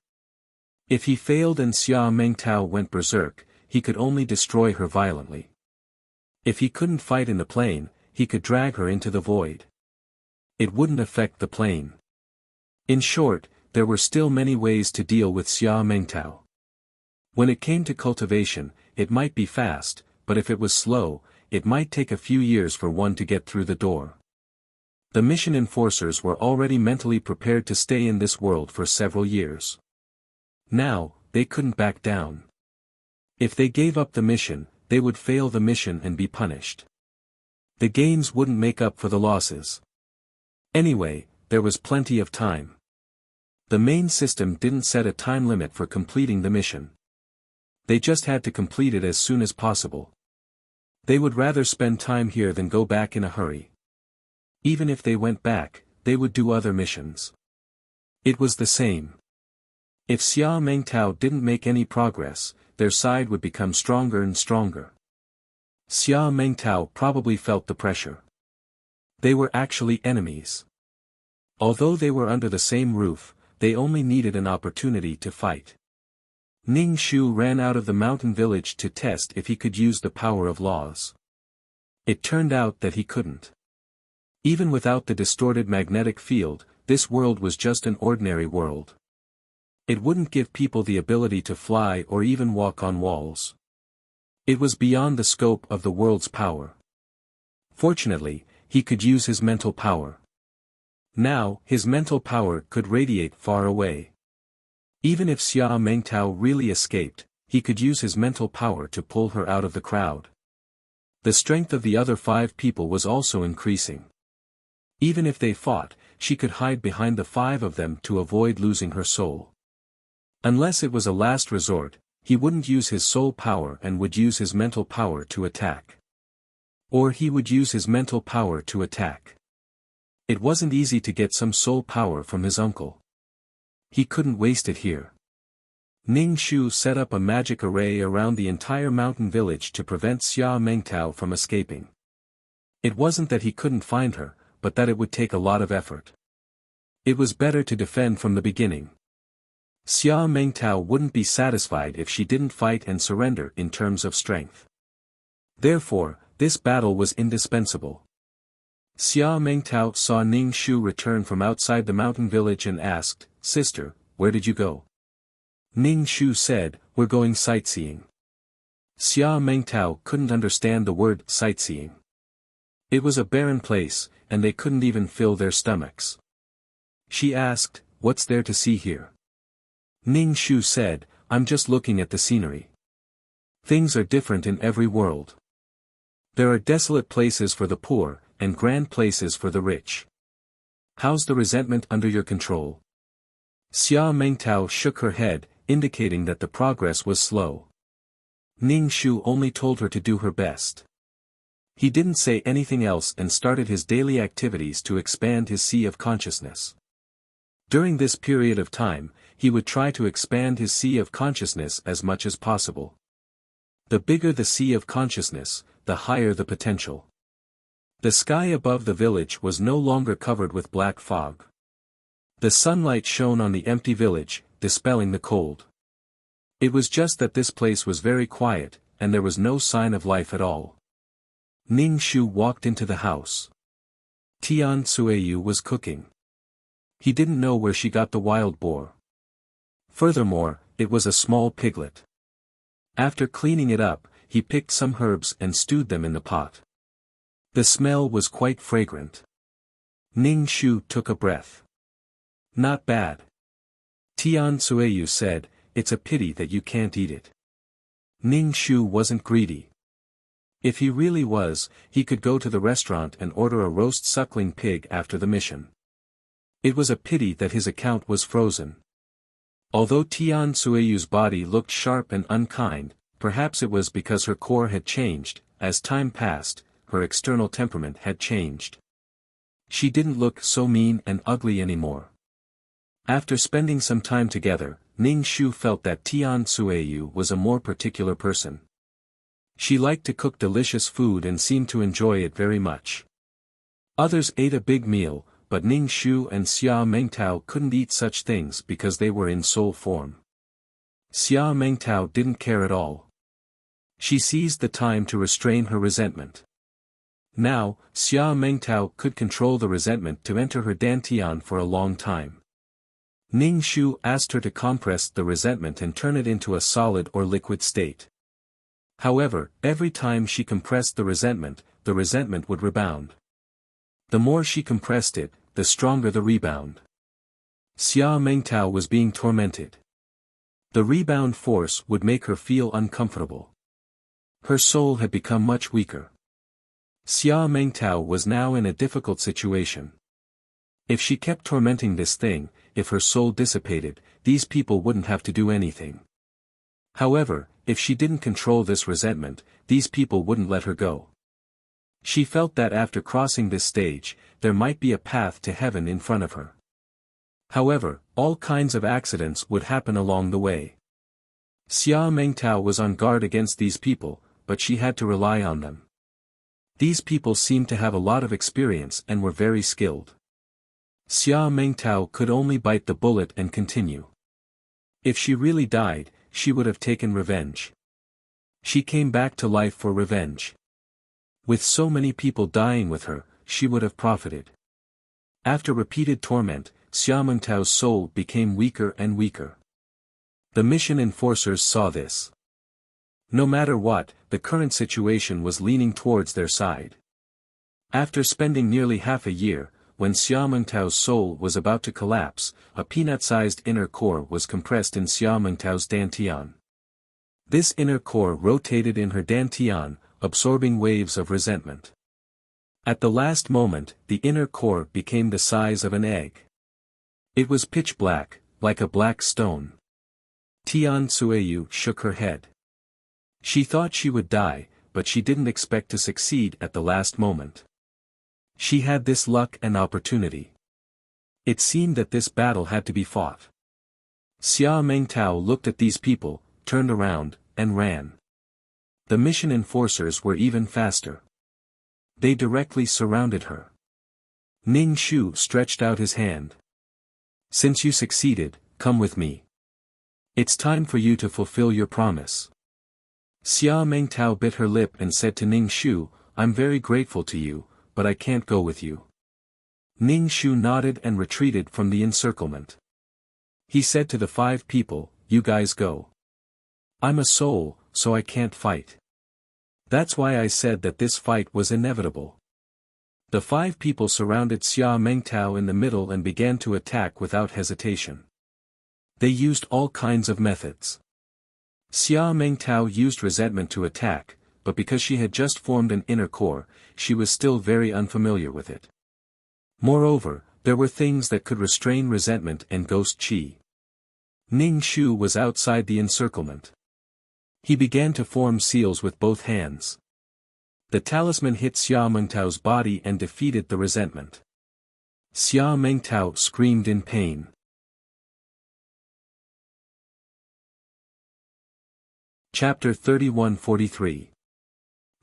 Speaker 1: If he failed and Xia Mengtao went berserk, he could only destroy her violently. If he couldn't fight in the plane, he could drag her into the void. It wouldn't affect the plane. In short, there were still many ways to deal with Xia Mengtao. When it came to cultivation, it might be fast, but if it was slow, it might take a few years for one to get through the door. The mission enforcers were already mentally prepared to stay in this world for several years. Now, they couldn't back down. If they gave up the mission, they would fail the mission and be punished. The gains wouldn't make up for the losses. Anyway, there was plenty of time. The main system didn't set a time limit for completing the mission. They just had to complete it as soon as possible. They would rather spend time here than go back in a hurry. Even if they went back, they would do other missions. It was the same. If Xia Mengtao didn't make any progress, their side would become stronger and stronger. Xia Mengtao probably felt the pressure. They were actually enemies. Although they were under the same roof, they only needed an opportunity to fight. Ning Shu ran out of the mountain village to test if he could use the power of laws. It turned out that he couldn't. Even without the distorted magnetic field, this world was just an ordinary world. It wouldn't give people the ability to fly or even walk on walls. It was beyond the scope of the world's power. Fortunately, he could use his mental power. Now, his mental power could radiate far away. Even if Xia Mengtao really escaped, he could use his mental power to pull her out of the crowd. The strength of the other 5 people was also increasing. Even if they fought, she could hide behind the 5 of them to avoid losing her soul. Unless it was a last resort, he wouldn't use his soul power and would use his mental power to attack. Or he would use his mental power to attack. It wasn't easy to get some soul power from his uncle. He couldn't waste it here. Ning Shu set up a magic array around the entire mountain village to prevent Xia Mengtao from escaping. It wasn't that he couldn't find her, but that it would take a lot of effort. It was better to defend from the beginning. Xia Mengtao wouldn't be satisfied if she didn't fight and surrender in terms of strength. Therefore, this battle was indispensable. Xia Mengtao saw Ning Shu return from outside the mountain village and asked, "Sister, where did you go?" Ning Shu said, "We're going sightseeing." Xia Mengtao couldn't understand the word sightseeing. It was a barren place, and they couldn't even fill their stomachs. She asked, "What's there to see here?" Ning Shu said, "I'm just looking at the scenery. Things are different in every world. There are desolate places for the poor, and grand places for the rich. How's the resentment under your control?" Xia Mengtao shook her head, indicating that the progress was slow. Ning Shu only told her to do her best. He didn't say anything else and started his daily activities to expand his sea of consciousness. During this period of time, he would try to expand his sea of consciousness as much as possible. The bigger the sea of consciousness, the higher the potential. The sky above the village was no longer covered with black fog. The sunlight shone on the empty village, dispelling the cold. It was just that this place was very quiet, and there was no sign of life at all. Ning Shu walked into the house. Tian Suiyu was cooking. He didn't know where she got the wild boar. Furthermore, it was a small piglet. After cleaning it up, he picked some herbs and stewed them in the pot. The smell was quite fragrant. Ning Shu took a breath. "Not bad." Tian Suiyu said, "It's a pity that you can't eat it." Ning Shu wasn't greedy. If he really was, he could go to the restaurant and order a roast suckling pig after the mission. It was a pity that his account was frozen. Although Tian Suiyu's body looked sharp and unkind, perhaps it was because her core had changed. As time passed, her external temperament had changed. She didn't look so mean and ugly anymore. After spending some time together, Ning Shu felt that Tian Suiyu was a more particular person. She liked to cook delicious food and seemed to enjoy it very much. Others ate a big meal, but Ning Shu and Xia Mengtao couldn't eat such things because they were in soul form. Xia Mengtao didn't care at all. She seized the time to restrain her resentment. Now, Xia Mengtao could control the resentment to enter her dantian for a long time. Ning Shu asked her to compress the resentment and turn it into a solid or liquid state. However, every time she compressed the resentment would rebound. The more she compressed it, the stronger the rebound. Xia Mengtao was being tormented. The rebound force would make her feel uncomfortable. Her soul had become much weaker. Xia Mengtao was now in a difficult situation. If she kept tormenting this thing, if her soul dissipated, these people wouldn't have to do anything. However, if she didn't control this resentment, these people wouldn't let her go. She felt that after crossing this stage, there might be a path to heaven in front of her. However, all kinds of accidents would happen along the way. Xia Mengtao was on guard against these people, but she had to rely on them. These people seemed to have a lot of experience and were very skilled. Xia Mengtao could only bite the bullet and continue. If she really died, she would have taken revenge. She came back to life for revenge. With so many people dying with her, she would have profited. After repeated torment, Xia Mengtao's soul became weaker and weaker. The mission enforcers saw this. No matter what, the current situation was leaning towards their side. After spending nearly half a year, when Xia Mengtao's soul was about to collapse, a peanut-sized inner core was compressed in Xia Mengtao's dantian. This inner core rotated in her dantian, absorbing waves of resentment. At the last moment, the inner core became the size of an egg. It was pitch black, like a black stone. Tian Suiyu shook her head. She thought she would die, but she didn't expect to succeed at the last moment. She had this luck and opportunity. It seemed that this battle had to be fought. Xia Mengtao looked at these people, turned around, and ran. The mission enforcers were even faster. They directly surrounded her. Ning Shu stretched out his hand. Since you succeeded, come with me. It's time for you to fulfill your promise. Xia Mengtao bit her lip and said to Ning Shu, I'm very grateful to you, but I can't go with you. Ning Shu nodded and retreated from the encirclement. He said to the 5 people, you guys go. I'm a soul, so I can't fight. That's why I said that this fight was inevitable. The 5 people surrounded Xia Mengtao in the middle and began to attack without hesitation. They used all kinds of methods. Xia Mengtao used resentment to attack, but because she had just formed an inner core, she was still very unfamiliar with it. Moreover, there were things that could restrain resentment and ghost chi. Ning Shu was outside the encirclement. He began to form seals with both hands. The talisman hit Xia Mengtao's body and defeated the resentment. Xia Mengtao screamed in pain. Chapter 3143.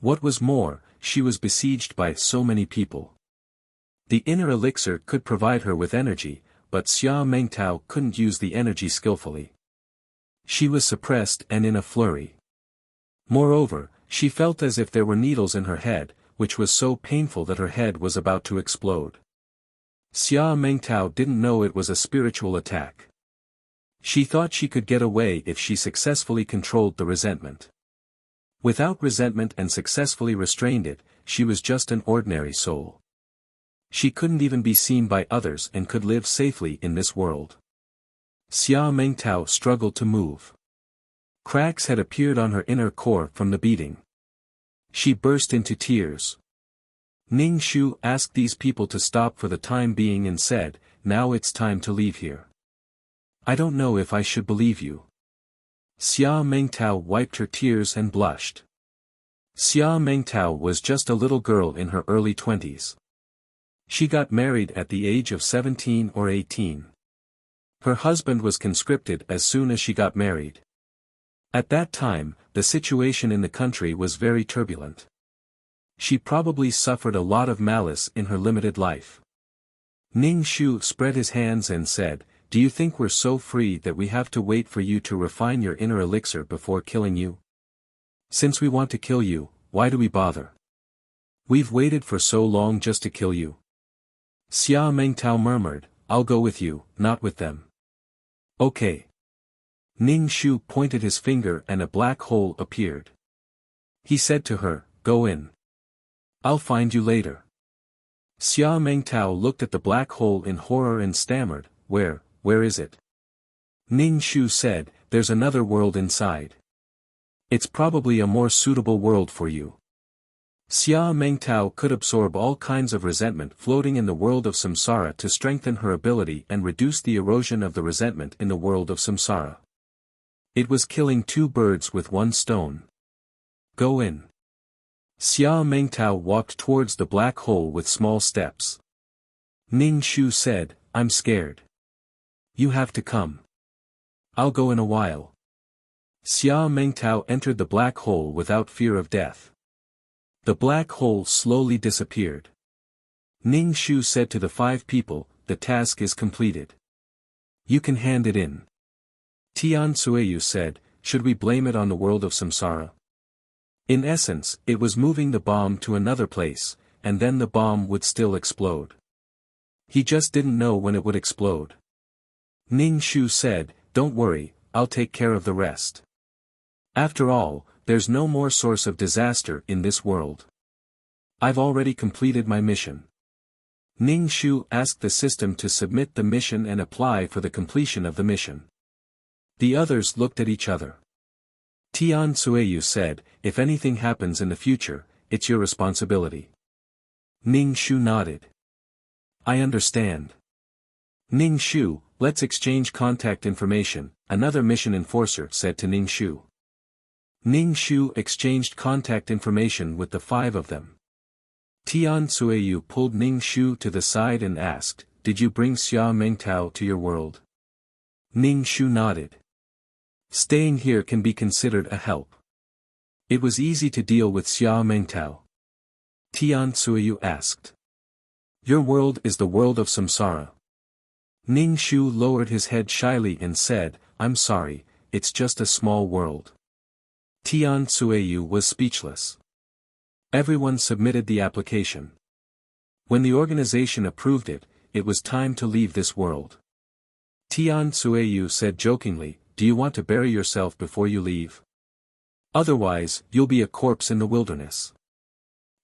Speaker 1: What was more, she was besieged by so many people. The inner elixir could provide her with energy, but Xia Mengtao couldn't use the energy skillfully. She was suppressed and in a flurry. Moreover, she felt as if there were needles in her head, which was so painful that her head was about to explode. Xia Mengtao didn't know it was a spiritual attack. She thought she could get away if she successfully controlled the resentment. Without resentment and successfully restrained it, she was just an ordinary soul. She couldn't even be seen by others and could live safely in this world. Xia Mengtao struggled to move. Cracks had appeared on her inner core from the beating. She burst into tears. Ning Shu asked these people to stop for the time being and said, now it's time to leave here. I don't know if I should believe you. Xia Mengtao wiped her tears and blushed. Xia Mengtao was just a little girl in her early 20s. She got married at the age of 17 or 18. Her husband was conscripted as soon as she got married. At that time, the situation in the country was very turbulent. She probably suffered a lot of malice in her limited life. Ning Shu spread his hands and said, do you think we're so free that we have to wait for you to refine your inner elixir before killing you? Since we want to kill you, why do we bother? We've waited for so long just to kill you. Xia Mengtao murmured, I'll go with you, not with them. Okay. Ning Shu pointed his finger and a black hole appeared. He said to her, go in. I'll find you later. Xia Mengtao looked at the black hole in horror and stammered, where is it? Ning Shu said, there's another world inside. It's probably a more suitable world for you. Xia Mengtao could absorb all kinds of resentment floating in the world of samsara to strengthen her ability and reduce the erosion of the resentment in the world of samsara. It was killing two birds with one stone. Go in. Xia Mengtao walked towards the black hole with small steps. Ning Shu said, I'm scared. You have to come. I'll go in a while. Xia Mengtao entered the black hole without fear of death. The black hole slowly disappeared. Ning Shu said to the 5 people, the task is completed. You can hand it in. Tian Sueyu said, should we blame it on the world of samsara? In essence, it was moving the bomb to another place, and then the bomb would still explode. He just didn't know when it would explode. Ning Shu said, don't worry, I'll take care of the rest. After all, there's no more source of disaster in this world. I've already completed my mission. Ning Shu asked the system to submit the mission and apply for the completion of the mission. The others looked at each other. Tian Sueyu said, if anything happens in the future, it's your responsibility. Ning Shu nodded. I understand. Ning Shu, let's exchange contact information, another mission enforcer said to Ning Shu. Ning Shu exchanged contact information with the 5 of them. Tian Sueyu pulled Ning Shu to the side and asked, did you bring Xia Mengtao to your world? Ning Shu nodded. Staying here can be considered a help. It was easy to deal with Xia Mengtao. Tian Sueyu asked. Your world is the world of samsara. Ning Shu lowered his head shyly and said, I'm sorry, it's just a small world. Tian Sueyu was speechless. Everyone submitted the application. When the organization approved it, it was time to leave this world. Tian Sueyu said jokingly, do you want to bury yourself before you leave? Otherwise, you'll be a corpse in the wilderness.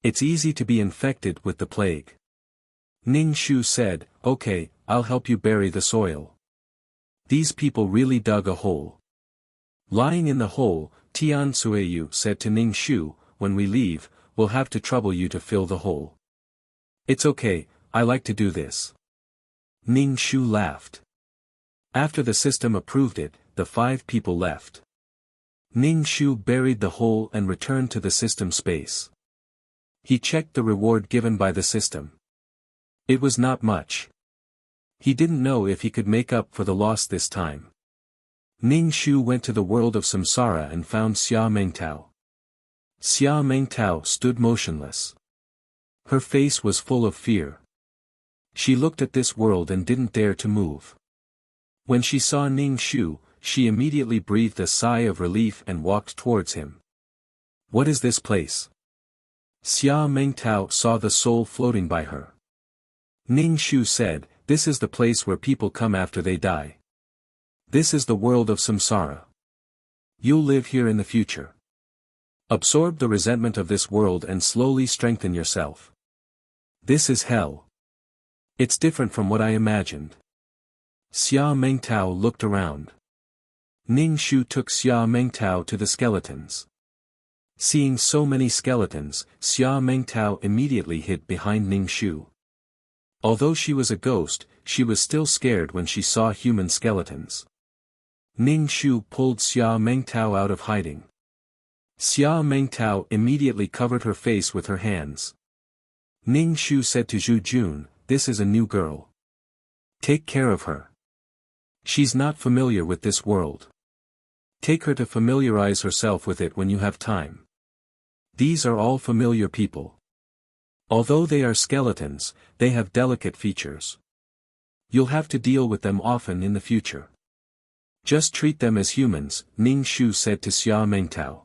Speaker 1: It's easy to be infected with the plague. Ning Shu said, okay, I'll help you bury the soil. These people really dug a hole. Lying in the hole, Tian Sueyu said to Ning Shu, when we leave, we'll have to trouble you to fill the hole. It's okay, I like to do this. Ning Shu laughed. After the system approved it, the 5 people left. Ning Shu buried the hole and returned to the system space. He checked the reward given by the system. It was not much. He didn't know if he could make up for the loss this time. Ning Shu went to the world of samsara and found Xia Mengtao. Xia Mengtao stood motionless. Her face was full of fear. She looked at this world and didn't dare to move. When she saw Ning Shu, she immediately breathed a sigh of relief and walked towards him. What is this place? Xia Mengtao saw the soul floating by her. Ning Shu said, this is the place where people come after they die. This is the world of samsara. You'll live here in the future. Absorb the resentment of this world and slowly strengthen yourself. This is hell. It's different from what I imagined. Xia Mengtao looked around. Ning Shu took Xia Mengtao to the skeletons. Seeing so many skeletons, Xia Mengtao immediately hid behind Ning Shu. Although she was a ghost, she was still scared when she saw human skeletons. Ning Shu pulled Xia Mengtao out of hiding. Xia Mengtao immediately covered her face with her hands. Ning Shu said to Zhu Jun, this is a new girl. Take care of her. She's not familiar with this world. Take her to familiarize herself with it when you have time. These are all familiar people. Although they are skeletons, they have delicate features. You'll have to deal with them often in the future. Just treat them as humans, Ning Shu said to Xia Mengtao.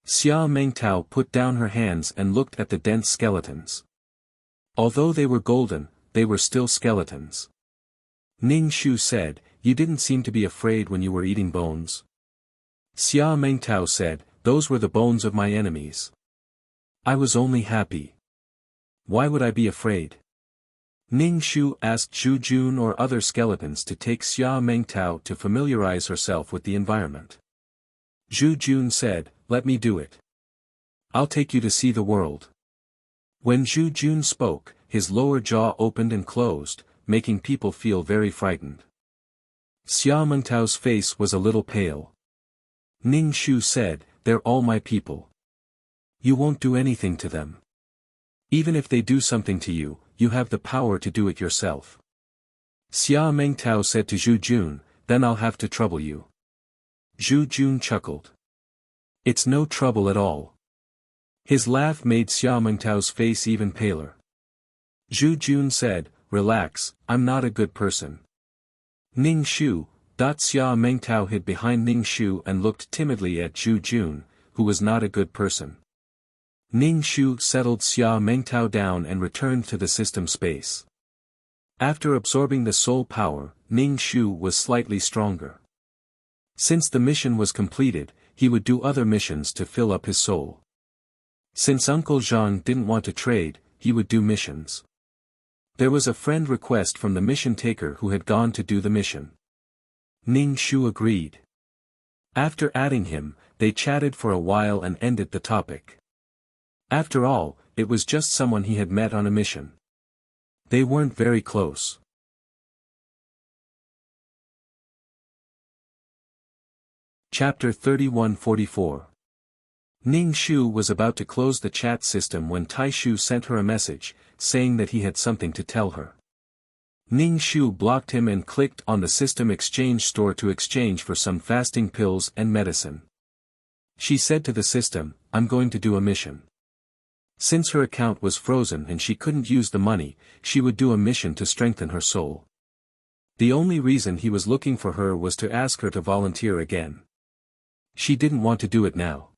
Speaker 1: Xia Mengtao put down her hands and looked at the dense skeletons. Although they were golden, they were still skeletons. Ning Shu said, you didn't seem to be afraid when you were eating bones. Xia Mengtao said, those were the bones of my enemies. I was only happy. Why would I be afraid? Ning Shu asked Zhu Jun or other skeletons to take Xia Mengtao to familiarize herself with the environment. Zhu Jun said, "Let me do it. I'll take you to see the world." When Zhu Jun spoke, his lower jaw opened and closed, making people feel very frightened. Xia Mengtao's face was a little pale. Ning Shu said, "They're all my people. You won't do anything to them. Even if they do something to you, you have the power to do it yourself." Xia Mengtao said to Zhu Jun, "Then I'll have to trouble you." Zhu Jun chuckled. "It's no trouble at all." His laugh made Xia Mengtao's face even paler. Zhu Jun said, "Relax, I'm not a good person." Ning Shu. Xia Mengtao hid behind Ning Shu and looked timidly at Zhu Jun, who was not a good person. Ning Shu settled Xia Mengtao down and returned to the system space. After absorbing the soul power, Ning Shu was slightly stronger. Since the mission was completed, he would do other missions to fill up his soul. Since Uncle Zhang didn't want to trade, he would do missions. There was a friend request from the mission taker who had gone to do the mission. Ning Shu agreed. After adding him, they chatted for a while and ended the topic. After all, it was just someone he had met on a mission. They weren't very close. Chapter 3144. Ning Shu was about to close the chat system when Tai Shu sent her a message, saying that he had something to tell her. Ning Shu blocked him and clicked on the system exchange store to exchange for some fasting pills and medicine. She said to the system, "I'm going to do a mission." Since her account was frozen and she couldn't use the money, she would do a mission to strengthen her soul. The only reason he was looking for her was to ask her to volunteer again. She didn't want to do it now.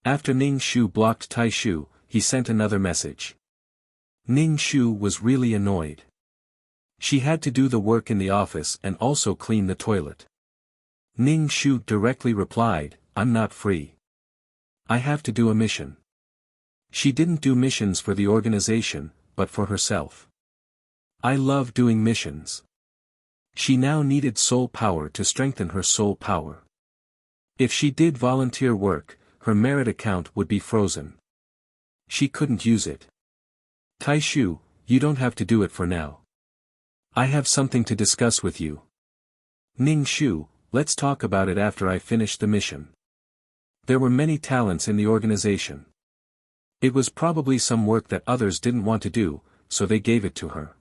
Speaker 1: After Ning Shu blocked Tai Shu, he sent another message. Ning Shu was really annoyed. She had to do the work in the office and also clean the toilet. Ning Shu directly replied, "I'm not free. I have to do a mission." She didn't do missions for the organization, but for herself. "I love doing missions." She now needed soul power to strengthen her soul power. If she did volunteer work, her merit account would be frozen. She couldn't use it. "Tai Shu, you don't have to do it for now. I have something to discuss with you." "Ning Shu, let's talk about it after I finish the mission." There were many talents in the organization. It was probably some work that others didn't want to do, so they gave it to her.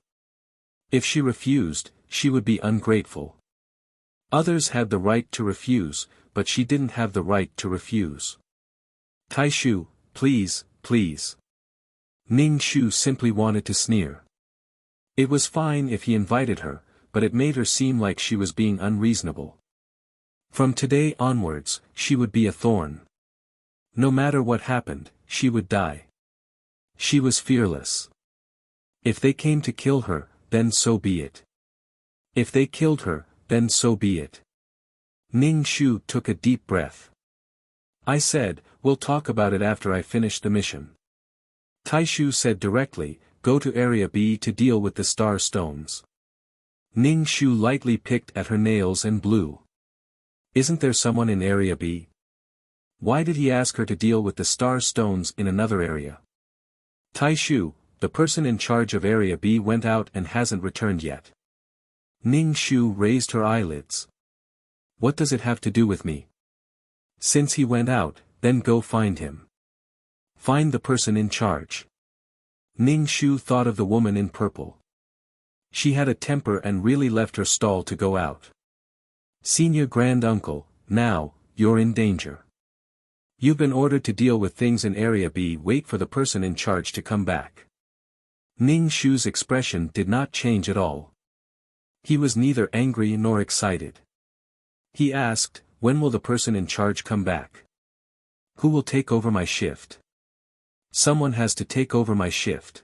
Speaker 1: If she refused, she would be ungrateful. Others had the right to refuse, but she didn't have the right to refuse. "Tai Shu, please, please." Ning Shu simply wanted to sneer. It was fine if he invited her, but it made her seem like she was being unreasonable. From today onwards, she would be a thorn. No matter what happened, she would die. She was fearless. If they came to kill her, then so be it. If they killed her, then so be it. Ning Shu took a deep breath. "I said, we'll talk about it after I finish the mission." Tai Shu said directly, "Go to Area B to deal with the star stones." Ning Shu lightly picked at her nails and blew. Isn't there someone in Area B? Why did he ask her to deal with the star stones in another area? Tai Shu, the person in charge of Area B, went out and hasn't returned yet. Ning Shu raised her eyelids. What does it have to do with me? Since he went out, then go find him. Find the person in charge. Ning Shu thought of the woman in purple. She had a temper and really left her stall to go out. Senior Grand Uncle, now, you're in danger. You've been ordered to deal with things in Area B. Wait for the person in charge to come back. Ning Shu's expression did not change at all. He was neither angry nor excited. He asked, when will the person in charge come back? Who will take over my shift? Someone has to take over my shift.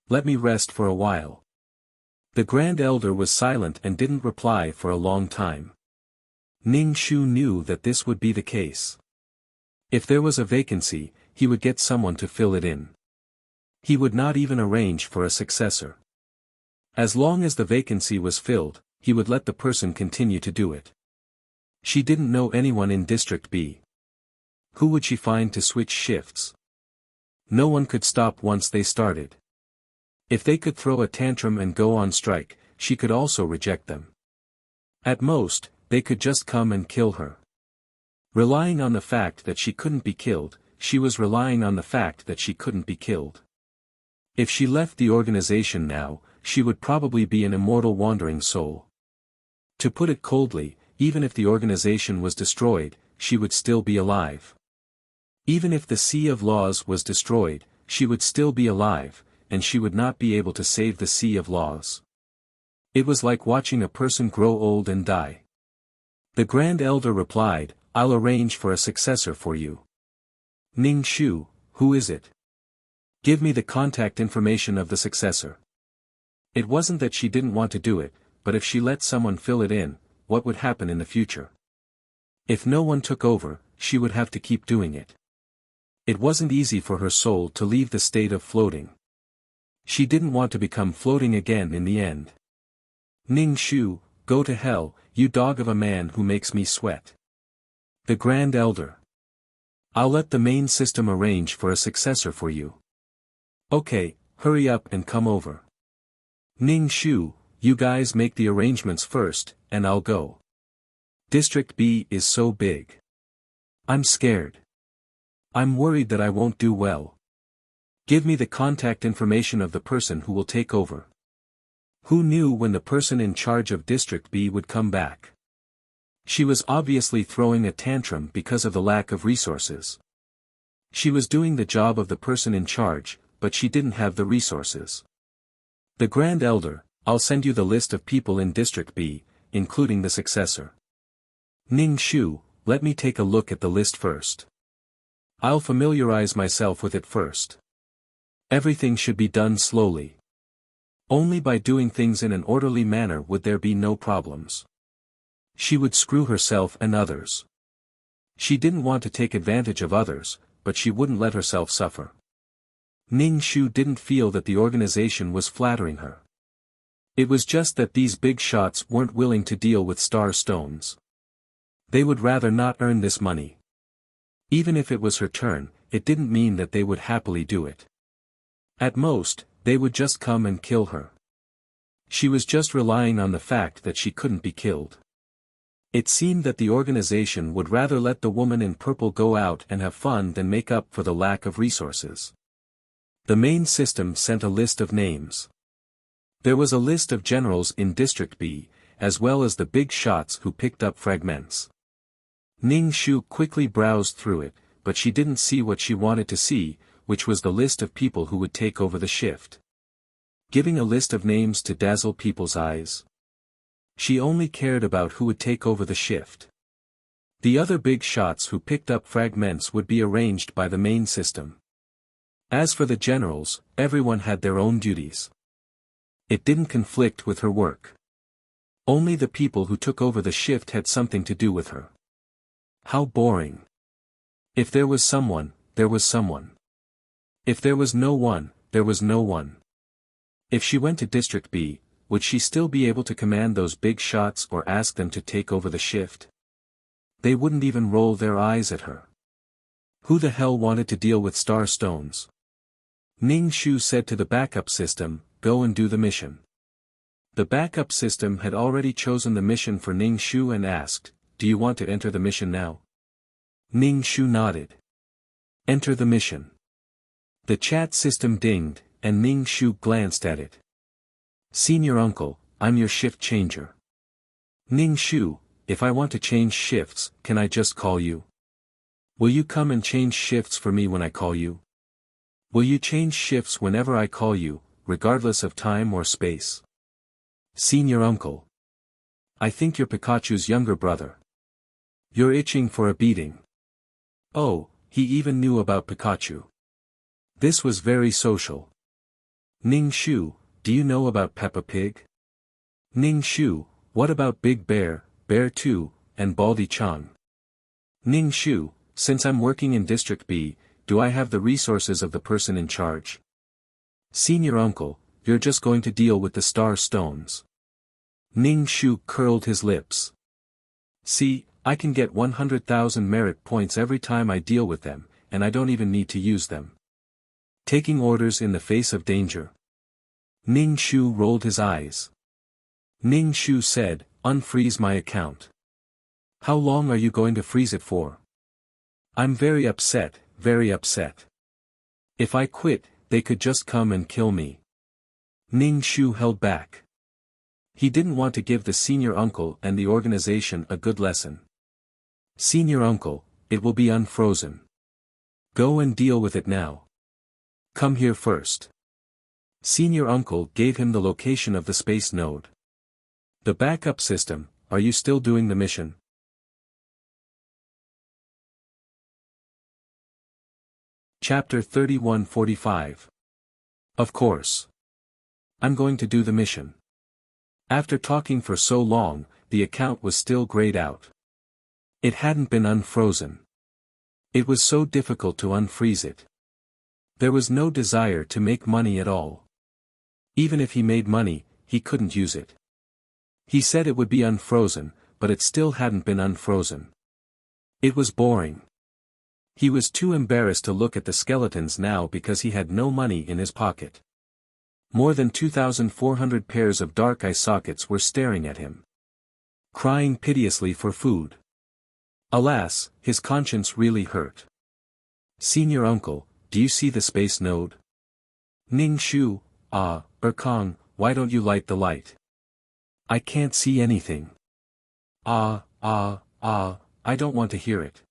Speaker 1: Let me rest for a while. The Grand Elder was silent and didn't reply for a long time. Ning Shu knew that this would be the case. If there was a vacancy, he would get someone to fill it in. He would not even arrange for a successor. As long as the vacancy was filled, he would let the person continue to do it. She didn't know anyone in District B. Who would she find to switch shifts? No one could stop once they started. If they could throw a tantrum and go on strike, she could also reject them. At most, they could just come and kill her. Relying on the fact that she couldn't be killed, she was relying on the fact that she couldn't be killed. If she left the organization now, she would probably be an immortal wandering soul. To put it coldly, even if the organization was destroyed, she would still be alive. Even if the Sea of Laws was destroyed, she would still be alive, and she would not be able to save the Sea of Laws. It was like watching a person grow old and die. The Grand Elder replied, "I'll arrange for a successor for you." Ning Shu, who is it? Give me the contact information of the successor. It wasn't that she didn't want to do it, but if she let someone fill it in, what would happen in the future? If no one took over, she would have to keep doing it. It wasn't easy for her soul to leave the state of floating. She didn't want to become floating again in the end. Ning Shu, go to hell, you dog of a man who makes me sweat. The Grand Elder. I'll let the main system arrange for a successor for you. Okay, hurry up and come over. Ning Shu, you guys make the arrangements first, and I'll go. District B is so big. I'm scared. I'm worried that I won't do well. Give me the contact information of the person who will take over. Who knew when the person in charge of District B would come back? She was obviously throwing a tantrum because of the lack of resources. She was doing the job of the person in charge, but she didn't have the resources. The Grand Elder, I'll send you the list of people in District B, including the successor. Ning Shu, let me take a look at the list first. I'll familiarize myself with it first. Everything should be done slowly. Only by doing things in an orderly manner would there be no problems. She would screw herself and others. She didn't want to take advantage of others, but she wouldn't let herself suffer. Ning Shu didn't feel that the organization was flattering her. It was just that these big shots weren't willing to deal with star stones. They would rather not earn this money. Even if it was her turn, it didn't mean that they would happily do it. At most, they would just come and kill her. She was just relying on the fact that she couldn't be killed. It seemed that the organization would rather let the woman in purple go out and have fun than make up for the lack of resources. The main system sent a list of names. There was a list of generals in District B, as well as the big shots who picked up fragments. Ning Shu quickly browsed through it, but she didn't see what she wanted to see, which was the list of people who would take over the shift. Giving a list of names to dazzle people's eyes. She only cared about who would take over the shift. The other big shots who picked up fragments would be arranged by the main system. As for the generals, everyone had their own duties. It didn't conflict with her work. Only the people who took over the shift had something to do with her. How boring. If there was someone, there was someone. If there was no one, there was no one. If she went to District B, would she still be able to command those big shots or ask them to take over the shift? They wouldn't even roll their eyes at her. Who the hell wanted to deal with star stones? Ning Shu said to the backup system, go and do the mission. The backup system had already chosen the mission for Ning Shu and asked, do you want to enter the mission now? Ning Shu nodded. Enter the mission. The chat system dinged, and Ning Shu glanced at it. Senior uncle, I'm your shift changer. Ning Shu, if I want to change shifts, can I just call you? Will you come and change shifts for me when I call you? Will you change shifts whenever I call you, regardless of time or space? Senior uncle. I think you're Pikachu's younger brother. You're itching for a beating. Oh, he even knew about Pikachu. This was very social. Ning Shu, do you know about Peppa Pig? Ning Shu, what about Big Bear, Bear 2, and Baldy Chang? Ning Shu, since I'm working in District B, do I have the resources of the person in charge? Senior uncle, you're just going to deal with the star stones. Ning Shu curled his lips. See, I can get 100,000 merit points every time I deal with them, and I don't even need to use them. Taking orders in the face of danger. Ning Shu rolled his eyes. Ning Shu said, unfreeze my account. How long are you going to freeze it for? I'm very upset, very upset. If I quit, they could just come and kill me. Ning Shu held back. He didn't want to give the senior uncle and the organization a good lesson. Senior uncle, it will be unfrozen. Go and deal with it now. Come here first. Senior uncle gave him the location of the space node. The backup system, are you still doing the mission? Chapter 31:45. Of course. I'm going to do the mission. After talking for so long, the account was still grayed out. It hadn't been unfrozen. It was so difficult to unfreeze it. There was no desire to make money at all. Even if he made money, he couldn't use it. He said it would be unfrozen, but it still hadn't been unfrozen. It was boring. He was too embarrassed to look at the skeletons now because he had no money in his pocket. More than 2,400 pairs of dark eye sockets were staring at him, crying piteously for food. Alas, his conscience really hurt. Senior uncle, do you see the space node? Ning Shu, Kong, why don't you light the light? I can't see anything. I don't want to hear it.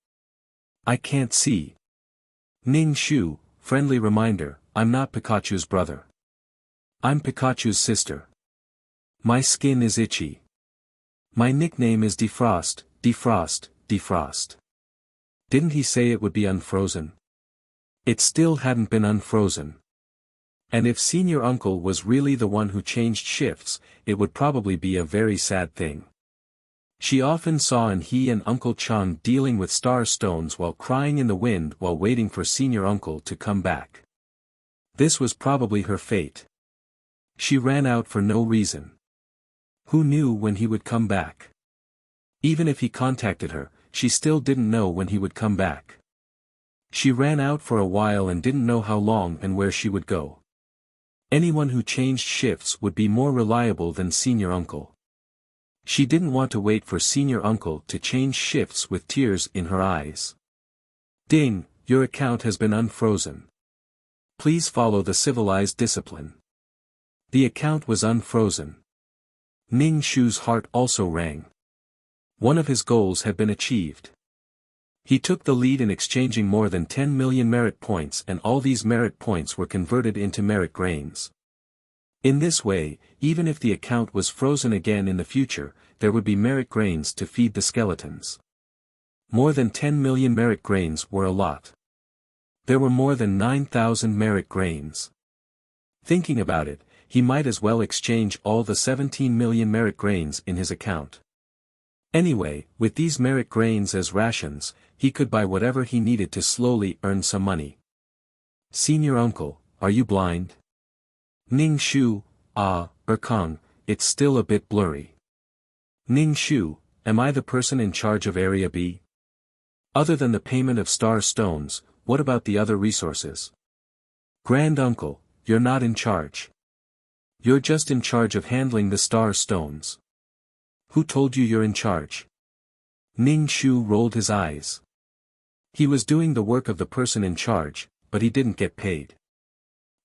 Speaker 1: I can't see. Ning Shu, friendly reminder, I'm not Pikachu's brother. I'm Pikachu's sister. My skin is itchy. My nickname is Defrost, Defrost, Defrost. Didn't he say it would be unfrozen? It still hadn't been unfrozen. And if senior uncle was really the one who changed shifts, it would probably be a very sad thing. She often saw he and Uncle Chung dealing with star stones while crying in the wind while waiting for senior uncle to come back. This was probably her fate. She ran out for no reason. Who knew when he would come back? Even if he contacted her, she still didn't know when he would come back. She ran out for a while and didn't know how long and where she would go. Anyone who changed shifts would be more reliable than senior uncle. She didn't want to wait for senior uncle to change shifts with tears in her eyes. Ding, your account has been unfrozen. Please follow the civilized discipline. The account was unfrozen. Ning Shu's heart also rang. One of his goals had been achieved. He took the lead in exchanging more than 10 million merit points, and all these merit points were converted into merit grains. In this way, even if the account was frozen again in the future, there would be merit grains to feed the skeletons. More than 10 million merit grains were a lot. There were more than 9,000 merit grains. Thinking about it, he might as well exchange all the 17 million merit grains in his account. Anyway, with these merit grains as rations, he could buy whatever he needed to slowly earn some money. Senior uncle, are you blind? Ning Shu, Kong, it's still a bit blurry. Ning Shu, am I the person in charge of Area B? Other than the payment of star stones, what about the other resources? Grand uncle, you're not in charge. You're just in charge of handling the star stones. Who told you you're in charge? Ning Shu rolled his eyes. He was doing the work of the person in charge, but he didn't get paid.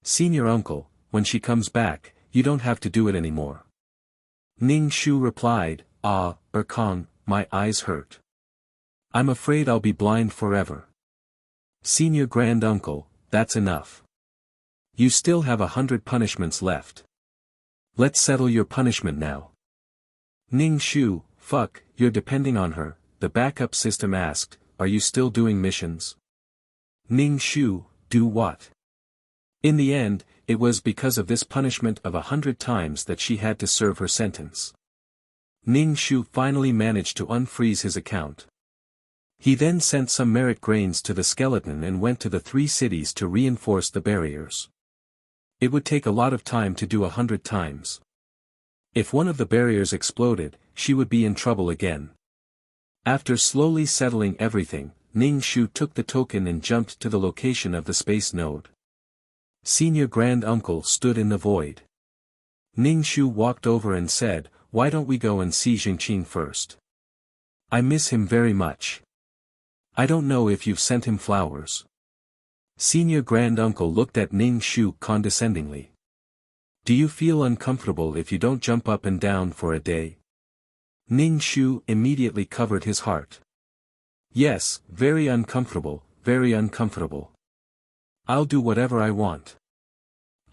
Speaker 1: Senior uncle, when she comes back, you don't have to do it anymore. Ning Shu replied, Kong, my eyes hurt. I'm afraid I'll be blind forever. Senior grand uncle, that's enough. You still have 100 punishments left. Let's settle your punishment now. Ning Shu, fuck, you're depending on her, the backup system asked, are you still doing missions? Ning Shu, do what? In the end, it was because of this punishment of 100 times that she had to serve her sentence. Ning Shu finally managed to unfreeze his account. He then sent some merit grains to the skeleton and went to the 3 cities to reinforce the barriers. It would take a lot of time to do 100 times. If one of the barriers exploded, she would be in trouble again. After slowly settling everything, Ning Shu took the token and jumped to the location of the space node. Senior Grand Uncle stood in the void. Ning Shu walked over and said, "Why don't we go and see Jingqing first? I miss him very much. I don't know if you've sent him flowers." Senior Grand Uncle looked at Ning Shu condescendingly. "Do you feel uncomfortable if you don't jump up and down for a day?" Ning Shu immediately covered his heart. "Yes, very uncomfortable, very uncomfortable. I'll do whatever I want.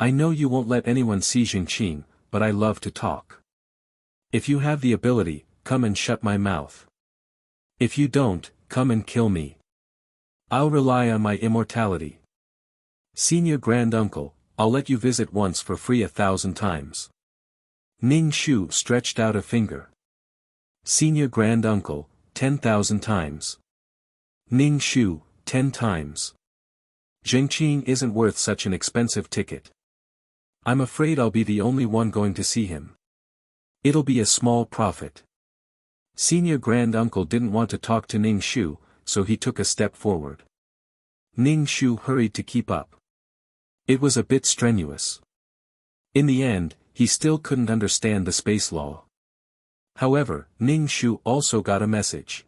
Speaker 1: I know you won't let anyone see Jingqing, but I love to talk. If you have the ability, come and shut my mouth. If you don't, come and kill me. I'll rely on my immortality. Senior Grand Uncle, I'll let you visit once for free 1,000 times." Ning Shu stretched out a finger. Senior Grand Uncle, 10,000 times. Ning Shu, 10 times. Jingqing isn't worth such an expensive ticket. I'm afraid I'll be the only one going to see him. It'll be a small profit. Senior Grand Uncle didn't want to talk to Ning Shu, so he took a step forward. Ning Shu hurried to keep up. It was a bit strenuous. In the end, he still couldn't understand the space law. However, Ning Shu also got a message.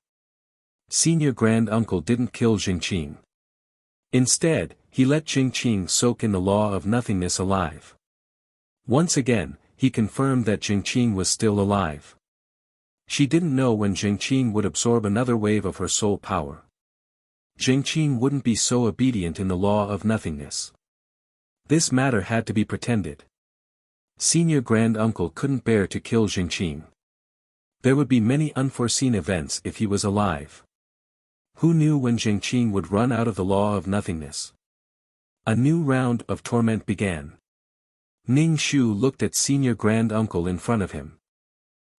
Speaker 1: Senior Grand Uncle didn't kill Jingqing. Instead, he let Jingqing soak in the law of nothingness alive. Once again, he confirmed that Jingqing was still alive. She didn't know when Jingqing would absorb another wave of her soul power. Jingqing wouldn't be so obedient in the law of nothingness. This matter had to be pretended. Senior Grand Uncle couldn't bear to kill Jingqing. There would be many unforeseen events if he was alive. Who knew when Jingqing would run out of the law of nothingness? A new round of torment began. Ning Shu looked at Senior Grand Uncle in front of him.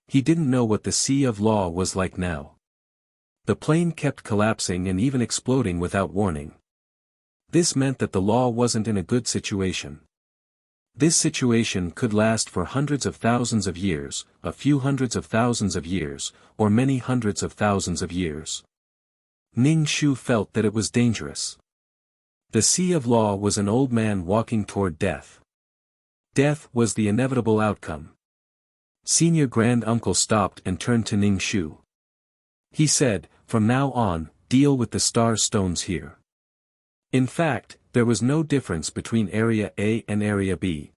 Speaker 1: He didn't know what the sea of law was like now. The plane kept collapsing and even exploding without warning. This meant that the law wasn't in a good situation. This situation could last for hundreds of thousands of years, a few hundreds of thousands of years, or many hundreds of thousands of years. Ning Shu felt that it was dangerous. The sea of law was an old man walking toward death. Death was the inevitable outcome. Senior Grand Uncle stopped and turned to Ning Shu. He said, "From now on, deal with the star stones here." In fact, there was no difference between Area A and Area B.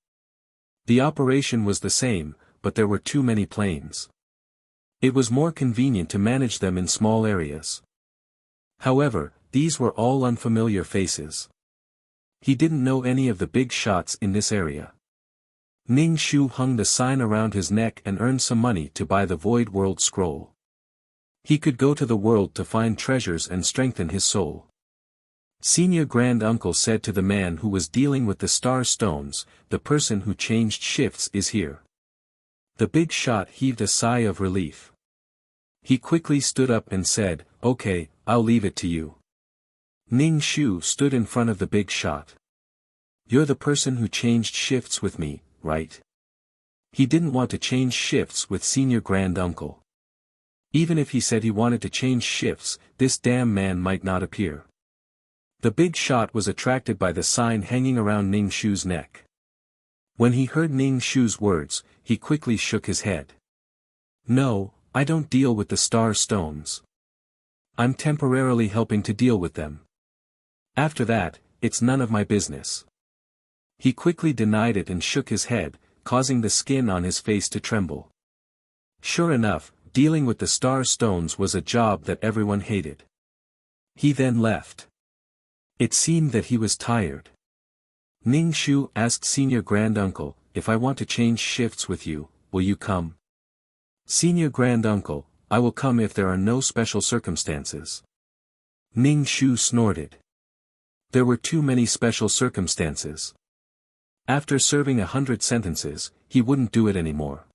Speaker 1: The operation was the same, but there were too many planes. It was more convenient to manage them in small areas. However, these were all unfamiliar faces. He didn't know any of the big shots in this area. Ning Shu hung the sign around his neck and earned some money to buy the Void World Scroll. He could go to the world to find treasures and strengthen his soul. Senior Grand Uncle said to the man who was dealing with the star stones, "The person who changed shifts is here." The big shot heaved a sigh of relief. He quickly stood up and said, "Okay, I'll leave it to you." Ning Shu stood in front of the big shot. "You're the person who changed shifts with me, right?" He didn't want to change shifts with Senior Grand Uncle. Even if he said he wanted to change shifts, this damn man might not appear. The big shot was attracted by the sign hanging around Ning Shu's neck. When he heard Ning Shu's words, he quickly shook his head. "No, I don't deal with the star stones. I'm temporarily helping to deal with them. After that, it's none of my business." He quickly denied it and shook his head, causing the skin on his face to tremble. Sure enough, dealing with the star stones was a job that everyone hated. He then left. It seemed that he was tired. Ning Shu asked Senior Grand Uncle, "If I want to change shifts with you, will you come?" "Senior Grand Uncle, I will come if there are no special circumstances." Ning Shu snorted. There were too many special circumstances. After serving 100 sentences, he wouldn't do it anymore.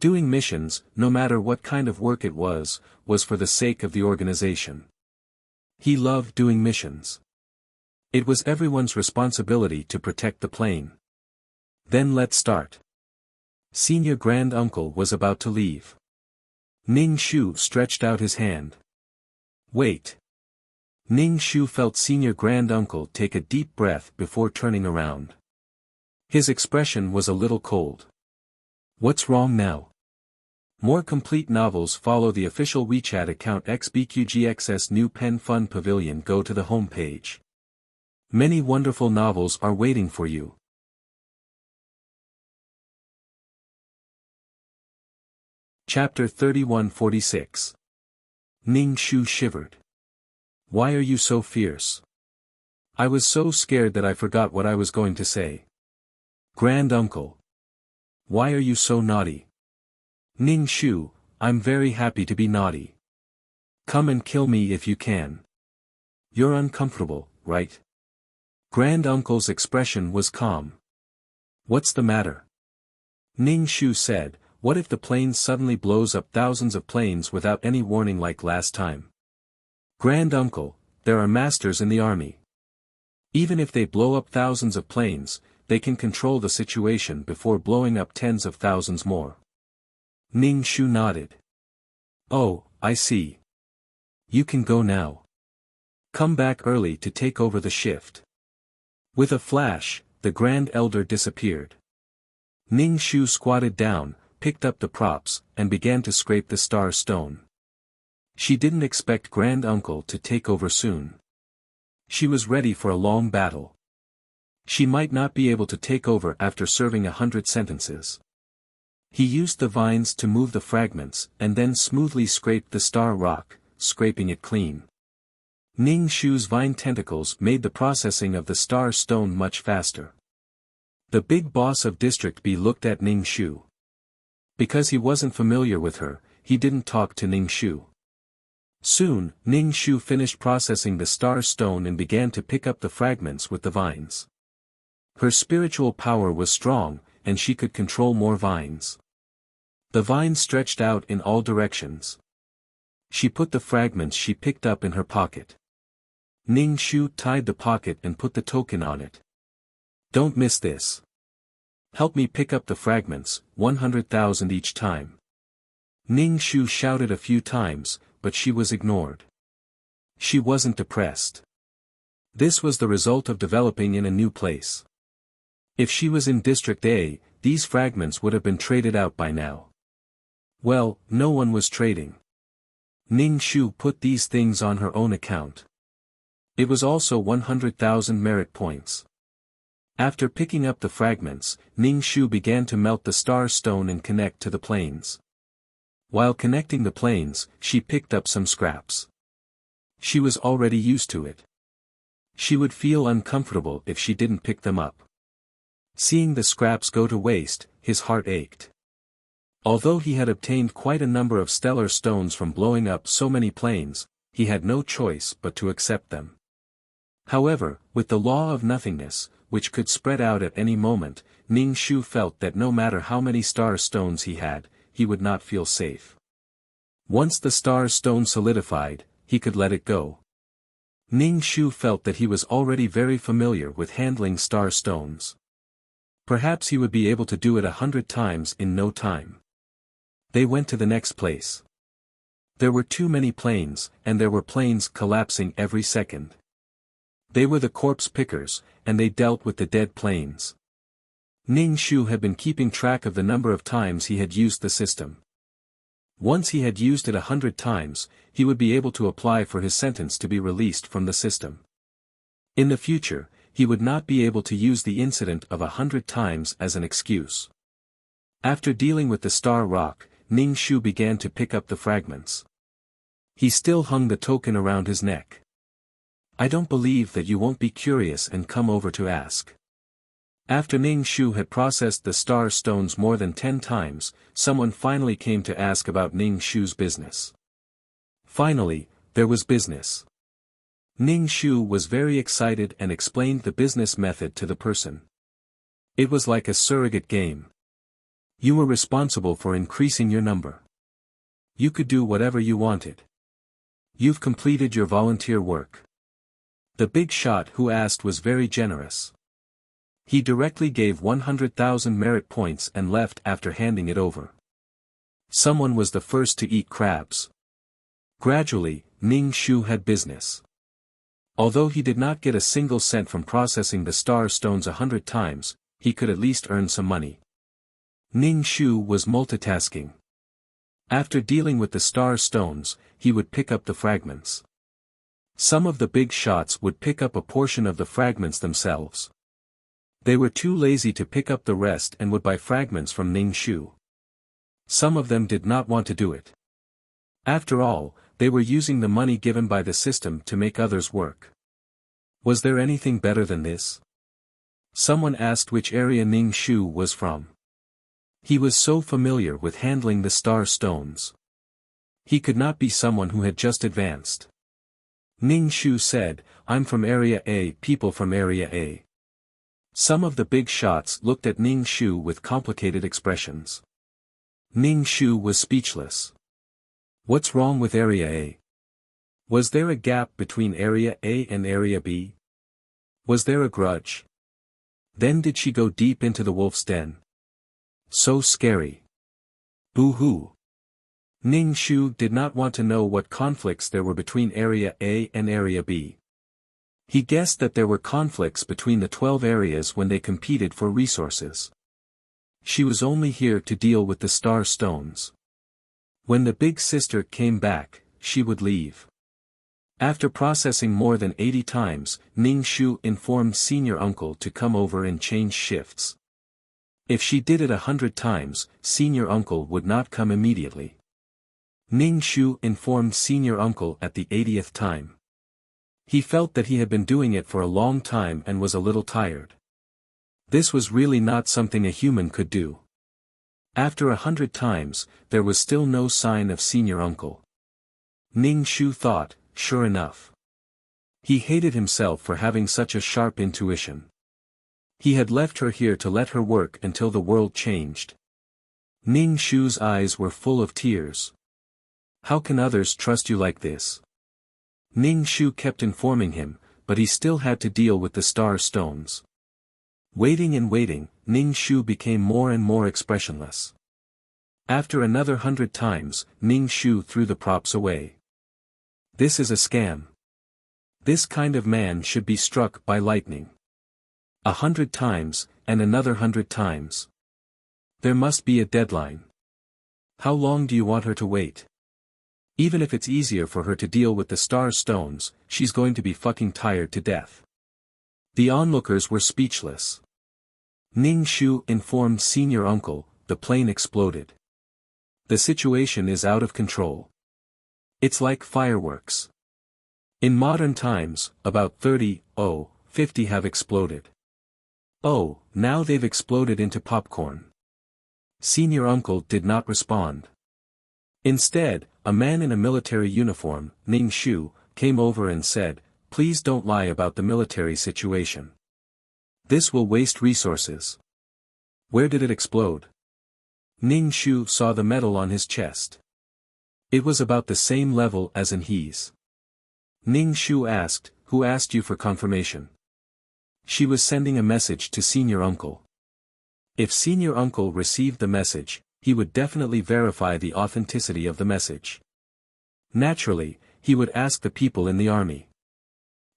Speaker 1: Doing missions, no matter what kind of work it was for the sake of the organization. He loved doing missions. It was everyone's responsibility to protect the plane. Then let's start. Senior Grand Uncle was about to leave. Ning Shu stretched out his hand. Wait. Ning Shu felt Senior Grand Uncle take a deep breath before turning around. His expression was a little cold. What's wrong now? More complete novels follow the official WeChat account XBQGXS New Pen Fun Pavilion. Go to the home page. Many wonderful novels are waiting for you. Chapter 3146. Ning Shu shivered. Why are you so fierce? I was so scared that I forgot what I was going to say. Grand Uncle. Why are you so naughty? Ning Shu, I'm very happy to be naughty. Come and kill me if you can. You're uncomfortable, right? Grand Uncle's expression was calm. What's the matter? Ning Shu said, what if the plane suddenly blows up thousands of planes without any warning like last time? Grand Uncle, there are masters in the army. Even if they blow up thousands of planes, they can control the situation before blowing up tens of thousands more. Ning Shu nodded. Oh, I see. You can go now. Come back early to take over the shift. With a flash, the Grand Elder disappeared. Ning Shu squatted down, picked up the props, and began to scrape the star stone. She didn't expect Grand Uncle to take over soon. She was ready for a long battle. She might not be able to take over after serving 100 sentences. He used the vines to move the fragments and then smoothly scraped the star rock, scraping it clean. Ning Shu's vine tentacles made the processing of the star stone much faster. The big boss of District B looked at Ning Shu. Because he wasn't familiar with her, he didn't talk to Ning Shu. Soon, Ning Shu finished processing the star stone and began to pick up the fragments with the vines. Her spiritual power was strong, and she could control more vines. The vines stretched out in all directions. She put the fragments she picked up in her pocket. Ning Shu tied the pocket and put the token on it. Don't miss this. Help me pick up the fragments, 100,000 each time. Ning Shu shouted a few times, but she was ignored. She wasn't depressed. This was the result of developing in a new place. If she was in District A, these fragments would have been traded out by now. Well, no one was trading. Ning Shu put these things on her own account. It was also 100,000 merit points. After picking up the fragments, Ning Shu began to melt the star stone and connect to the planes. While connecting the planes, she picked up some scraps. She was already used to it. She would feel uncomfortable if she didn't pick them up. Seeing the scraps go to waste, his heart ached. Although he had obtained quite a number of stellar stones from blowing up so many planes, he had no choice but to accept them. However, with the law of nothingness, which could spread out at any moment, Ning Shu felt that no matter how many star stones he had, he would not feel safe. Once the star stone solidified, he could let it go. Ning Shu felt that he was already very familiar with handling star stones. Perhaps he would be able to do it 100 times in no time. They went to the next place. There were too many planes, and there were planes collapsing every second. They were the corpse pickers, and they dealt with the dead planes. Ning Shu had been keeping track of the number of times he had used the system. Once he had used it 100 times, he would be able to apply for his sentence to be released from the system. In the future, he would not be able to use the incident of 100 times as an excuse. After dealing with the star rock, Ning Shu began to pick up the fragments. He still hung the token around his neck. I don't believe that you won't be curious and come over to ask. After Ning Shu had processed the star stones more than 10 times, someone finally came to ask about Ning Shu's business. Finally, there was business. Ning Shu was very excited and explained the business method to the person. It was like a surrogate game. You were responsible for increasing your number. You could do whatever you wanted. You've completed your volunteer work. The big shot who asked was very generous. He directly gave 100,000 merit points and left after handing it over. Someone was the first to eat crabs. Gradually, Ning Shu had business. Although he did not get a single cent from processing the star stones 100 times, he could at least earn some money. Ning Shu was multitasking. After dealing with the star stones, he would pick up the fragments. Some of the big shots would pick up a portion of the fragments themselves. They were too lazy to pick up the rest and would buy fragments from Ning Shu. Some of them did not want to do it. After all, they were using the money given by the system to make others work. Was there anything better than this? Someone asked which area Ning Shu was from. He was so familiar with handling the star stones. He could not be someone who had just advanced. Ning Shu said, "I'm from Area A, people from Area A." Some of the big shots looked at Ning Shu with complicated expressions. Ning Shu was speechless. What's wrong with Area A? Was there a gap between Area A and Area B? Was there a grudge? Then did she go deep into the wolf's den? So scary. Boo-hoo. Ning Shu did not want to know what conflicts there were between Area A and Area B. He guessed that there were conflicts between the 12 areas when they competed for resources. She was only here to deal with the star stones. When the big sister came back, she would leave. After processing more than 80 times, Ning Shu informed senior uncle to come over and change shifts. If she did it 100 times, senior uncle would not come immediately. Ning Shu informed senior uncle at the 80th time. He felt that he had been doing it for a long time and was a little tired. This was really not something a human could do. After 100 times, there was still no sign of senior uncle. Ning Shu thought, sure enough. He hated himself for having such a sharp intuition. He had left her here to let her work until the world changed. Ning Shu's eyes were full of tears. How can others trust you like this? Ning Shu kept informing him, but he still had to deal with the star stones. Waiting and waiting, Ning Shu became more and more expressionless. After another 100 times, Ning Shu threw the props away. This is a scam. This kind of man should be struck by lightning. 100 times, and another 100 times. There must be a deadline. How long do you want her to wait? Even if it's easier for her to deal with the star stones, she's going to be fucking tired to death. The onlookers were speechless. Ning Shu informed senior uncle, the plane exploded. The situation is out of control. It's like fireworks. In modern times, about 50 have exploded. Oh, now they've exploded into popcorn. Senior uncle did not respond. Instead, a man in a military uniform, Ning Shu, came over and said, "Please don't lie about the military situation. This will waste resources." Where did it explode? Ning Shu saw the metal on his chest. It was about the same level as in his. Ning Shu asked, "Who asked you for confirmation?" She was sending a message to senior uncle. If senior uncle received the message, he would definitely verify the authenticity of the message. Naturally, he would ask the people in the army.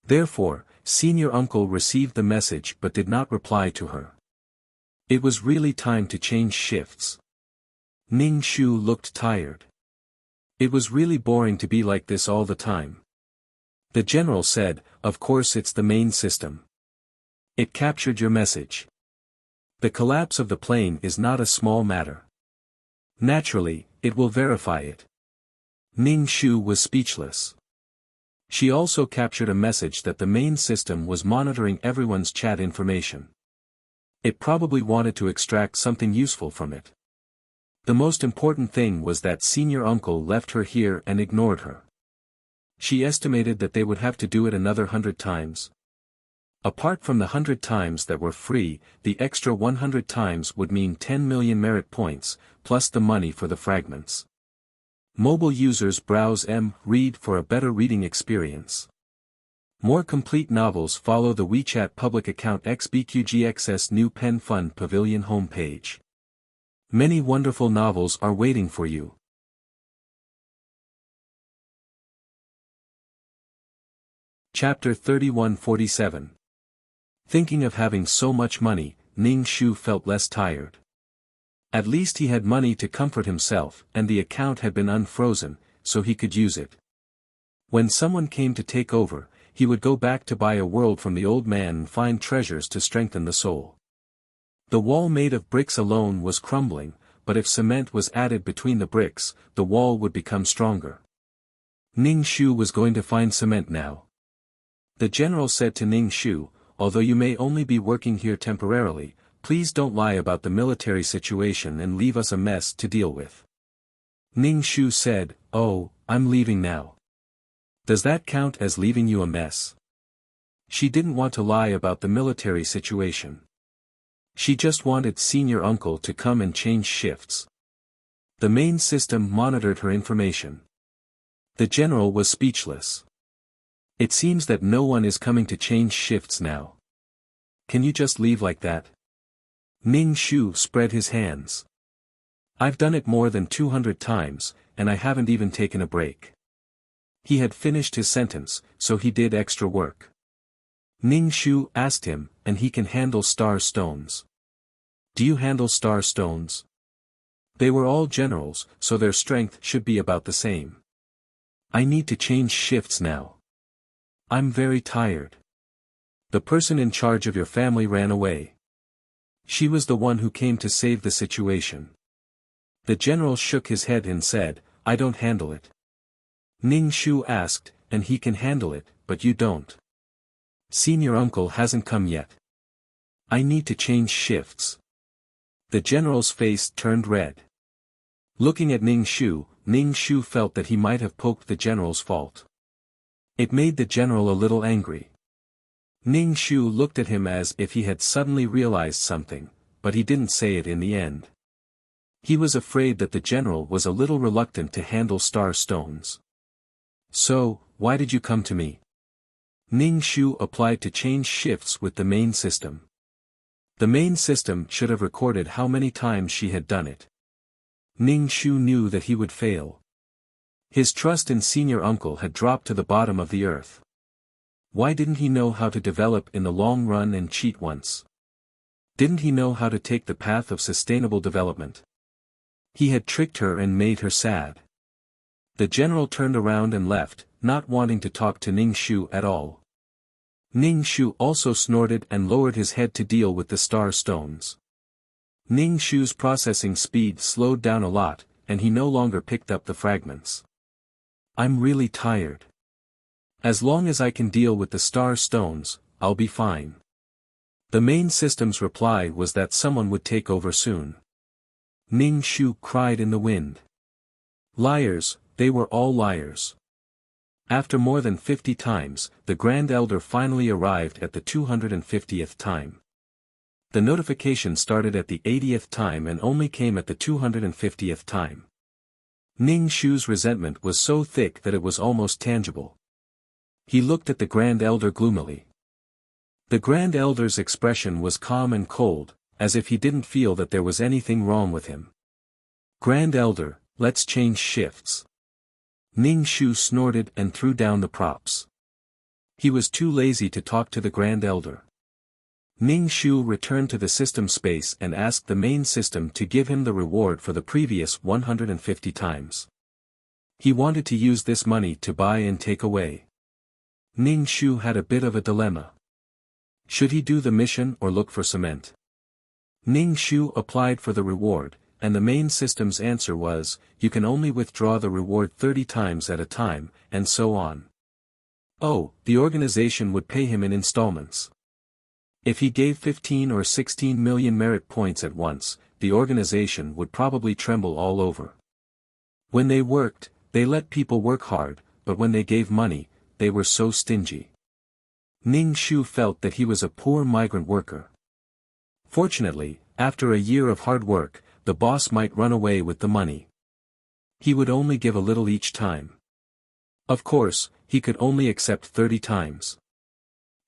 Speaker 1: Therefore, senior uncle received the message but did not reply to her. It was really time to change shifts. Ning Shu looked tired. It was really boring to be like this all the time. The general said, "Of course it's the main system. It captured your message. The collapse of the plane is not a small matter. Naturally, it will verify it." Ning Shu was speechless. She also captured a message that the main system was monitoring everyone's chat information. It probably wanted to extract something useful from it. The most important thing was that senior uncle left her here and ignored her. She estimated that they would have to do it another 100 times. Apart from the 100 times that were free, the extra 100 times would mean 10 million merit points, plus the money for the fragments. Mobile users browse read for a better reading experience. More complete novels follow the WeChat public account XBQGXS new Pen Fund Pavilion homepage. Many wonderful novels are waiting for you. Chapter 3147. Thinking of having so much money, Ning Shu felt less tired. At least he had money to comfort himself, and the account had been unfrozen, so he could use it. When someone came to take over, he would go back to buy a world from the old man and find treasures to strengthen the soul. The wall made of bricks alone was crumbling, but if cement was added between the bricks, the wall would become stronger. Ning Shu was going to find cement now. The general said to Ning Shu, "Although you may only be working here temporarily, please don't lie about the military situation and leave us a mess to deal with." Ning Shu said, "Oh, I'm leaving now. Does that count as leaving you a mess?" She didn't want to lie about the military situation. She just wanted senior uncle to come and change shifts. The main system monitored her information. The general was speechless. "It seems that no one is coming to change shifts now. Can you just leave like that?" Ning Shu spread his hands. "I've done it more than 200 times, and I haven't even taken a break." He had finished his sentence, so he did extra work. Ning Shu asked him, "And he can handle star stones? Do you handle star stones?" They were all generals, so their strength should be about the same. "I need to change shifts now. I'm very tired. The person in charge of your family ran away. She was the one who came to save the situation." The general shook his head and said, "I don't handle it." Ning Shu asked, "And he can handle it, but you don't? Senior uncle hasn't come yet. I need to change shifts." The general's face turned red. Looking at Ning Shu felt that he might have poked the general's fault. It made the general a little angry. Ning Shu looked at him as if he had suddenly realized something, but he didn't say it in the end. He was afraid that the general was a little reluctant to handle star stones. "So, why did you come to me?" Ning Shu applied to change shifts with the main system. The main system should have recorded how many times she had done it. Ning Shu knew that he would fail. His trust in senior uncle had dropped to the bottom of the earth. Why didn't he know how to develop in the long run and cheat once? Didn't he know how to take the path of sustainable development? He had tricked her and made her sad. The general turned around and left, not wanting to talk to Ning Shu at all. Ning Shu also snorted and lowered his head to deal with the star stones. Ning Shu's processing speed slowed down a lot, and he no longer picked up the fragments. "I'm really tired. As long as I can deal with the star stones, I'll be fine." The main system's reply was that someone would take over soon. Ning Shu cried in the wind. Liars, they were all liars. After more than 50 times, the Grand Elder finally arrived at the 250th time. The notification started at the 80th time and only came at the 250th time. Ning Shu's resentment was so thick that it was almost tangible. He looked at the Grand Elder gloomily. The Grand Elder's expression was calm and cold, as if he didn't feel that there was anything wrong with him. "Grand Elder, let's change shifts." Ning Shu snorted and threw down the props. He was too lazy to talk to the Grand Elder. Ning Shu returned to the system space and asked the main system to give him the reward for the previous 150 times. He wanted to use this money to buy and take away. Ning Shu had a bit of a dilemma. Should he do the mission or look for cement? Ning Shu applied for the reward, and the main system's answer was, "You can only withdraw the reward 30 times at a time," and so on. Oh, the organization would pay him in installments. If he gave 15 or 16 million merit points at once, the organization would probably tremble all over. When they worked, they let people work hard, but when they gave money, they were so stingy. Ning Shu felt that he was a poor migrant worker. Fortunately, after a year of hard work, the boss might run away with the money. He would only give a little each time. Of course, he could only accept 30 times.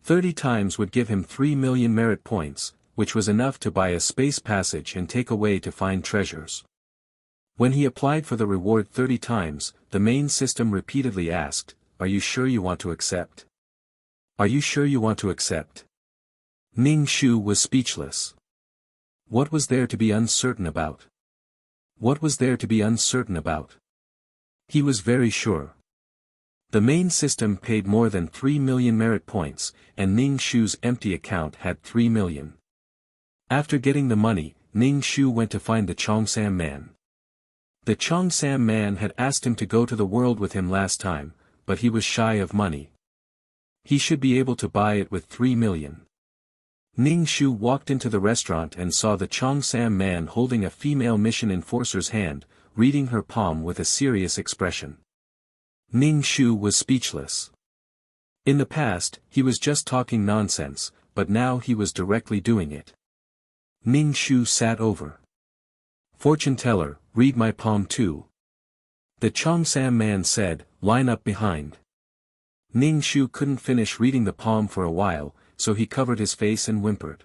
Speaker 1: 30 times would give him 3 million merit points, which was enough to buy a space passage and take away to find treasures. When he applied for the reward 30 times, the main system repeatedly asked, "Are you sure you want to accept? Are you sure you want to accept?" Ning Shu was speechless. What was there to be uncertain about? What was there to be uncertain about? He was very sure. The main system paid more than 3 million merit points, and Ning Shu's empty account had 3 million. After getting the money, Ning Shu went to find the Chongsam man. The Chongsam man had asked him to go to the world with him last time, but he was shy of money. He should be able to buy it with 3 million. Ning Shu walked into the restaurant and saw the Chongsam man holding a female mission enforcer's hand, reading her palm with a serious expression. Ning Shu was speechless. In the past, he was just talking nonsense, but now he was directly doing it. Ning Shu sat over. "Fortune teller, read my palm too." The Chongsam man said, "Line up behind." Ning Shu couldn't finish reading the palm for a while, so he covered his face and whimpered.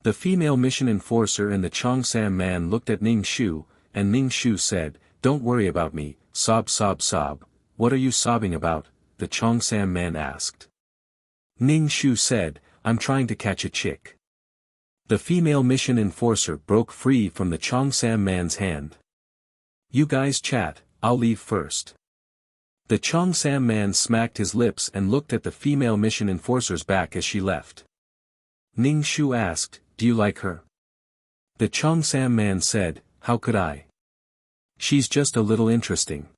Speaker 1: The female mission enforcer and the Chongsam man looked at Ning Shu, and Ning Shu said, "Don't worry about me, sob sob sob." "What are you sobbing about?" the Chongsam man asked. Ning Shu said, "I'm trying to catch a chick." The female mission enforcer broke free from the Chongsam man's hand. "You guys chat, I'll leave first." The Chongsam man smacked his lips and looked at the female mission enforcer's back as she left. Ning Shu asked, "Do you like her?" The Chongsam man said, "How could I? She's just a little interesting."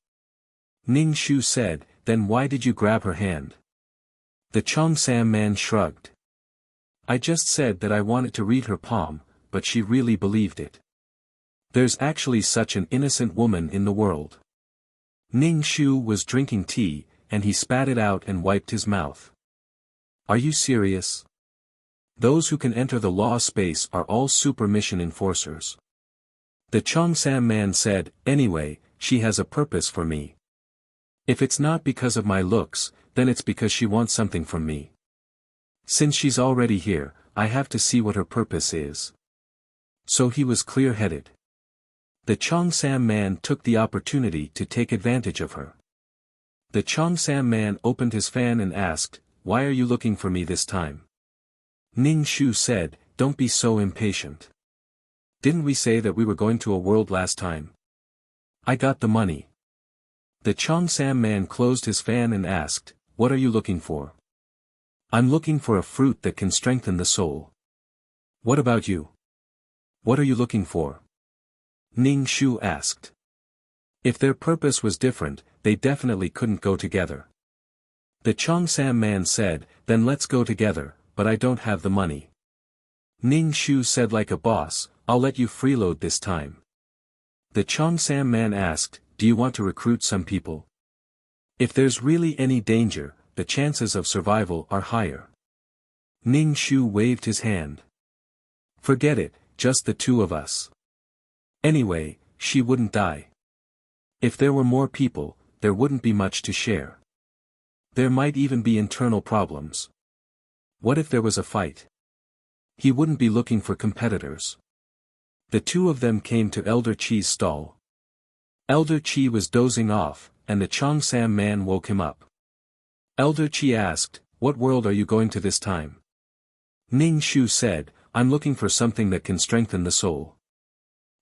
Speaker 1: Ning Shu said, "Then why did you grab her hand?" The Chongsam man shrugged. "I just said that I wanted to read her palm, but she really believed it. There's actually such an innocent woman in the world." Ning Shu was drinking tea, and he spat it out and wiped his mouth. "Are you serious? Those who can enter the law space are all super mission enforcers." The Chongsam man said, "Anyway, she has a purpose for me. If it's not because of my looks, then it's because she wants something from me. Since she's already here, I have to see what her purpose is." So he was clear-headed. The Chongsam man took the opportunity to take advantage of her. The Chongsam man opened his fan and asked, "Why are you looking for me this time?" Ning Shu said, "Don't be so impatient. Didn't we say that we were going to a world last time? I got the money." The Chongsam man closed his fan and asked, "What are you looking for?" "I'm looking for a fruit that can strengthen the soul." "What about you? What are you looking for?" Ning Shu asked. If their purpose was different, they definitely couldn't go together. The Chongsam man said, "Then let's go together, but I don't have the money." Ning Shu said like a boss, "I'll let you freeload this time." The Chongsam man asked, "Do you want to recruit some people? If there's really any danger, the chances of survival are higher." Ning Shu waved his hand. "Forget it, just the two of us. Anyway, she wouldn't die. If there were more people, there wouldn't be much to share. There might even be internal problems. What if there was a fight? He wouldn't be looking for competitors." The two of them came to Elder Chi's stall. Elder Chi was dozing off, and the Chongsam man woke him up. Elder Chi asked, "What world are you going to this time?" Ning Shu said, "I'm looking for something that can strengthen the soul."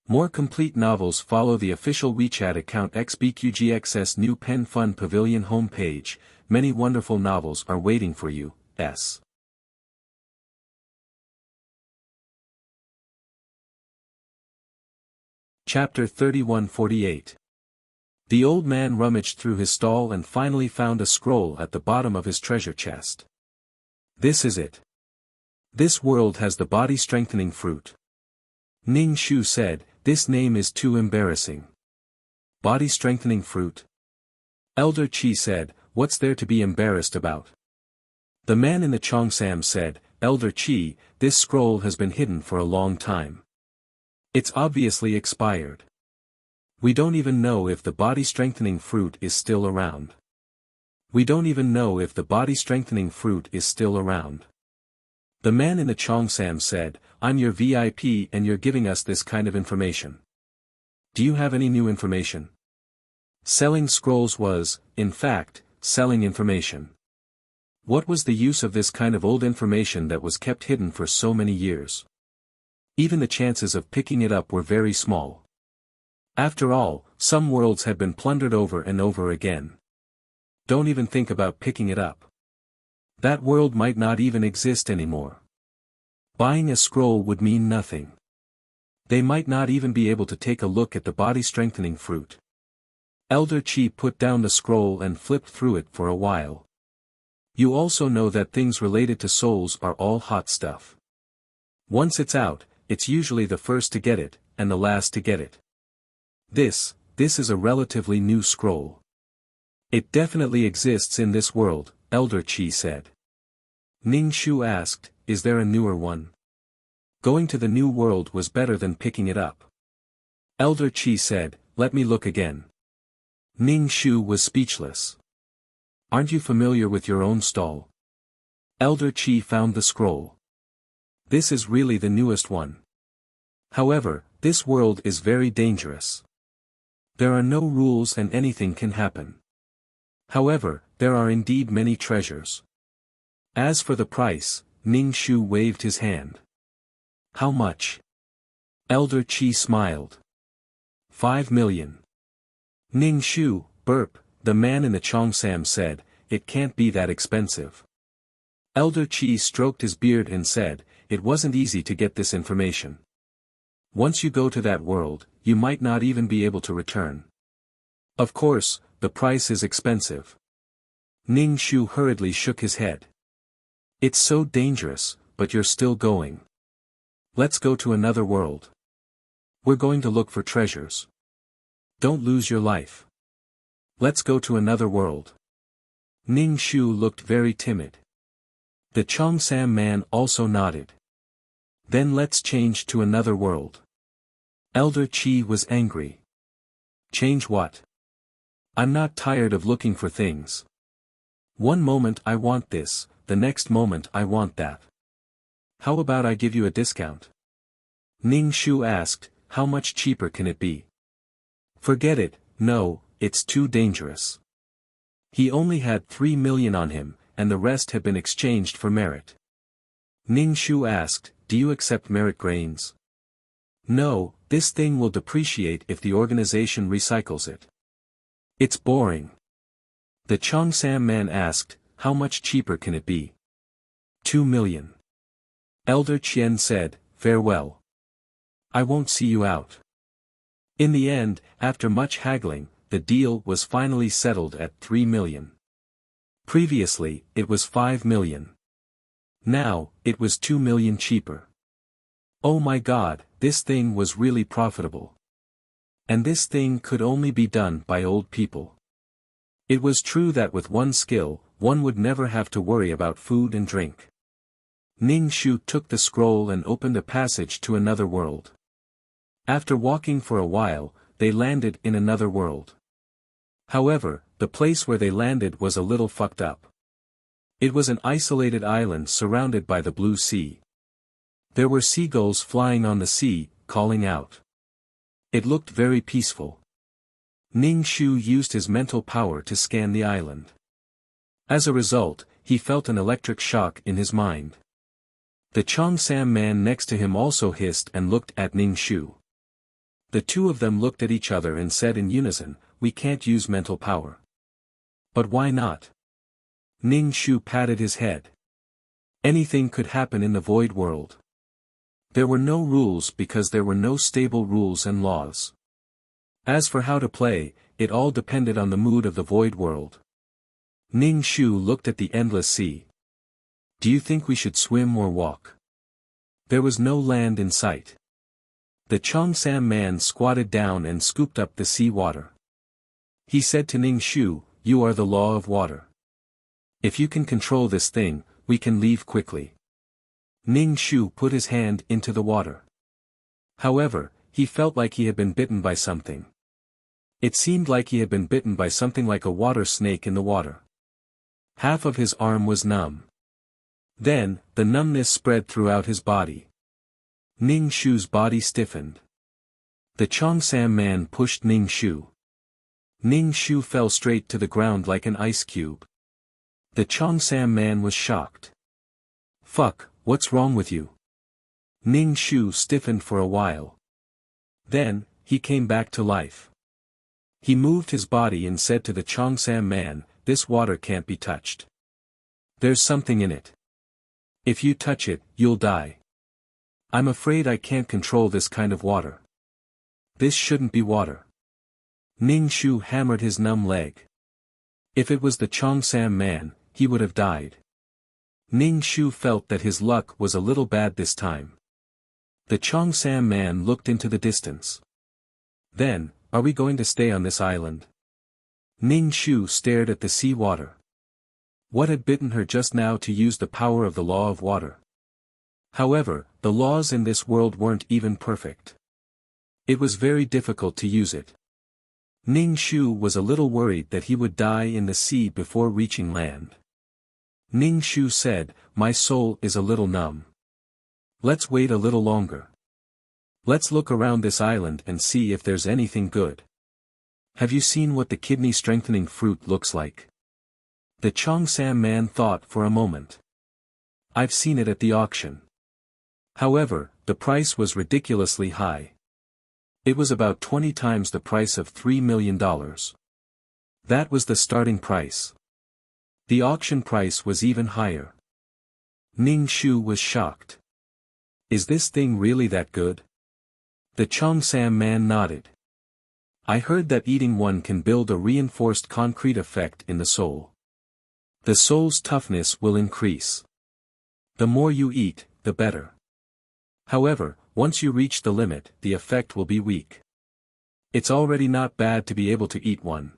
Speaker 1: More complete novels follow the official WeChat account XBQGX's new Pen Fun Pavilion homepage. Many wonderful novels are waiting for you. Chapter 3148. The old man rummaged through his stall and finally found a scroll at the bottom of his treasure chest. "This is it. This world has the body-strengthening fruit." Ning Shu said, "This name is too embarrassing. Body-strengthening fruit?" Elder Chi said, "What's there to be embarrassed about?" The man in the Chongsam said, "Elder Chi, this scroll has been hidden for a long time. It's obviously expired. We don't even know if the body-strengthening fruit is still around. We don't even know if the body-strengthening fruit is still around. The man in the Cheongsam said, I'm your VIP and you're giving us this kind of information. Do you have any new information? Selling scrolls was, in fact, selling information. What was the use of this kind of old information that was kept hidden for so many years? Even the chances of picking it up were very small. After all, some worlds had been plundered over and over again. Don't even think about picking it up. That world might not even exist anymore. Buying a scroll would mean nothing. They might not even be able to take a look at the body-strengthening fruit. Elder Chi put down the scroll and flipped through it for a while. You also know that things related to souls are all hot stuff. Once it's out, it's usually the first to get it, and the last to get it. This is a relatively new scroll. It definitely exists in this world, Elder Chi said. Ning Shu asked, is there a newer one? Going to the new world was better than picking it up. Elder Chi said, let me look again. Ning Shu was speechless. Aren't you familiar with your own stall? Elder Chi found the scroll. This is really the newest one. However, this world is very dangerous. There are no rules and anything can happen. However, there are indeed many treasures. As for the price, Ning Shu waved his hand. How much? Elder Chi smiled. 5 million. Ning Shu, burp, the man in the Cheongsam said, it can't be that expensive. Elder Chi stroked his beard and said, it wasn't easy to get this information. Once you go to that world, you might not even be able to return. Of course, the price is expensive. Ning Shu hurriedly shook his head. It's so dangerous, but you're still going. Let's go to another world. We're going to look for treasures. Don't lose your life. Let's go to another world. Ning Shu looked very timid. The Cheongsam man also nodded. Then let's change to another world. Elder Chi was angry. Change what? I'm not tired of looking for things. One moment I want this, the next moment I want that. How about I give you a discount? Ning Shu asked, how much cheaper can it be? Forget it, no, it's too dangerous. He only had 3 million on him, and the rest had been exchanged for merit. Ning Shu asked, do you accept merit grains? No, this thing will depreciate if the organization recycles it. It's boring. The Cheongsam man asked, how much cheaper can it be? 2 million. Elder Chien said, farewell. I won't see you out. In the end, after much haggling, the deal was finally settled at 3 million. Previously, it was 5 million. Now, it was 2 million cheaper. Oh my God, this thing was really profitable. And this thing could only be done by old people. It was true that with one skill, one would never have to worry about food and drink. Ning Shu took the scroll and opened a passage to another world. After walking for a while, they landed in another world. However, the place where they landed was a little fucked up. It was an isolated island surrounded by the blue sea. There were seagulls flying on the sea, calling out. It looked very peaceful. Ning Shu used his mental power to scan the island. As a result, he felt an electric shock in his mind. The Cheongsam man next to him also hissed and looked at Ning Shu. The two of them looked at each other and said in unison, we can't use mental power. But why not? Ning Shu patted his head. Anything could happen in the void world. There were no rules because there were no stable rules and laws. As for how to play, it all depended on the mood of the void world. Ning Shu looked at the endless sea. Do you think we should swim or walk? There was no land in sight. The Cheongsam man squatted down and scooped up the sea water. He said to Ning Shu, you are the law of water. If you can control this thing, we can leave quickly. Ning Shu put his hand into the water. However, he felt like he had been bitten by something. It seemed like he had been bitten by something like a water snake in the water. Half of his arm was numb. Then, the numbness spread throughout his body. Ning Shu's body stiffened. The Chongsam man pushed Ning Shu. Ning Shu fell straight to the ground like an ice cube. The Chongsam man was shocked. "Fuck, what's wrong with you?" Ning Shu stiffened for a while. Then, he came back to life. He moved his body and said to the Chongsam man, "This water can't be touched. There's something in it. If you touch it, you'll die. I'm afraid I can't control this kind of water. This shouldn't be water." Ning Shu hammered his numb leg. If it was the Chongsam man, he would have died. Ning Shu felt that his luck was a little bad this time. The Chongsam man looked into the distance. Then, "Are we going to stay on this island?" Ning Shu stared at the sea water. What had bitten her just now to use the power of the law of water? However, the laws in this world weren't even perfect. It was very difficult to use it. Ning Shu was a little worried that he would die in the sea before reaching land. Ning Shu said, "My soul is a little numb. Let's wait a little longer. Let's look around this island and see if there's anything good. Have you seen what the kidney-strengthening fruit looks like?" The Chongsam man thought for a moment. "I've seen it at the auction. However, the price was ridiculously high. It was about 20 times the price of $3 million. That was the starting price. The auction price was even higher." Ning Shu was shocked. "Is this thing really that good?" The Chongsam man nodded. "I heard that eating one can build a reinforced concrete effect in the soul. The soul's toughness will increase. The more you eat, the better. However, once you reach the limit, the effect will be weak. It's already not bad to be able to eat one."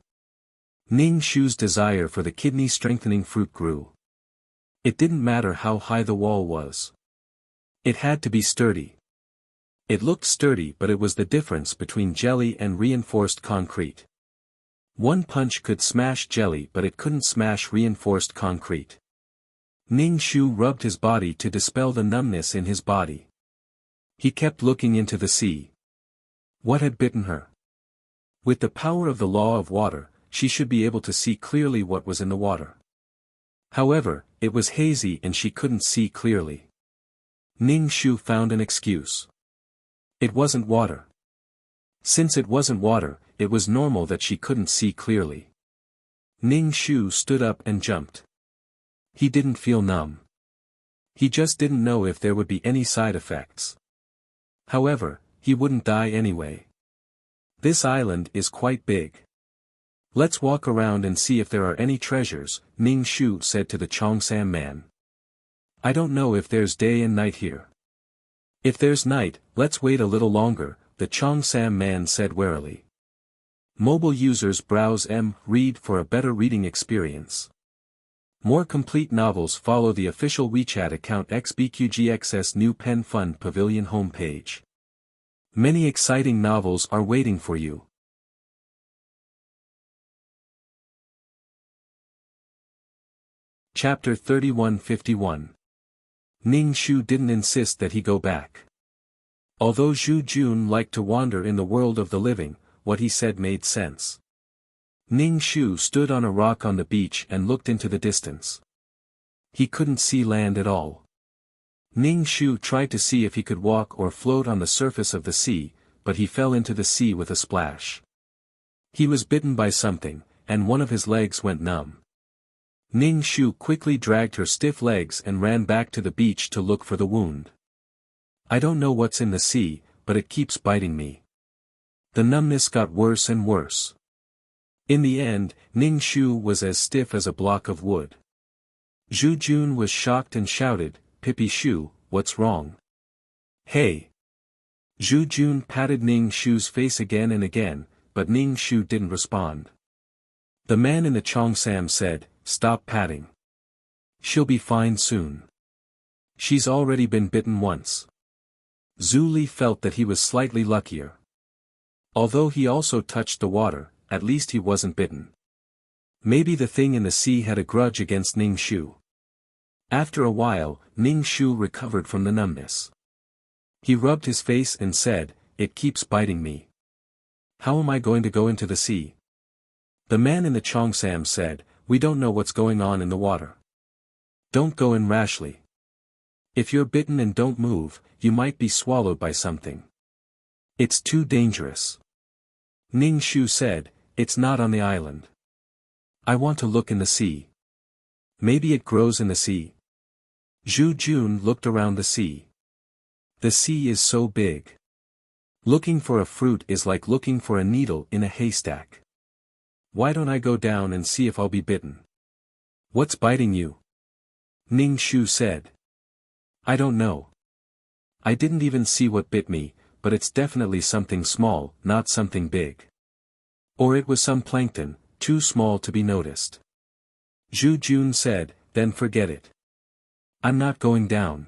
Speaker 1: Ning Shu's desire for the kidney-strengthening fruit grew. It didn't matter how high the wall was. It had to be sturdy. It looked sturdy, but it was the difference between jelly and reinforced concrete. One punch could smash jelly, but it couldn't smash reinforced concrete. Ning Shu rubbed his body to dispel the numbness in his body. He kept looking into the sea. What had bitten her? With the power of the law of water, she should be able to see clearly what was in the water. However, it was hazy and she couldn't see clearly. Ning Shu found an excuse. It wasn't water. Since it wasn't water, it was normal that she couldn't see clearly. Ning Shu stood up and jumped. He didn't feel numb. He just didn't know if there would be any side effects. However, he wouldn't die anyway. This island is quite big. Let's walk around and see if there are any treasures, Ning Shu said to the Chongsam man. I don't know if there's day and night here. If there's night, let's wait a little longer, the Chongsam man said warily. Mobile users browse read for a better reading experience. More complete novels follow the official WeChat account XBQGXS New Pen Fund Pavilion homepage. Many exciting novels are waiting for you. Chapter 3151. Ning Shu didn't insist that he go back. Although Zhu Jun liked to wander in the world of the living, what he said made sense. Ning Shu stood on a rock on the beach and looked into the distance. He couldn't see land at all. Ning Shu tried to see if he could walk or float on the surface of the sea, but he fell into the sea with a splash. He was bitten by something, and one of his legs went numb. Ning Shu quickly dragged her stiff legs and ran back to the beach to look for the wound. I don't know what's in the sea, but it keeps biting me. The numbness got worse and worse. In the end, Ning Shu was as stiff as a block of wood. Zhu Jun was shocked and shouted, Pippi Shu, what's wrong? Hey! Zhu Jun patted Ning Shu's face again and again, but Ning Shu didn't respond. The man in the Chongsam said, stop patting. She'll be fine soon. She's already been bitten once. Zhu Li felt that he was slightly luckier. Although he also touched the water, at least he wasn't bitten. Maybe the thing in the sea had a grudge against Ning Shu. After a while, Ning Shu recovered from the numbness. He rubbed his face and said, "It keeps biting me. How am I going to go into the sea?" The man in the cheongsam said, "We don't know what's going on in the water. Don't go in rashly. If you're bitten and don't move, you might be swallowed by something. It's too dangerous." Ning Shu said, "It's not on the island. I want to look in the sea. Maybe it grows in the sea." Zhu Jun looked around the sea. The sea is so big. Looking for a fruit is like looking for a needle in a haystack. Why don't I go down and see if I'll be bitten? What's biting you? Ning Shu said. I don't know. I didn't even see what bit me, but it's definitely something small, not something big. Or it was some plankton, too small to be noticed. Zhu Jun said, "Then forget it. I'm not going down.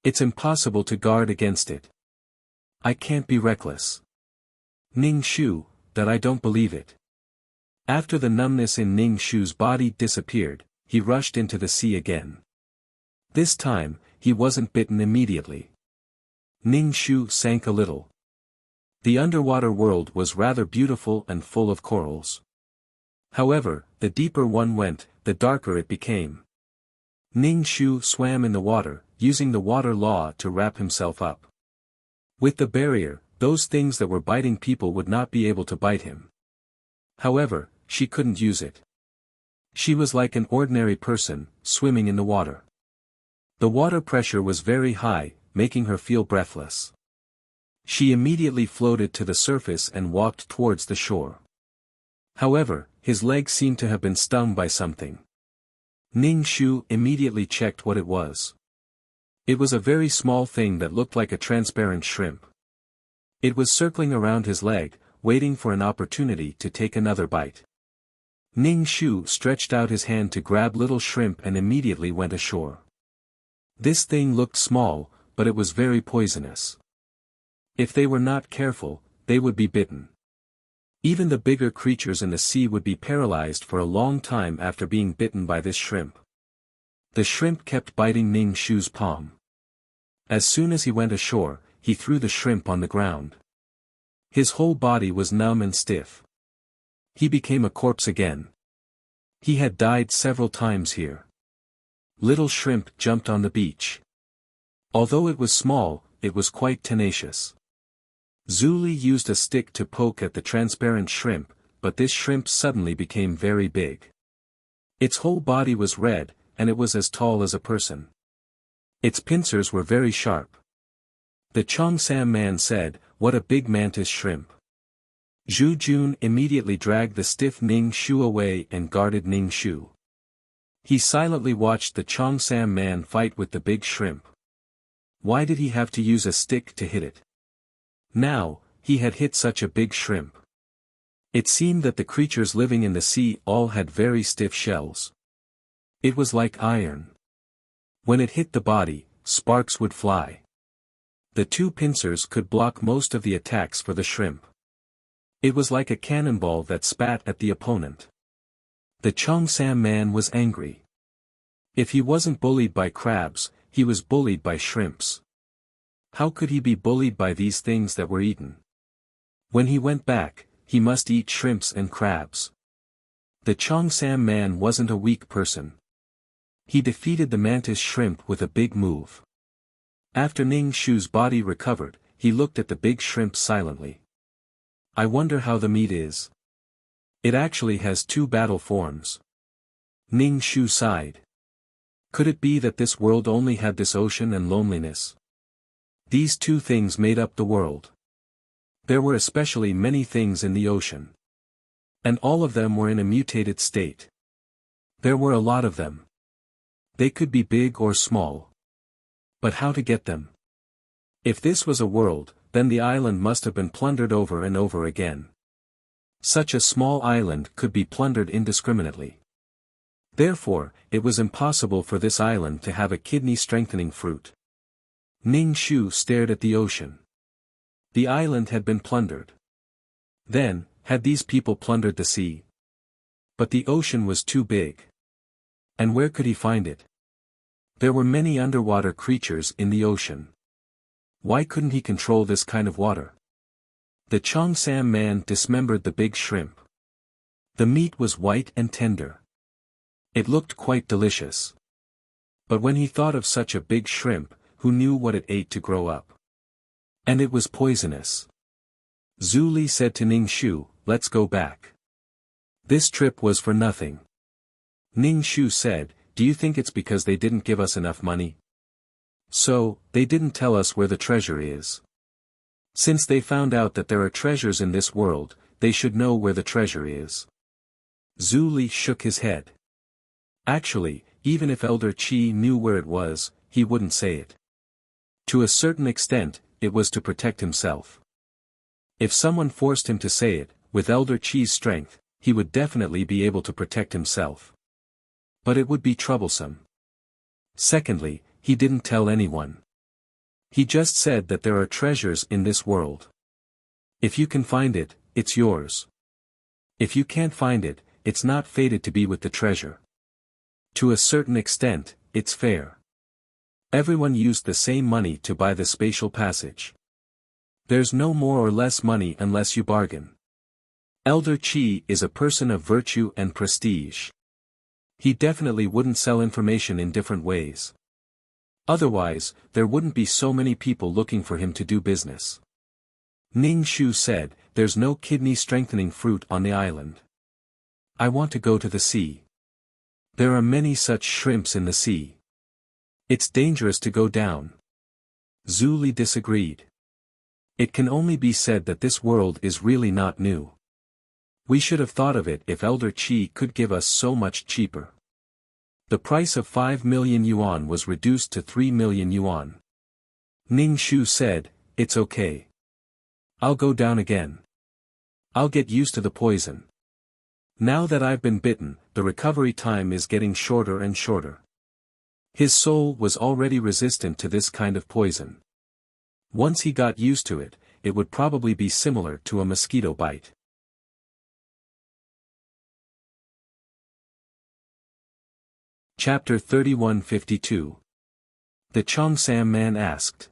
Speaker 1: It's impossible to guard against it. I can't be reckless." Ning Shu, that I don't believe it. After the numbness in Ning Shu's body disappeared, he rushed into the sea again. This time, he wasn't bitten immediately. Ning Shu sank a little. The underwater world was rather beautiful and full of corals. However, the deeper one went, the darker it became. Ning Shu swam in the water, using the water law to wrap himself up. With the barrier, those things that were biting people would not be able to bite him. However, she couldn't use it. She was like an ordinary person, swimming in the water. The water pressure was very high, making her feel breathless. She immediately floated to the surface and walked towards the shore. However, his leg seemed to have been stung by something. Ning Shu immediately checked what it was. It was a very small thing that looked like a transparent shrimp. It was circling around his leg, waiting for an opportunity to take another bite. Ning Shu stretched out his hand to grab little shrimp and immediately went ashore. This thing looked small, but it was very poisonous. If they were not careful, they would be bitten. Even the bigger creatures in the sea would be paralyzed for a long time after being bitten by this shrimp. The shrimp kept biting Ning Shu's palm. As soon as he went ashore, he threw the shrimp on the ground. His whole body was numb and stiff. He became a corpse again. He had died several times here. Little shrimp jumped on the beach. Although it was small, it was quite tenacious. Zhu Li used a stick to poke at the transparent shrimp, but this shrimp suddenly became very big. Its whole body was red, and it was as tall as a person. Its pincers were very sharp. The Cheongsam man said, "What a big mantis shrimp." Zhu Jun immediately dragged the stiff Ning Shu away and guarded Ning Shu. He silently watched the Cheongsam man fight with the big shrimp. Why did he have to use a stick to hit it? Now, he had hit such a big shrimp. It seemed that the creatures living in the sea all had very stiff shells. It was like iron. When it hit the body, sparks would fly. The two pincers could block most of the attacks for the shrimp. It was like a cannonball that spat at the opponent. The Cheongsam man was angry. If he wasn't bullied by crabs, he was bullied by shrimps. How could he be bullied by these things that were eaten? When he went back, he must eat shrimps and crabs. The Cheongsam man wasn't a weak person. He defeated the mantis shrimp with a big move. After Ning Shu's body recovered, he looked at the big shrimp silently. I wonder how the meat is. It actually has two battle forms. Ning Shu sighed. Could it be that this world only had this ocean and loneliness? These two things made up the world. There were especially many things in the ocean. And all of them were in a mutated state. There were a lot of them. They could be big or small. But how to get them? If this was a world, then the island must have been plundered over and over again. Such a small island could be plundered indiscriminately. Therefore, it was impossible for this island to have a kidney-strengthening fruit. Ning Shu stared at the ocean. The island had been plundered. Then, had these people plundered the sea? But the ocean was too big. And where could he find it? There were many underwater creatures in the ocean. Why couldn't he control this kind of water? The Cheongsam man dismembered the big shrimp. The meat was white and tender. It looked quite delicious. But when he thought of such a big shrimp, who knew what it ate to grow up? And it was poisonous. Zhu Li said to Ning Shu, "Let's go back. This trip was for nothing." Ning Shu said, "Do you think it's because they didn't give us enough money? So, they didn't tell us where the treasure is. Since they found out that there are treasures in this world, they should know where the treasure is." Zhu Li shook his head. Actually, even if Elder Qi knew where it was, he wouldn't say it. To a certain extent, it was to protect himself. If someone forced him to say it, with Elder Qi's strength, he would definitely be able to protect himself. But it would be troublesome. Secondly, he didn't tell anyone. He just said that there are treasures in this world. If you can find it, it's yours. If you can't find it, it's not fated to be with the treasure. To a certain extent, it's fair. Everyone used the same money to buy the spatial passage. There's no more or less money unless you bargain. Elder Qi is a person of virtue and prestige. He definitely wouldn't sell information in different ways. Otherwise, there wouldn't be so many people looking for him to do business. Ning Shu said, "There's no kidney-strengthening fruit on the island. I want to go to the sea. There are many such shrimps in the sea. It's dangerous to go down." Zhu Li disagreed. It can only be said that this world is really not new. We should have thought of it if Elder Qi could give us so much cheaper. The price of 5 million yuan was reduced to 3 million yuan. Ning Shu said, "It's okay. I'll go down again. I'll get used to the poison. Now that I've been bitten, the recovery time is getting shorter and shorter." His soul was already resistant to this kind of poison. Once he got used to it, it would probably be similar to a mosquito bite. Chapter 3152. The Cheongsam man asked,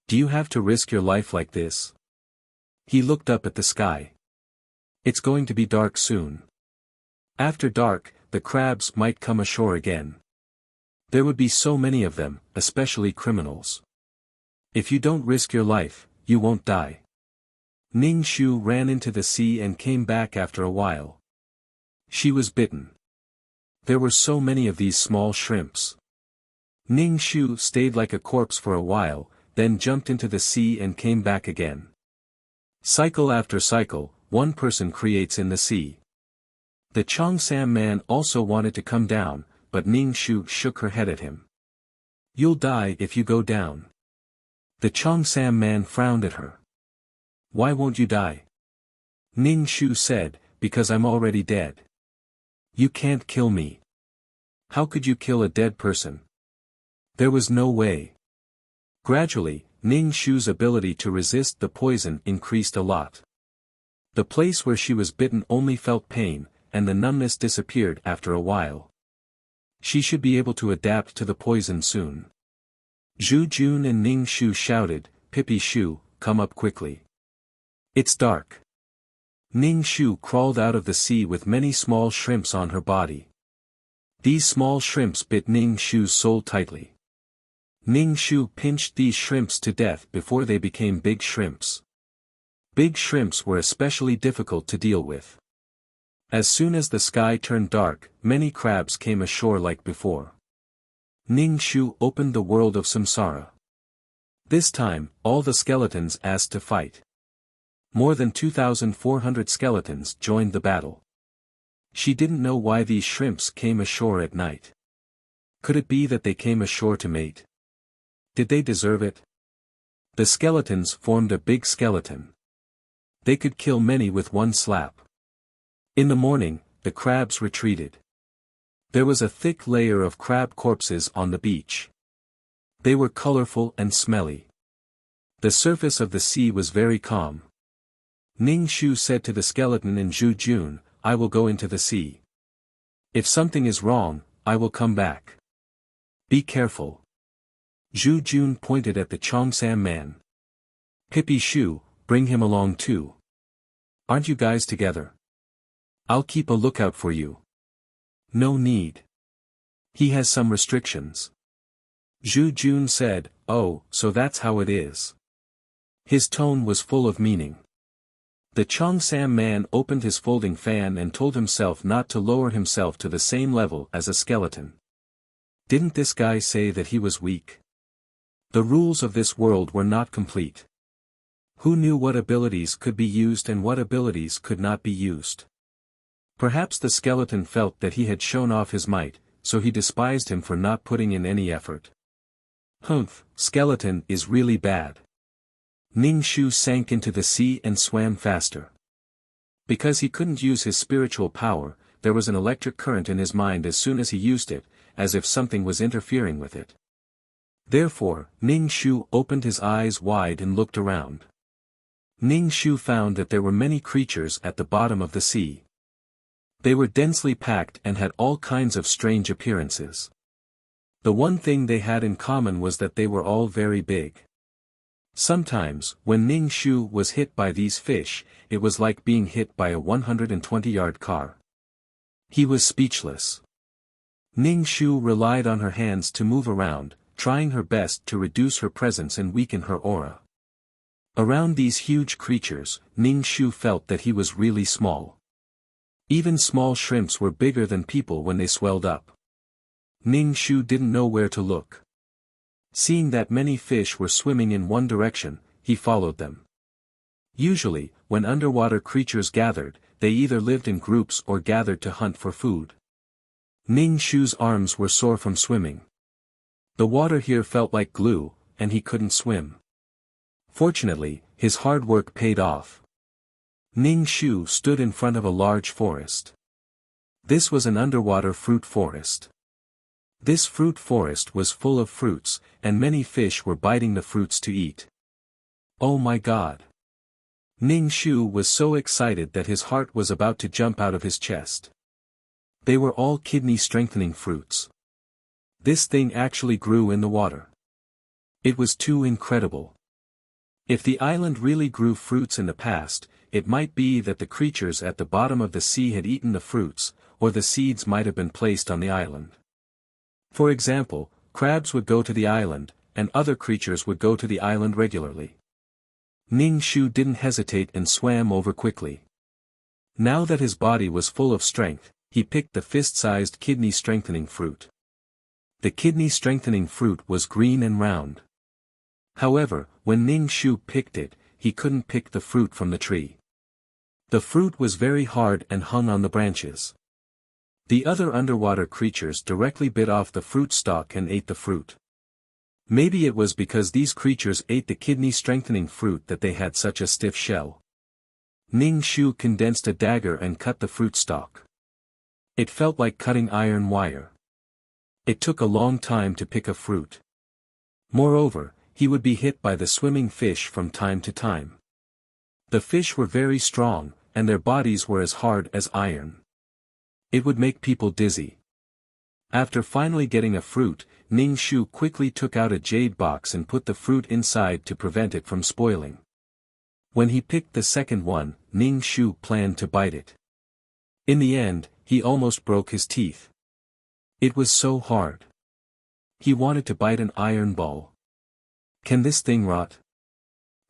Speaker 1: "Do you have to risk your life like this?" He looked up at the sky. It's going to be dark soon. After dark, the crabs might come ashore again. There would be so many of them, especially criminals. If you don't risk your life, you won't die. Ning Shu ran into the sea and came back after a while. She was bitten. There were so many of these small shrimps. Ning Shu stayed like a corpse for a while, then jumped into the sea and came back again. Cycle after cycle, one person creates in the sea. The Cheongsam man also wanted to come down, but Ning Shu shook her head at him. "You'll die if you go down." The Cheongsam man frowned at her. "Why won't you die?" Ning Shu said, "Because I'm already dead. You can't kill me." How could you kill a dead person? There was no way. Gradually, Ning Shu's ability to resist the poison increased a lot. The place where she was bitten only felt pain, and the numbness disappeared after a while. She should be able to adapt to the poison soon. Zhu Jun and Ning Shu shouted, "Pippi Shu, come up quickly. It's dark." Ning Shu crawled out of the sea with many small shrimps on her body. These small shrimps bit Ning Shu's soul tightly. Ning Shu pinched these shrimps to death before they became big shrimps. Big shrimps were especially difficult to deal with. As soon as the sky turned dark, many crabs came ashore like before. Ning Shu opened the world of samsara. This time, all the skeletons asked to fight. More than 2,400 skeletons joined the battle. She didn't know why these shrimps came ashore at night. Could it be that they came ashore to mate? Did they deserve it? The skeletons formed a big skeleton. They could kill many with one slap. In the morning, the crabs retreated. There was a thick layer of crab corpses on the beach. They were colorful and smelly. The surface of the sea was very calm. Ning Shu said to the skeleton and Zhu Jun, I will go into the sea. If something is wrong, I will come back. Be careful. Zhu Jun pointed at the Chongsam man. Pippi Shu, bring him along too. Aren't you guys together? I'll keep a lookout for you. No need. He has some restrictions. Zhu Jun said, oh, so that's how it is. His tone was full of meaning. The Chongsam man opened his folding fan and told himself not to lower himself to the same level as a skeleton. Didn't this guy say that he was weak? The rules of this world were not complete. Who knew what abilities could be used and what abilities could not be used? Perhaps the skeleton felt that he had shown off his might, so he despised him for not putting in any effort. Humph, skeleton is really bad. Ning Shu sank into the sea and swam faster. Because he couldn't use his spiritual power, there was an electric current in his mind as soon as he used it, as if something was interfering with it. Therefore, Ning Shu opened his eyes wide and looked around. Ning Shu found that there were many creatures at the bottom of the sea. They were densely packed and had all kinds of strange appearances. The one thing they had in common was that they were all very big. Sometimes, when Ning Shu was hit by these fish, it was like being hit by a 120-yard car. He was speechless. Ning Shu relied on her hands to move around, trying her best to reduce her presence and weaken her aura. Around these huge creatures, Ning Shu felt that he was really small. Even small shrimps were bigger than people when they swelled up. Ning Shu didn't know where to look. Seeing that many fish were swimming in one direction, he followed them. Usually, when underwater creatures gathered, they either lived in groups or gathered to hunt for food. Ning Shu's arms were sore from swimming. The water here felt like glue, and he couldn't swim. Fortunately, his hard work paid off. Ning Shu stood in front of a large forest. This was an underwater fruit forest. This fruit forest was full of fruits, and many fish were biting the fruits to eat. Oh my God! Ning Shu was so excited that his heart was about to jump out of his chest. They were all kidney-strengthening fruits. This thing actually grew in the water. It was too incredible. If the island really grew fruits in the past, it might be that the creatures at the bottom of the sea had eaten the fruits, or the seeds might have been placed on the island. For example, crabs would go to the island, and other creatures would go to the island regularly. Ning Shu didn't hesitate and swam over quickly. Now that his body was full of strength, he picked the fist-sized kidney-strengthening fruit. The kidney-strengthening fruit was green and round. However, when Ning Shu picked it, he couldn't pick the fruit from the tree. The fruit was very hard and hung on the branches. The other underwater creatures directly bit off the fruit stalk and ate the fruit. Maybe it was because these creatures ate the kidney-strengthening fruit that they had such a stiff shell. Ning Shu condensed a dagger and cut the fruit stalk. It felt like cutting iron wire. It took a long time to pick a fruit. Moreover, he would be hit by the swimming fish from time to time. The fish were very strong, and their bodies were as hard as iron. It would make people dizzy. After finally getting a fruit, Ning Shu quickly took out a jade box and put the fruit inside to prevent it from spoiling. When he picked the second one, Ning Shu planned to bite it. In the end, he almost broke his teeth. It was so hard. He wanted to bite an iron ball. Can this thing rot?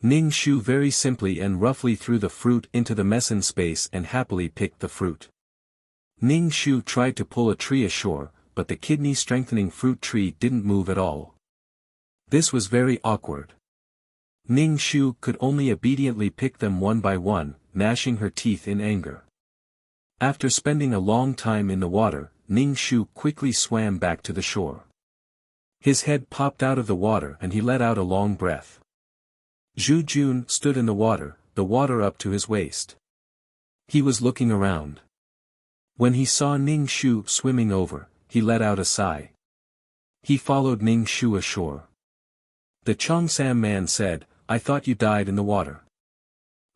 Speaker 1: Ning Shu very simply and roughly threw the fruit into the mesen space and happily picked the fruit. Ning Shu tried to pull a tree ashore, but the kidney-strengthening fruit tree didn't move at all. This was very awkward. Ning Shu could only obediently pick them one by one, gnashing her teeth in anger. After spending a long time in the water, Ning Shu quickly swam back to the shore. His head popped out of the water and he let out a long breath. Zhu Jun stood in the water up to his waist. He was looking around. When he saw Ning Shu swimming over, he let out a sigh. He followed Ning Shu ashore. The Chongsam man said, "I thought you died in the water."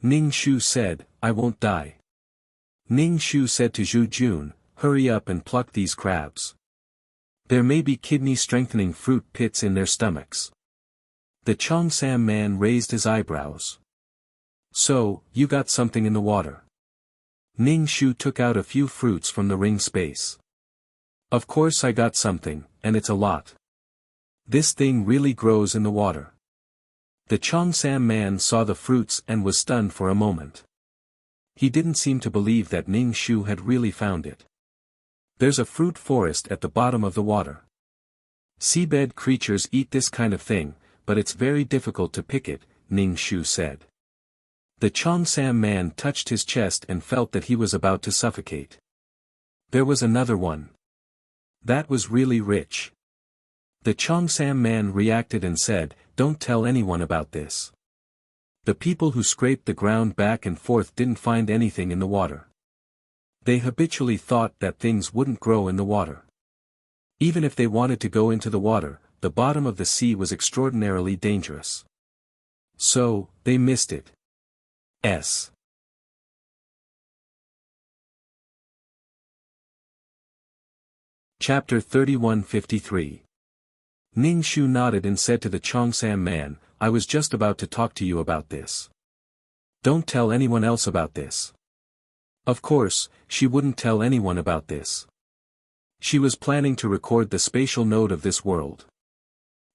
Speaker 1: Ning Shu said, "I won't die." Ning Shu said to Zhu Jun, hurry up and pluck these crabs. There may be kidney-strengthening fruit pits in their stomachs. The Cheongsam man raised his eyebrows. So, you got something in the water. Ning Shu took out a few fruits from the ring space. Of course I got something, and it's a lot. This thing really grows in the water. The Cheongsam man saw the fruits and was stunned for a moment. He didn't seem to believe that Ning Shu had really found it. There's a fruit forest at the bottom of the water. Seabed creatures eat this kind of thing, but it's very difficult to pick it, Ning Shu said. The Cheongsam man touched his chest and felt that he was about to suffocate. There was another one. That was really rich. The Cheongsam man reacted and said, don't tell anyone about this. The people who scraped the ground back and forth didn't find anything in the water. They habitually thought that things wouldn't grow in the water. Even if they wanted to go into the water, the bottom of the sea was extraordinarily dangerous. So, they missed it. Chapter 3153. Ning Shu nodded and said to the Cheongsam man, I was just about to talk to you about this. Don't tell anyone else about this. Of course, she wouldn't tell anyone about this. She was planning to record the spatial node of this world.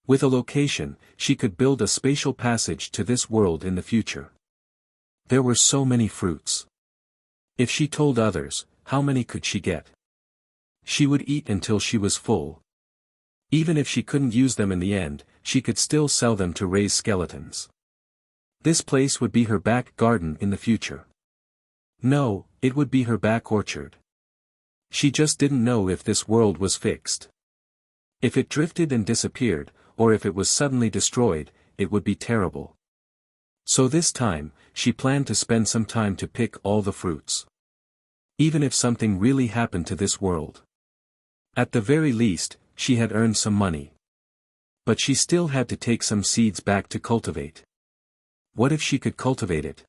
Speaker 1: With a location, she could build a spatial passage to this world in the future. There were so many fruits. If she told others, how many could she get? She would eat until she was full. Even if she couldn't use them in the end, she could still sell them to raise skeletons. This place would be her back garden in the future. No, it would be her back orchard. She just didn't know if this world was fixed. If it drifted and disappeared, or if it was suddenly destroyed, it would be terrible. So this time, she planned to spend some time to pick all the fruits. Even if something really happened to this world. At the very least, she had earned some money. But she still had to take some seeds back to cultivate. What if she could cultivate it?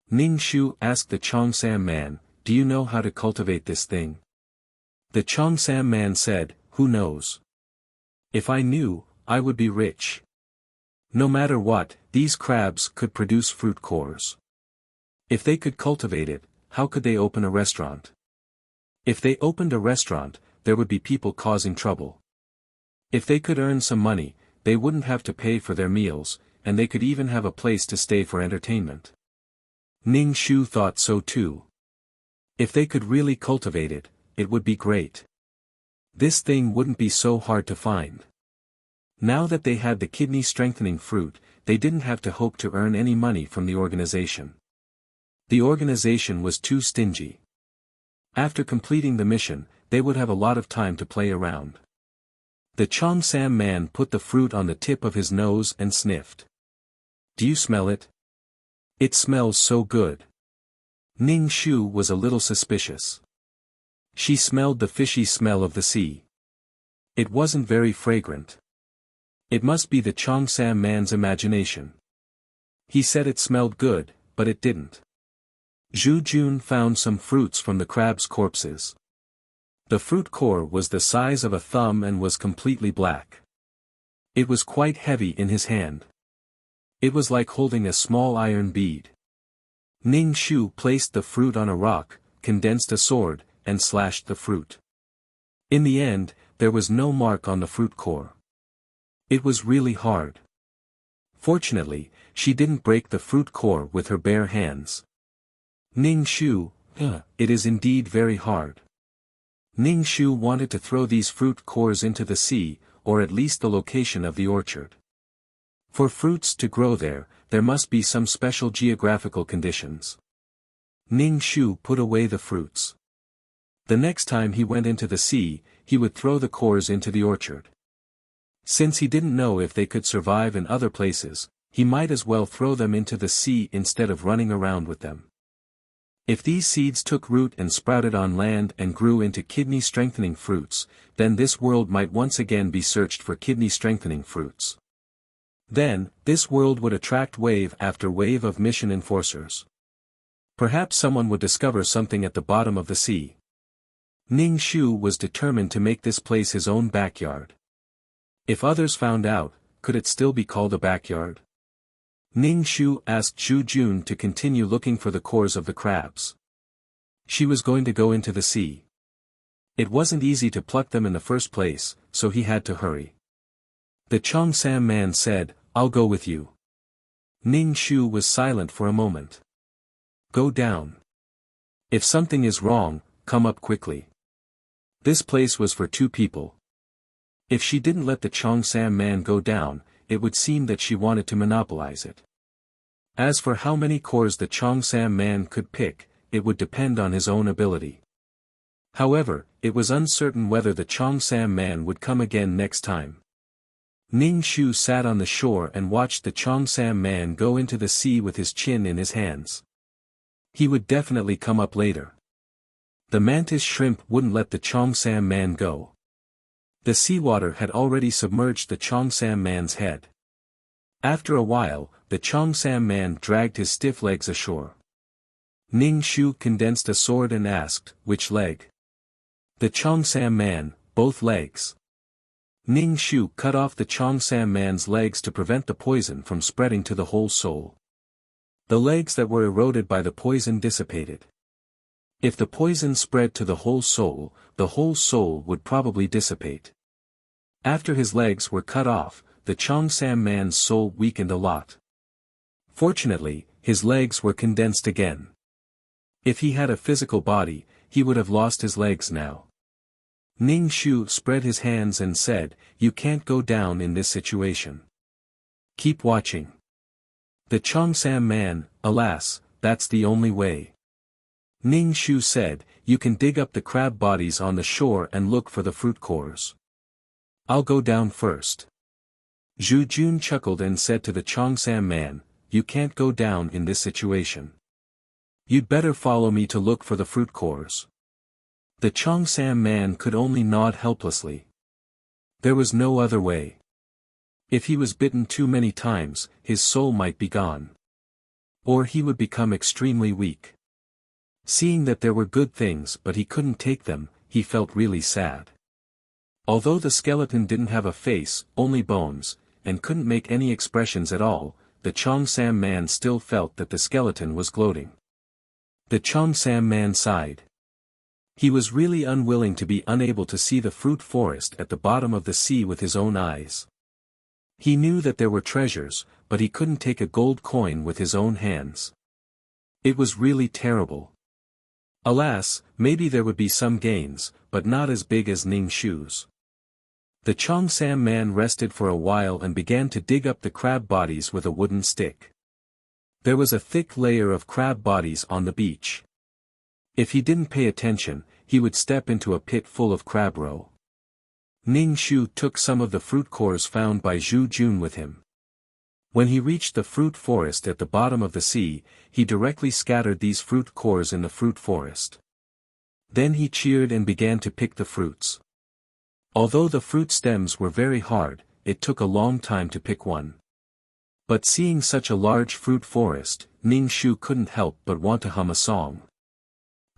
Speaker 1: Ning Shu asked the Cheongsam man, do you know how to cultivate this thing? The Cheongsam man said, who knows? If I knew, I would be rich. No matter what, these crabs could produce fruit cores. If they could cultivate it, how could they open a restaurant? If they opened a restaurant, there would be people causing trouble. If they could earn some money, they wouldn't have to pay for their meals, and they could even have a place to stay for entertainment. Ning Shu thought so too. If they could really cultivate it, it would be great. This thing wouldn't be so hard to find. Now that they had the kidney-strengthening fruit, they didn't have to hope to earn any money from the organization. The organization was too stingy. After completing the mission, they would have a lot of time to play around. The Cheongsam man put the fruit on the tip of his nose and sniffed. Do you smell it? It smells so good. Ning Shu was a little suspicious. She smelled the fishy smell of the sea. It wasn't very fragrant. It must be the Cheongsam man's imagination. He said it smelled good, but it didn't. Zhu Jun found some fruits from the crab's corpses. The fruit core was the size of a thumb and was completely black. It was quite heavy in his hand. It was like holding a small iron bead. Ning Shu placed the fruit on a rock, condensed a sword, and slashed the fruit. In the end, there was no mark on the fruit core. It was really hard. Fortunately, she didn't break the fruit core with her bare hands. Ning Shu, it is indeed very hard. Ning Shu wanted to throw these fruit cores into the sea, or at least the location of the orchard. For fruits to grow there must be some special geographical conditions. Ning Shu put away the fruits. The next time he went into the sea, he would throw the cores into the orchard. Since he didn't know if they could survive in other places, he might as well throw them into the sea instead of running around with them. If these seeds took root and sprouted on land and grew into kidney-strengthening fruits, then this world might once again be searched for kidney-strengthening fruits. Then, this world would attract wave after wave of mission enforcers. Perhaps someone would discover something at the bottom of the sea. Ning Shu was determined to make this place his own backyard. If others found out, could it still be called a backyard? Ning Shu asked Zhu Jun to continue looking for the cores of the crabs. She was going to go into the sea. It wasn't easy to pluck them in the first place, so he had to hurry. The Cheongsam man said, "I'll go with you." Ning Shu was silent for a moment. "Go down. If something is wrong, come up quickly." This place was for 2 people. If she didn't let the Cheongsam man go down, it would seem that she wanted to monopolize it. As for how many cores the Cheongsam man could pick, it would depend on his own ability. However, it was uncertain whether the Cheongsam man would come again next time. Ning Shu sat on the shore and watched the Cheongsam man go into the sea with his chin in his hands. He would definitely come up later. The mantis shrimp wouldn't let the Cheongsam man go. The seawater had already submerged the Cheongsam man's head. After a while, the Cheongsam man dragged his stiff legs ashore. Ning Shu condensed a sword and asked, "Which leg?" The Cheongsam man, "Both legs." Ning Shu cut off the Cheongsam man's legs to prevent the poison from spreading to the whole soul. The legs that were eroded by the poison dissipated. If the poison spread to the whole soul would probably dissipate. After his legs were cut off, the Cheongsam man's soul weakened a lot. Fortunately, his legs were condensed again. If he had a physical body, he would have lost his legs now. Ning Shu spread his hands and said, "You can't go down in this situation. Keep watching." The Cheongsam man, "Alas, that's the only way." Ning Shu said, "You can dig up the crab bodies on the shore and look for the fruit cores. I'll go down first." Zhu Jun chuckled and said to the Cheongsam man, "You can't go down in this situation. You'd better follow me to look for the fruit cores." The Cheongsam man could only nod helplessly. There was no other way. If he was bitten too many times, his soul might be gone. Or he would become extremely weak. Seeing that there were good things but he couldn't take them, he felt really sad. Although the skeleton didn't have a face, only bones, and couldn't make any expressions at all, the Cheongsam man still felt that the skeleton was gloating. The Cheongsam man sighed. He was really unwilling to be unable to see the fruit forest at the bottom of the sea with his own eyes. He knew that there were treasures, but he couldn't take a gold coin with his own hands. It was really terrible. Alas, maybe there would be some gains, but not as big as Ning Shu's. The Cheongsam man rested for a while and began to dig up the crab bodies with a wooden stick. There was a thick layer of crab bodies on the beach. If he didn't pay attention, he would step into a pit full of crab roe. Ning Shu took some of the fruit cores found by Zhu Jun with him. When he reached the fruit forest at the bottom of the sea, he directly scattered these fruit cores in the fruit forest. Then he cheered and began to pick the fruits. Although the fruit stems were very hard, it took a long time to pick one. But seeing such a large fruit forest, Ning Shu couldn't help but want to hum a song.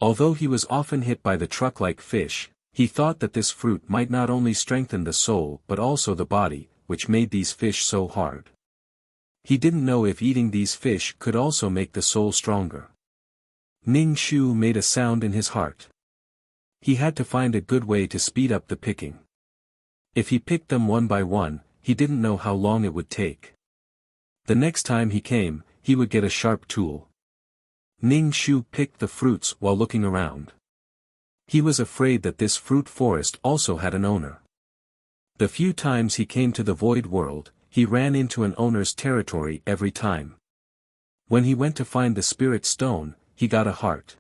Speaker 1: Although he was often hit by the truck-like fish, he thought that this fruit might not only strengthen the soul but also the body, which made these fish so hard. He didn't know if eating these fish could also make the soul stronger. Ning Shu made a sound in his heart. He had to find a good way to speed up the picking. If he picked them one by one, he didn't know how long it would take. The next time he came, he would get a sharp tool. Ning Shu picked the fruits while looking around. He was afraid that this fruit forest also had an owner. The few times he came to the void world, he ran into an owner's territory every time. When he went to find the spirit stone, he got a heart.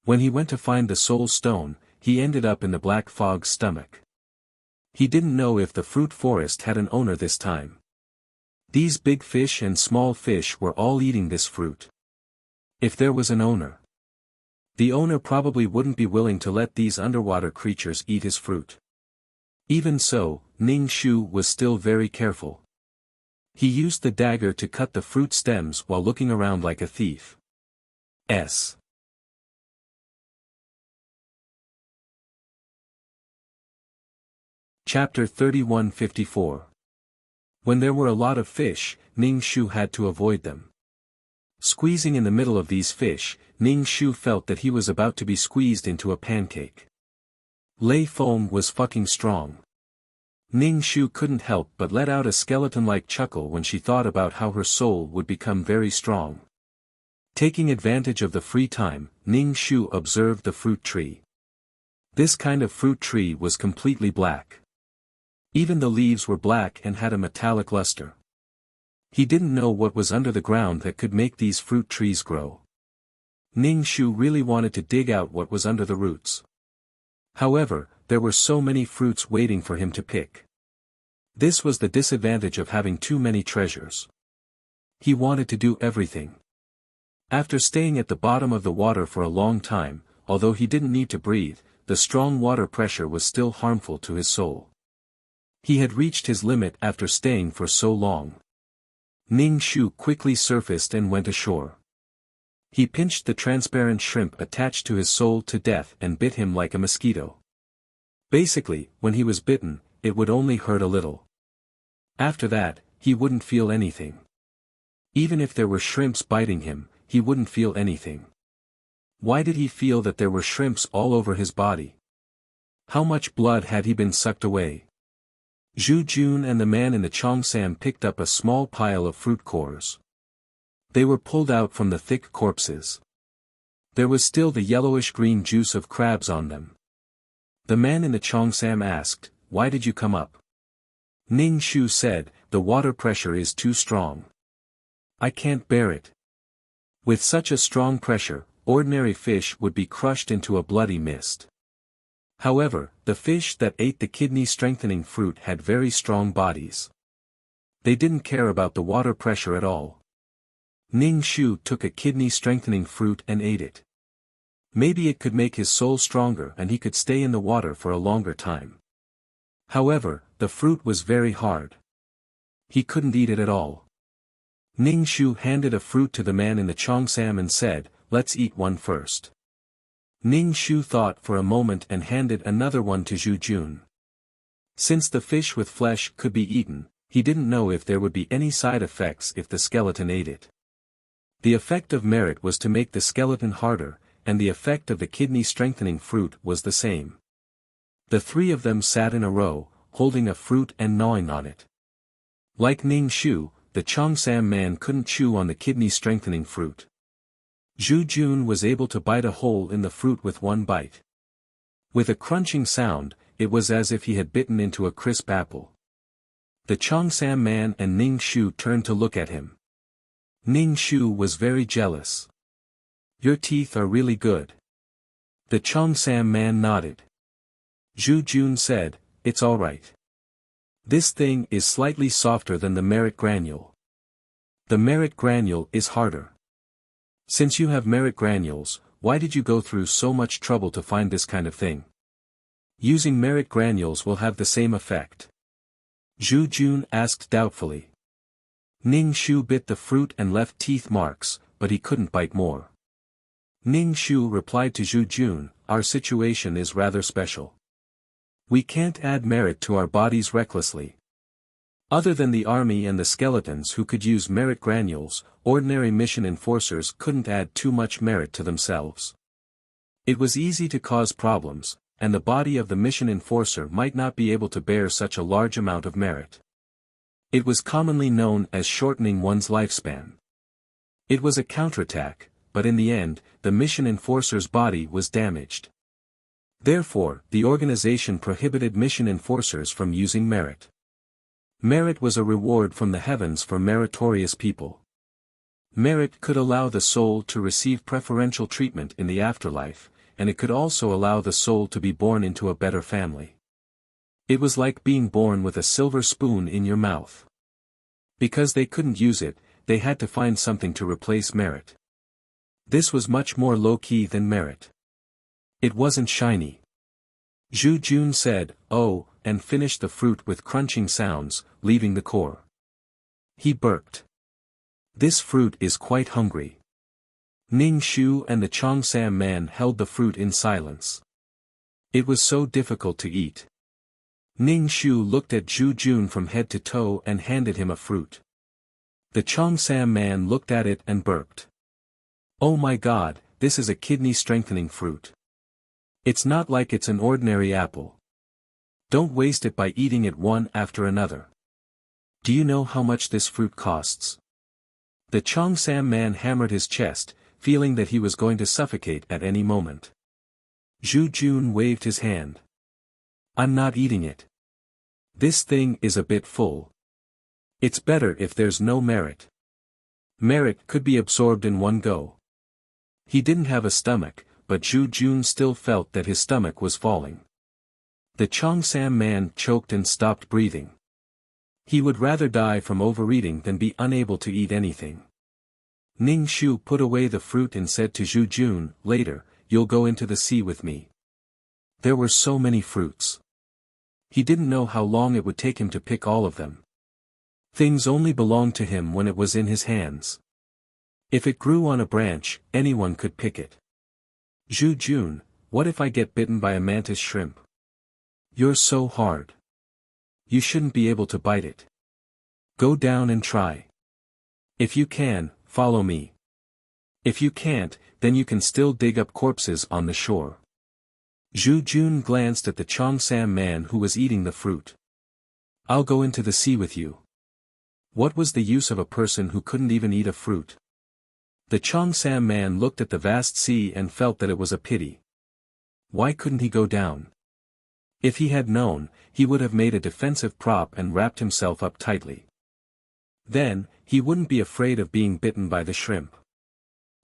Speaker 1: When he went to find the soul stone, he ended up in the black fog's stomach. He didn't know if the fruit forest had an owner this time. These big fish and small fish were all eating this fruit. If there was an owner, the owner probably wouldn't be willing to let these underwater creatures eat his fruit. Even so, Ning Shu was still very careful. He used the dagger to cut the fruit stems while looking around like a thief. S. Chapter 3154. When there were a lot of fish, Ning Shu had to avoid them. Squeezing in the middle of these fish, Ning Shu felt that he was about to be squeezed into a pancake. Lei Feng was fucking strong. Ning Shu couldn't help but let out a skeleton-like chuckle when she thought about how her soul would become very strong. Taking advantage of the free time, Ning Shu observed the fruit tree. This kind of fruit tree was completely black. Even the leaves were black and had a metallic luster. He didn't know what was under the ground that could make these fruit trees grow. Ning Shu really wanted to dig out what was under the roots. However, there were so many fruits waiting for him to pick. This was the disadvantage of having too many treasures. He wanted to do everything. After staying at the bottom of the water for a long time, although he didn't need to breathe, the strong water pressure was still harmful to his soul. He had reached his limit after staying for so long. Ning Shu quickly surfaced and went ashore. He pinched the transparent shrimp attached to his soul to death and bit him like a mosquito. Basically, when he was bitten, it would only hurt a little. After that, he wouldn't feel anything. Even if there were shrimps biting him, he wouldn't feel anything. Why did he feel that there were shrimps all over his body? How much blood had he been sucked away? Zhu Jun and the man in the Cheongsam picked up a small pile of fruit cores. They were pulled out from the thick corpses. There was still the yellowish-green juice of crabs on them. The man in the Cheongsam asked, "Why did you come up?" Ning Shu said, "The water pressure is too strong. I can't bear it." With such a strong pressure, ordinary fish would be crushed into a bloody mist. However, the fish that ate the kidney-strengthening fruit had very strong bodies. They didn't care about the water pressure at all. Ning Shu took a kidney-strengthening fruit and ate it. Maybe it could make his soul stronger and he could stay in the water for a longer time. However, the fruit was very hard. He couldn't eat it at all. Ning Shu handed a fruit to the man in the Cheongsam and said, "Let's eat one first." Ning Shu thought for a moment and handed another one to Zhu Jun. Since the fish with flesh could be eaten, he didn't know if there would be any side effects if the skeleton ate it. The effect of merit was to make the skeleton harder, and the effect of the kidney-strengthening fruit was the same. The three of them sat in a row, holding a fruit and gnawing on it. Like Ning Shu, the Cheongsam man couldn't chew on the kidney-strengthening fruit. Zhu Jun was able to bite a hole in the fruit with one bite. With a crunching sound, it was as if he had bitten into a crisp apple. The Cheongsam man and Ning Shu turned to look at him. Ning Shu was very jealous. "Your teeth are really good." The Cheongsam man nodded. Zhu Jun said, "It's all right. This thing is slightly softer than the merit granule. The merit granule is harder. Since you have merit granules, why did you go through so much trouble to find this kind of thing? Using merit granules will have the same effect." Zhu Jun asked doubtfully. Ning Shu bit the fruit and left teeth marks, but he couldn't bite more. Ning Shu replied to Zhu Jun, "Our situation is rather special. We can't add merit to our bodies recklessly. Other than the army and the skeletons who could use merit granules, ordinary mission enforcers couldn't add too much merit to themselves. It was easy to cause problems, and the body of the mission enforcer might not be able to bear such a large amount of merit. It was commonly known as shortening one's lifespan. It was a counterattack, but in the end, the mission enforcer's body was damaged. Therefore, the organization prohibited mission enforcers from using merit. Merit was a reward from the heavens for meritorious people. Merit could allow the soul to receive preferential treatment in the afterlife, and it could also allow the soul to be born into a better family. It was like being born with a silver spoon in your mouth. Because they couldn't use it, they had to find something to replace merit. This was much more low-key than merit. It wasn't shiny. Zhu Jun said, "Oh," and finished the fruit with crunching sounds, leaving the core. He burped. "This fruit is quite hungry." Ning Shu and the Cheongsam man held the fruit in silence. It was so difficult to eat. Ning Shu looked at Zhu Jun from head to toe and handed him a fruit. The Cheongsam man looked at it and burped. Oh my god, this is a kidney-strengthening fruit. It's not like it's an ordinary apple. Don't waste it by eating it one after another. Do you know how much this fruit costs? The Cheongsam man hammered his chest, feeling that he was going to suffocate at any moment. Zhu Jun waved his hand. I'm not eating it. This thing is a bit full. It's better if there's no merit. Merit could be absorbed in one go. He didn't have a stomach, but Zhu Jun still felt that his stomach was falling. The Cheongsam man choked and stopped breathing. He would rather die from overeating than be unable to eat anything. Ning Shu put away the fruit and said to Zhu Jun, later, you'll go into the sea with me. There were so many fruits. He didn't know how long it would take him to pick all of them. Things only belonged to him when it was in his hands. If it grew on a branch, anyone could pick it. Zhu Jun, what if I get bitten by a mantis shrimp? You're so hard. You shouldn't be able to bite it. Go down and try. If you can, follow me. If you can't, then you can still dig up corpses on the shore. Zhu Jun glanced at the Cheongsam man who was eating the fruit. I'll go into the sea with you. What was the use of a person who couldn't even eat a fruit? The Cheongsam man looked at the vast sea and felt that it was a pity. Why couldn't he go down? If he had known, he would have made a defensive prop and wrapped himself up tightly. Then, he wouldn't be afraid of being bitten by the shrimp.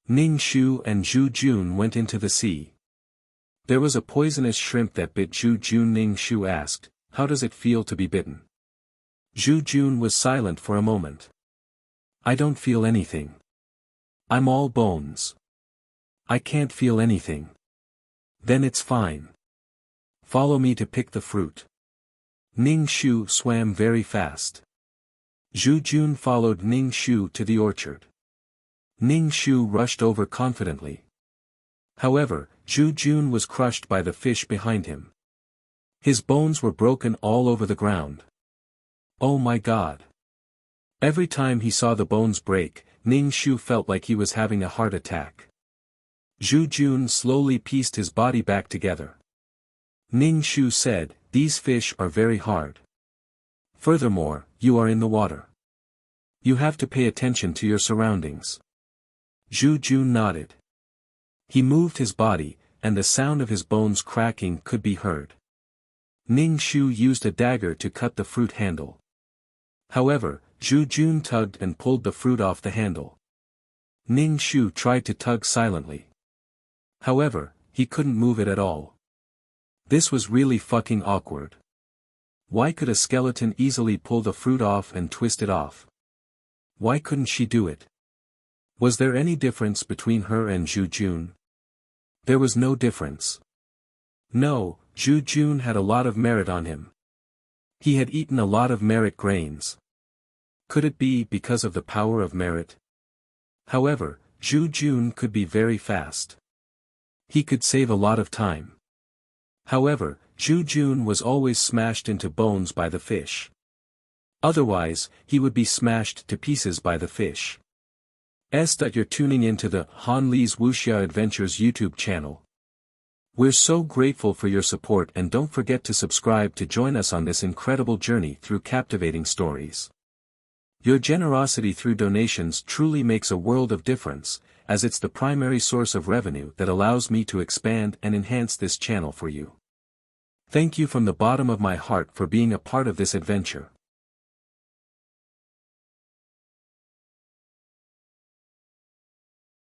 Speaker 1: Ning Shu and Zhu Jun went into the sea. There was a poisonous shrimp that bit Zhu Jun. Ning Shu asked, how does it feel to be bitten? Zhu Jun was silent for a moment. I don't feel anything. I'm all bones. I can't feel anything. Then it's fine. Follow me to pick the fruit. Ning Shu swam very fast. Zhu Jun followed Ning Shu to the orchard. Ning Shu rushed over confidently. However, Zhu Jun was crushed by the fish behind him. His bones were broken all over the ground. Oh my god. Every time he saw the bones break, Ning Shu felt like he was having a heart attack. Zhu Jun slowly pieced his body back together. Ning Shu said, these fish are very hard. Furthermore, you are in the water. You have to pay attention to your surroundings. Zhu Jun nodded. He moved his body, and the sound of his bones cracking could be heard. Ning Shu used a dagger to cut the fruit handle. However, Zhu Jun tugged and pulled the fruit off the handle. Ning Shu tried to tug silently. However, he couldn't move it at all. This was really fucking awkward. Why could a skeleton easily pull the fruit off and twist it off? Why couldn't she do it? Was there any difference between her and Zhu Jun? There was no difference. No, Zhu Jun had a lot of merit on him. He had eaten a lot of merit grains. Could it be because of the power of merit? However, Zhu Jun could be very fast. He could save a lot of time. However, Zhu Jun was always smashed into bones by the fish. Otherwise, he would be smashed to pieces by the fish. You're tuning into the Han Li's Wuxia Adventures YouTube channel. We're so grateful for your support, and don't forget to subscribe to join us on this incredible journey through captivating stories. Your generosity through donations truly makes a world of difference, as it's the primary source of revenue that allows me to expand and enhance this channel for you. Thank you from the bottom of my heart for being a part of this adventure.